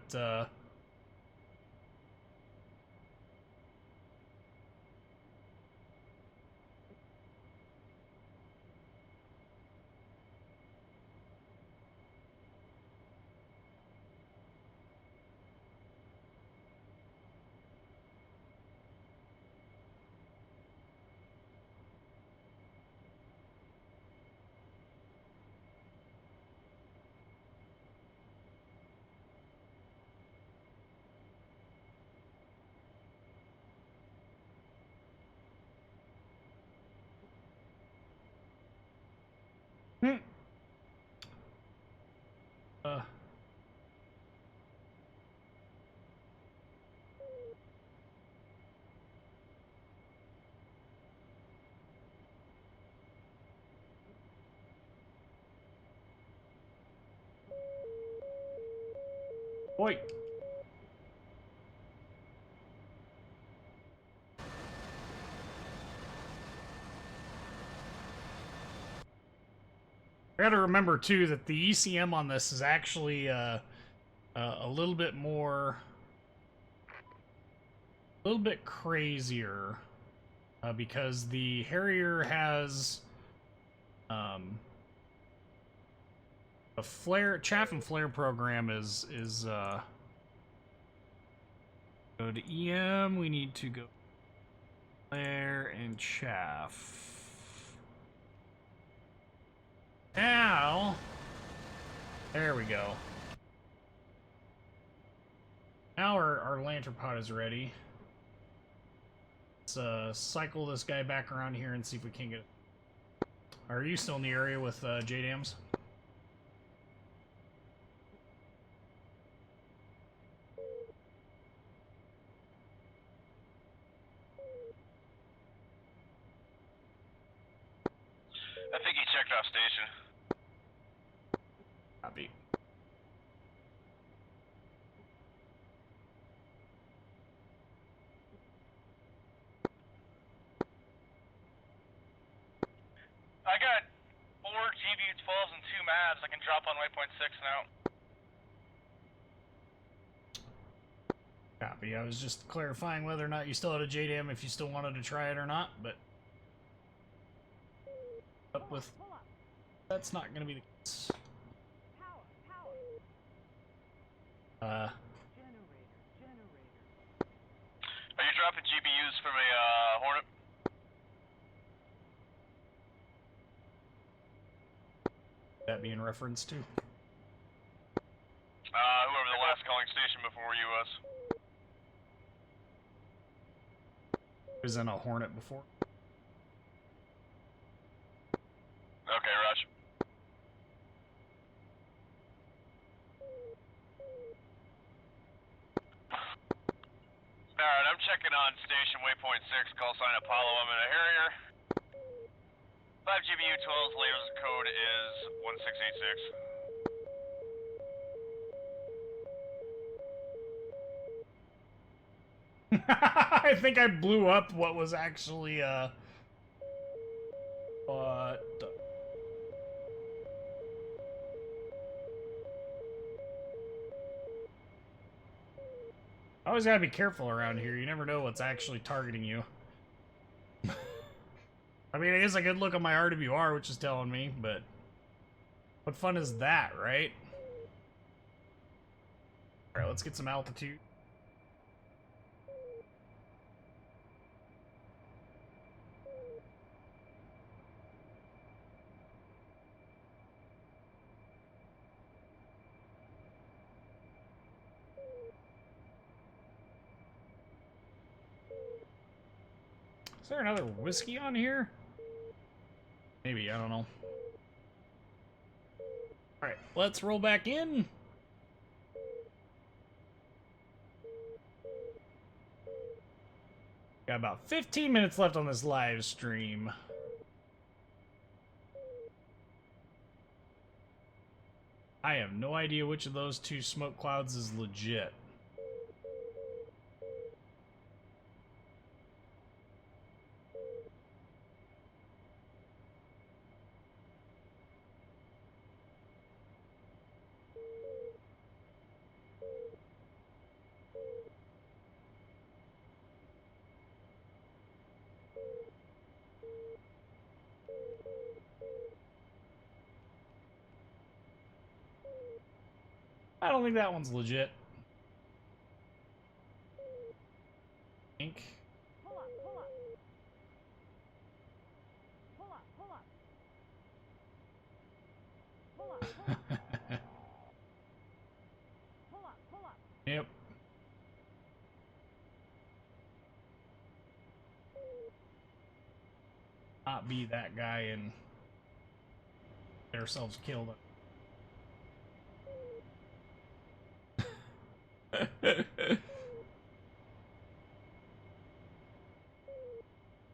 Oi. I gotta remember too that the ECM on this is actually a little bit more, a little bit crazier, because the Harrier has a chaff and flare program is go to EM. We need to go flare and chaff. Now, there we go. Now our lantern pod is ready. Let's cycle this guy back around here and see if we can get it. Are you still in the area with JDAMs? I think he checked off station. Copy. I got 4 GV-12s and 2 MAVs. I can drop on waypoint 6 now. Copy. I was just clarifying whether or not you still had a JDAM, if you still wanted to try it or not, but up with that's not going to be the case. Generator. Are you dropping GBUs from a Hornet? That being reference to Whoever the last calling station before you was. was in a Hornet before. Okay, Raj. I'm checking on station waypoint 6, call sign Apollo. I'm in a Harrier. 5GBU 12's laser code is 1686. I think I blew up what was actually, but... Always gotta be careful around here. You never know what's actually targeting you. I mean, I guess I could look at my RWR, which is telling me, but... What fun is that, right? Alright, let's get some altitude. Is there another whiskey on here? Maybe, I don't know. Alright, let's roll back in. Got about 15 minutes left on this live stream. I have no idea which of those two smoke clouds is legit. I don't think that one's legit. Ink. Pull up, pull up. Pull up, pull up. Pull up, pull up. Pull up, pull up. Yep. Not be that guy and get ourselves killed.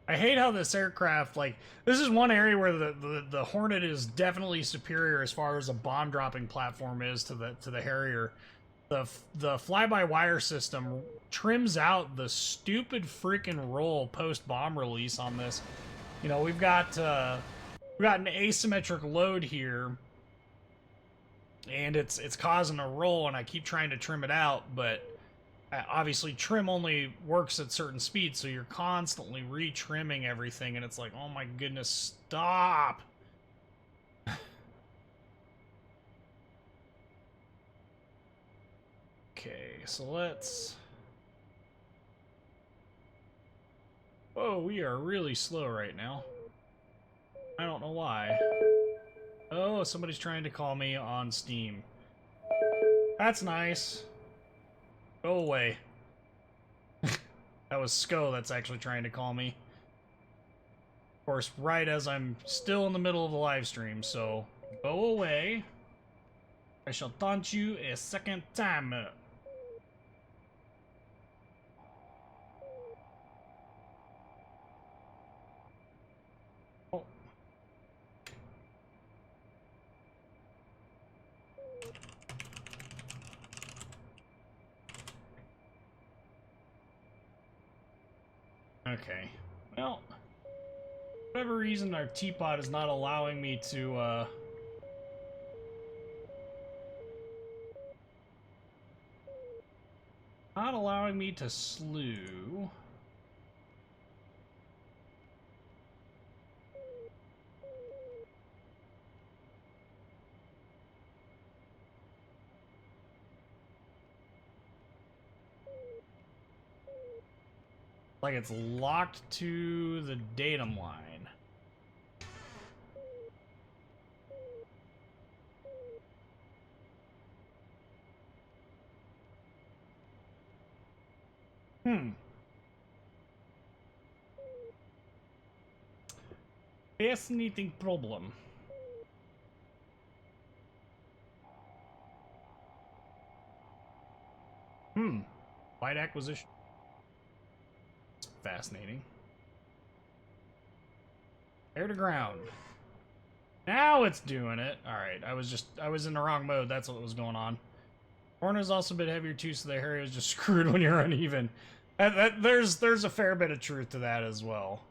I hate how this aircraft, like, this is one area where the Hornet is definitely superior as far as a bomb dropping platform is to the Harrier. The fly-by-wire system trims out the stupid freaking roll post bomb release on this. You know, we've got an asymmetric load here, and it's causing a roll, and I keep trying to trim it out, but obviously trim only works at certain speeds, so you're constantly re-trimming everything, and it's like, oh my goodness, stop! Okay, so let's... Whoa, we are really slow right now. I don't know why. Oh, somebody's trying to call me on Steam. That's nice. Go away. That was Sko that's actually trying to call me. Of course, right as I'm still in the middle of the live stream, so go away. I shall taunt you a second time. Oh. Okay, well, for whatever reason our teapot is not allowing me to, not allowing me to slew. Like it's locked to the datum line. Fascinating problem. Wide acquisition. fascinating. Air to ground. Now it's doing it. Alright, I was in the wrong mode. That's what was going on. Horner's also a bit heavier too, so the area is just screwed when you're uneven. There's a fair bit of truth to that as well.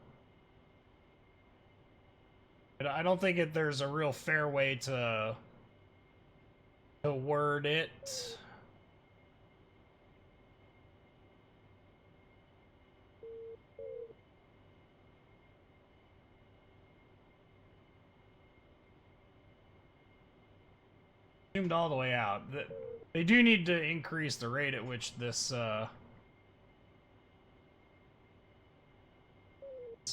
But I don't think there's a real fair way to word it. Zoomed all the way out. They do need to increase the rate at which this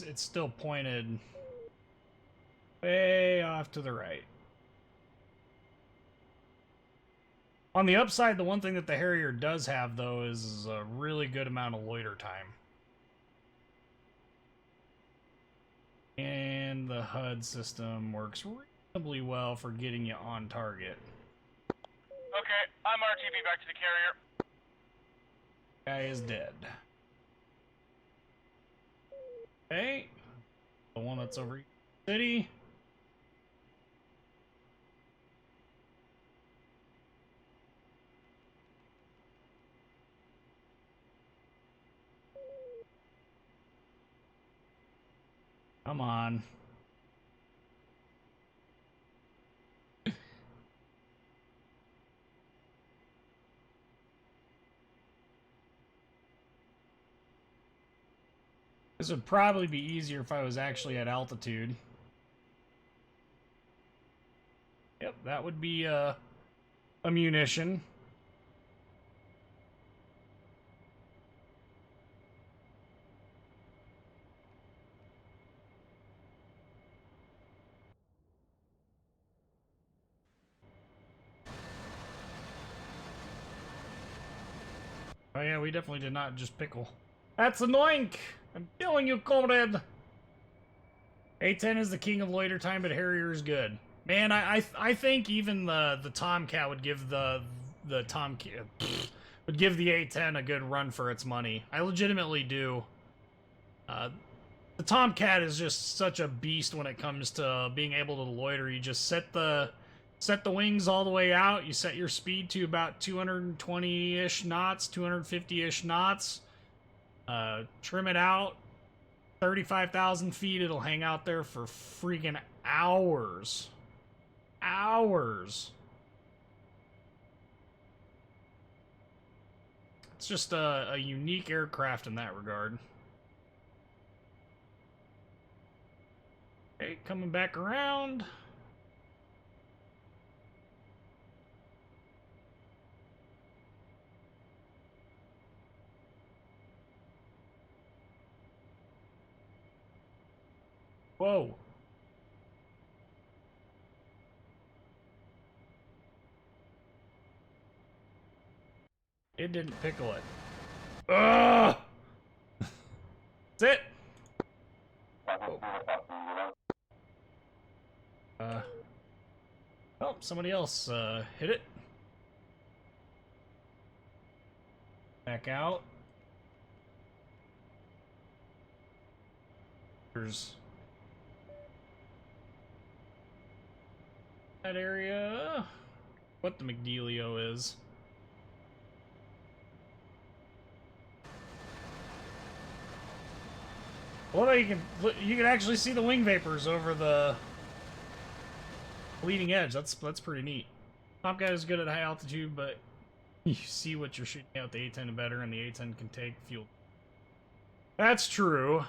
it's still pointed way off to the right. On the upside, the one thing that the Harrier does have, though, is a really good amount of loiter time. And the HUD system works reasonably well for getting you on target. Okay, I'm RTV back to the carrier. Guy is dead. Okay. The one that's over city. Come on. This would probably be easier if I was actually at altitude. Yep, that would be a munition. Oh yeah, we definitely did not just pickle. That's annoying! I'm killing you, comrade! A-10 is the king of loiter time, but Harrier is good. Man, I think even the Tomcat would give the Tomcat would give the A-10 a good run for its money. I legitimately do. The Tomcat is just such a beast when it comes to being able to loiter. You just set the wings all the way out. You set your speed to about 220-ish knots, 250-ish knots. Trim it out. 35,000 feet. It'll hang out there for freaking hours. Hours. It's just a unique aircraft in that regard. Okay, coming back around. Whoa. It didn't pickle it. Ugh! That's it! Oh, somebody else hit it. Back out. There's that area. What the McDealio is. Well, you can actually see the wing vapors over the leading edge. That's pretty neat. Tomcat is good at high altitude, but you see what you're shooting out the A-10 better, and the A-10 can take fuel. That's true.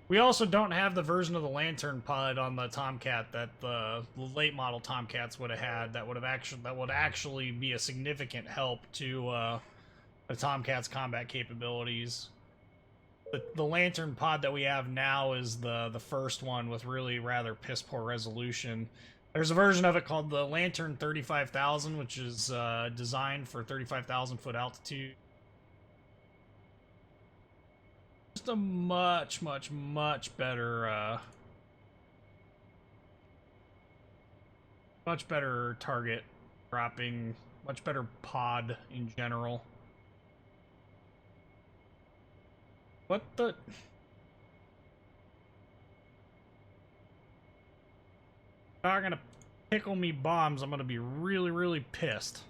We also don't have the version of the lantern pod on the Tomcat that the late model Tomcats would have had. That would actually be a significant help to the Tomcat's combat capabilities. The lantern pod that we have now is the first one with really rather piss poor resolution. There's a version of it called the Lantern 35,000, which is designed for 35,000 foot altitude. Just a much better much better target dropping, much better pod in general. What the? Not gonna pickle me bombs. I'm gonna be really, really pissed.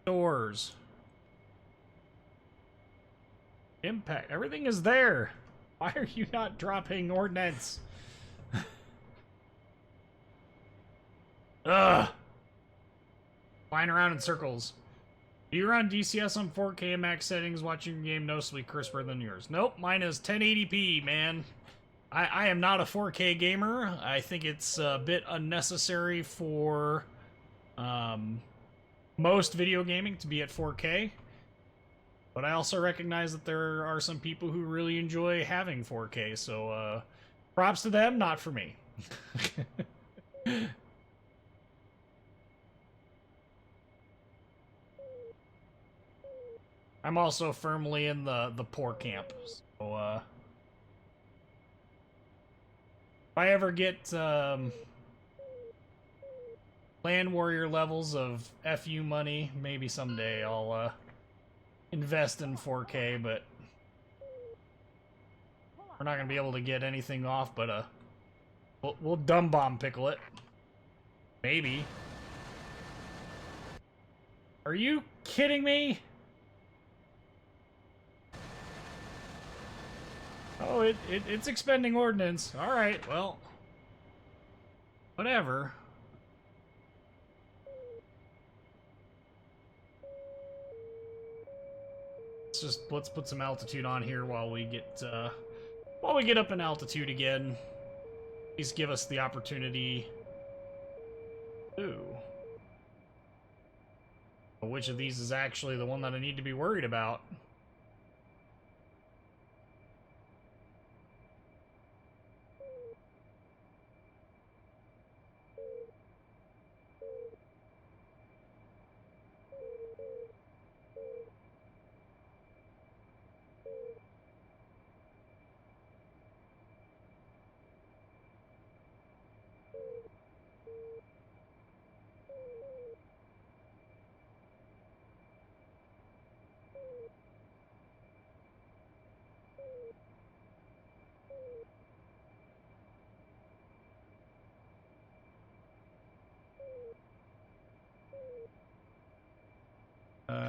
Doors. Impact. Everything is there. Why are you not dropping ordnance? Ugh. Flying around in circles. You run DCS on 4K max settings, watching your game noticeably crisper than yours. Nope, mine is 1080p, man. I am not a 4K gamer. I think it's a bit unnecessary for most video gaming to be at 4K. But I also recognize that there are some people who really enjoy having 4K, so props to them, not for me. I'm also firmly in the poor camp, so if I ever get Land Warrior levels of FU money, maybe someday I'll invest in 4K, but we're not gonna be able to get anything off but we'll dumb bomb pickle it. Maybe. Are you kidding me? Oh, it's expending ordnance. Alright, well. Whatever. Let's put some altitude on here while we get up in altitude again. Please give us the opportunity. Ooh. Which of these is actually the one that I need to be worried about?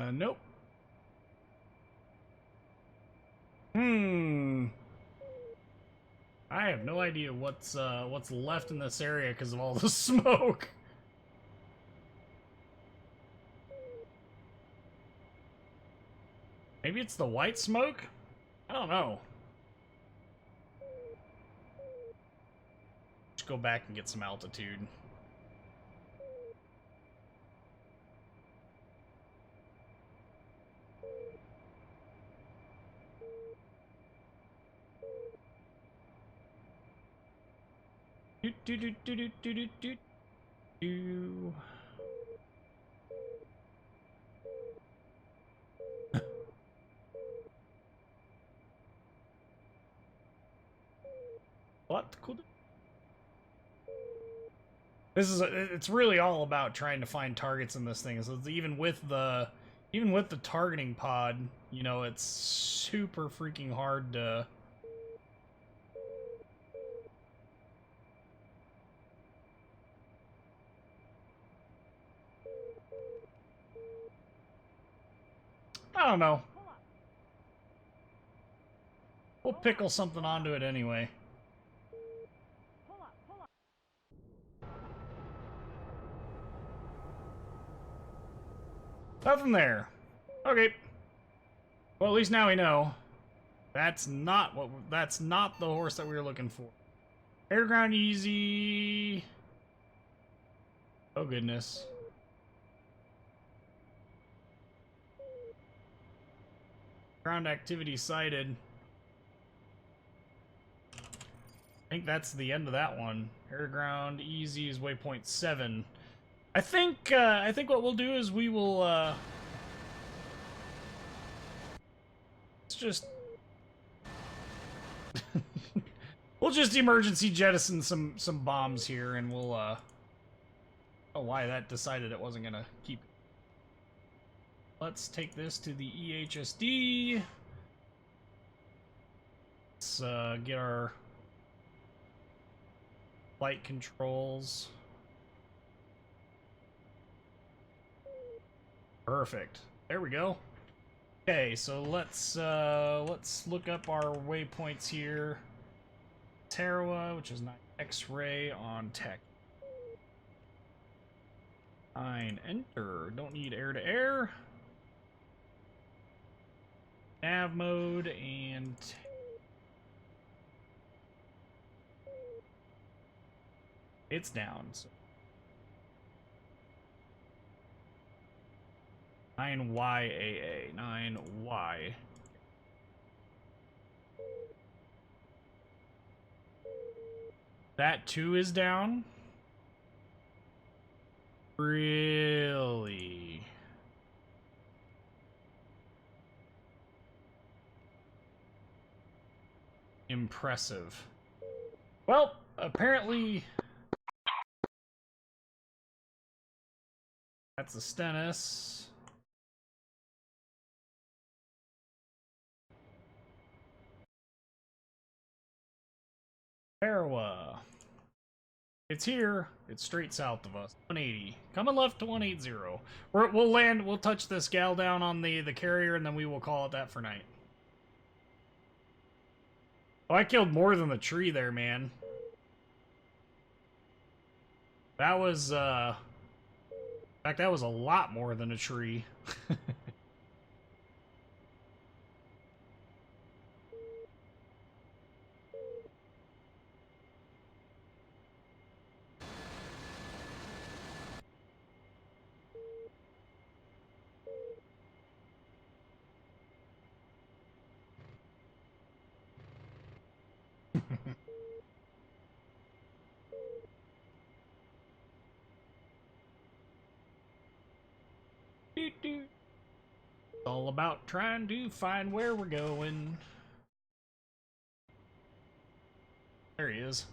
Nope. I have no idea what's left in this area because of all the smoke. Maybe it's the white smoke? I don't know. Let's go back and get some altitude. Do. What? Cool. It's really all about trying to find targets in this thing. So even with the targeting pod, you know, it's super freaking hard to. I don't know. We'll pickle something onto it anyway. Nothing there. Okay. Well, at least now we know. That's not the horse that we were looking for. Airground easy. Oh goodness. Ground activity sighted. I think that's the end of that one. Air ground easy is waypoint 7. I think what we'll do is we will let's just we'll just emergency jettison some bombs here, and we'll oh, why that decided it wasn't gonna keep. Let's take this to the EHSD. let's get our flight controls. Perfect. There we go. Okay, so let's look up our waypoints here. Tarawa, which is 9 X-ray on tech. 9 enter. Don't need air to air. Nav mode and it's down. So 9YAA, 9Y. That too is down. Really? Impressive. Well, apparently that's the Stennis. Tarawa. It's here. It's straight south of us. 180. Coming left to 180. We'll land. We'll touch this gal down on the carrier, and then we will call it that for night. Oh, I killed more than the tree there, man. That was, in fact, that was a lot more than a tree. It's all about trying to find where we're going. There he is.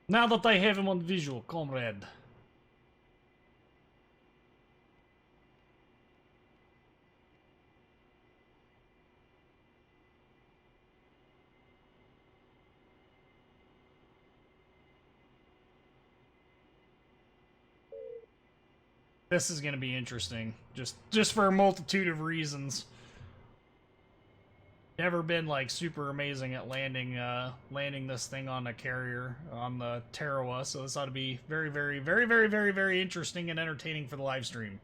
Now that I have him on visual, comrade. This is going to be interesting, just for a multitude of reasons. Never been like super amazing at landing this thing on a carrier on the Tarawa, so this ought to be very, very, very, very, very, very interesting and entertaining for the live stream.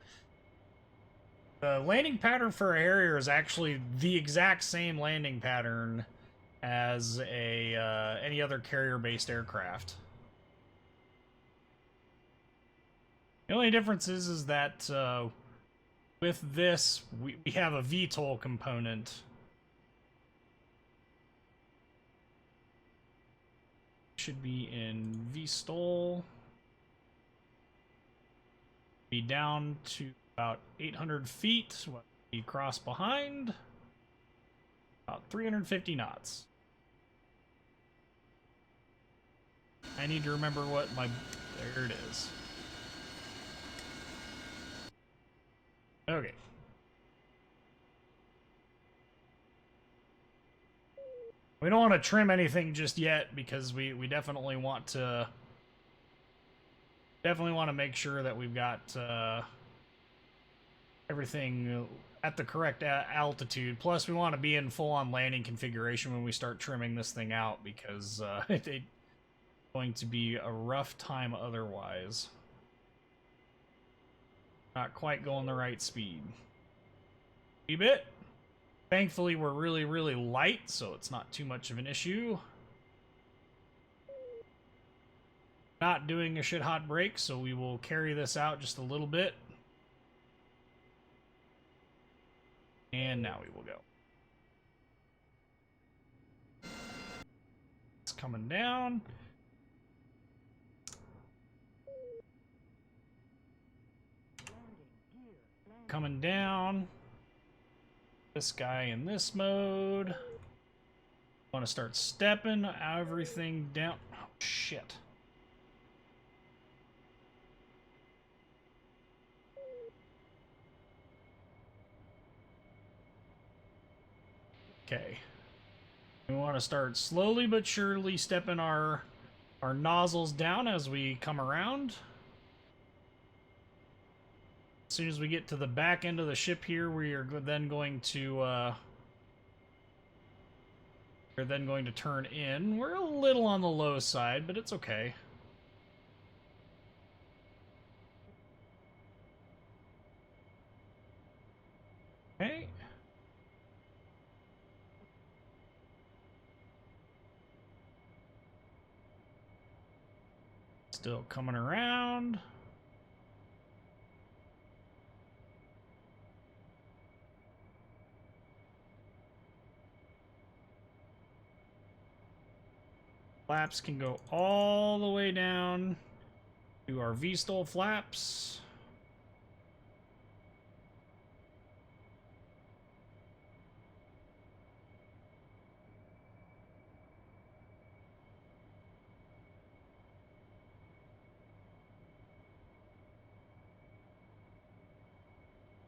The landing pattern for a Harrier is actually the exact same landing pattern as a any other carrier-based aircraft. The only difference is that with this, we have a VTOL component. Should be in VSTOL. Be down to about 800 feet. What we cross behind? About 350 knots. I need to remember what my... There it is. Okay. We don't want to trim anything just yet because we definitely want to make sure that we've got everything at the correct altitude. Plus, we want to be in full-on landing configuration when we start trimming this thing out because it's going to be a rough time otherwise. Not quite going the right speed. A bit. Thankfully, we're really, really light, so it's not too much of an issue. Not doing a shit hot brake, so we will carry this out just a little bit. And now we will go. It's coming down. Coming down. This guy in this mode. Want to start stepping everything down. Oh, shit. Okay. We want to start slowly but surely stepping our nozzles down as we come around. As soon as we get to the back end of the ship here, we are then going to turn in. We're a little on the low side, but it's okay. Okay. Still coming around. Flaps can go all the way down to our V-stole flaps.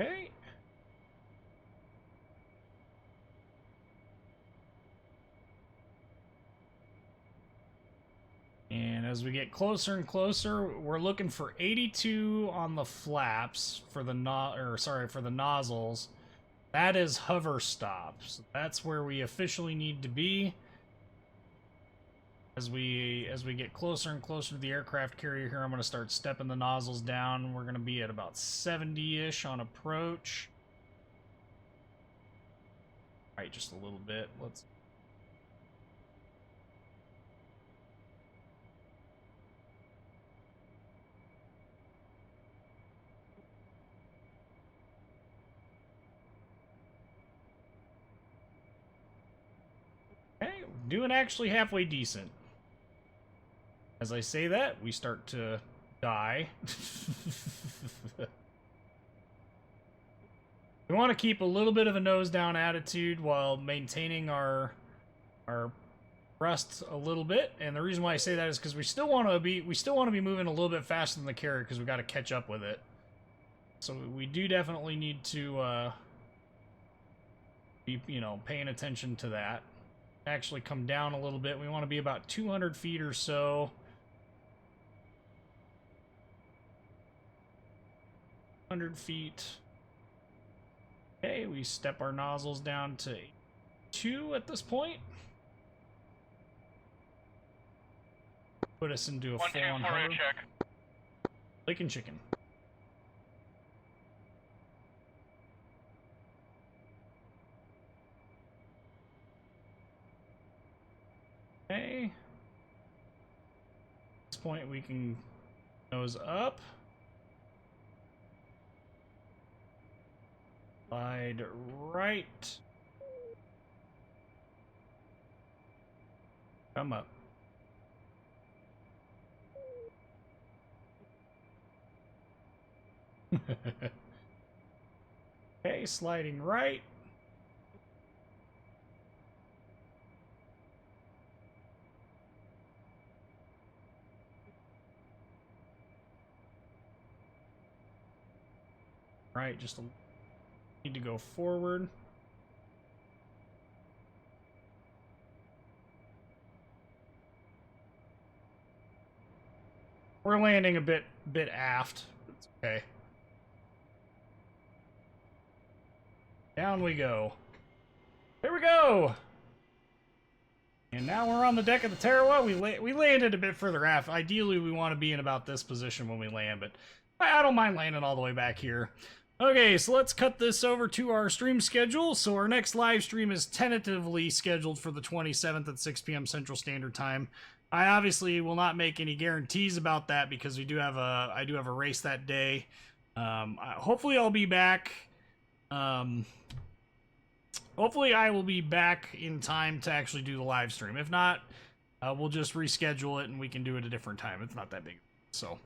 Okay. And as we get closer and closer, we're looking for 82 on the flaps for the nozzles. That is hover stops. That's where we officially need to be. As we get closer and closer to the aircraft carrier here, I'm going to start stepping the nozzles down. We're going to be at about 70-ish on approach. All right, just a little bit. Let's. Okay, doing actually halfway decent. As I say that, we start to die. We want to keep a little bit of a nose down attitude while maintaining our thrust a little bit. And the reason why I say that is because we still want to be moving a little bit faster than the carrier because we got to catch up with it. So we do definitely need to be, you know, paying attention to that. Actually come down a little bit. We want to be about 200 feet or so. 100 feet. Okay, we step our nozzles down to 2 at this point. Put us into a full-on hover. Check. Lake and chicken. Okay. At this point, we can nose up. Slide right. Come up. Okay, sliding right. Right, just need to go forward. We're landing a bit aft. It's okay. Down we go. There we go. And now we're on the deck of the Tarawa. We landed a bit further aft. Ideally, we want to be in about this position when we land, but I don't mind landing all the way back here. Okay, so let's cut this over to our stream schedule. So our next live stream is tentatively scheduled for the 27th at 6 p.m. Central Standard Time. I obviously will not make any guarantees about that because I do have a race that day. Hopefully I'll be back. Hopefully I will be back in time to actually do the live stream. If not, we'll just reschedule it and we can do it a different time. It's not that big. So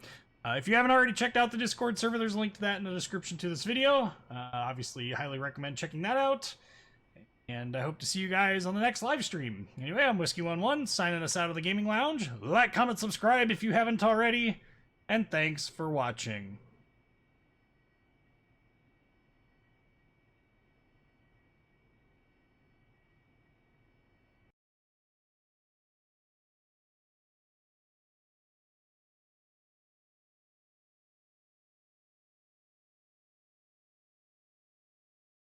if you haven't already checked out the Discord server, there's a link to that in the description to this video. Obviously, highly recommend checking that out. And I hope to see you guys on the next live stream. Anyway, I'm Whiskey11, signing us out of the Gaming Lounge. Like, comment, subscribe if you haven't already. And thanks for watching.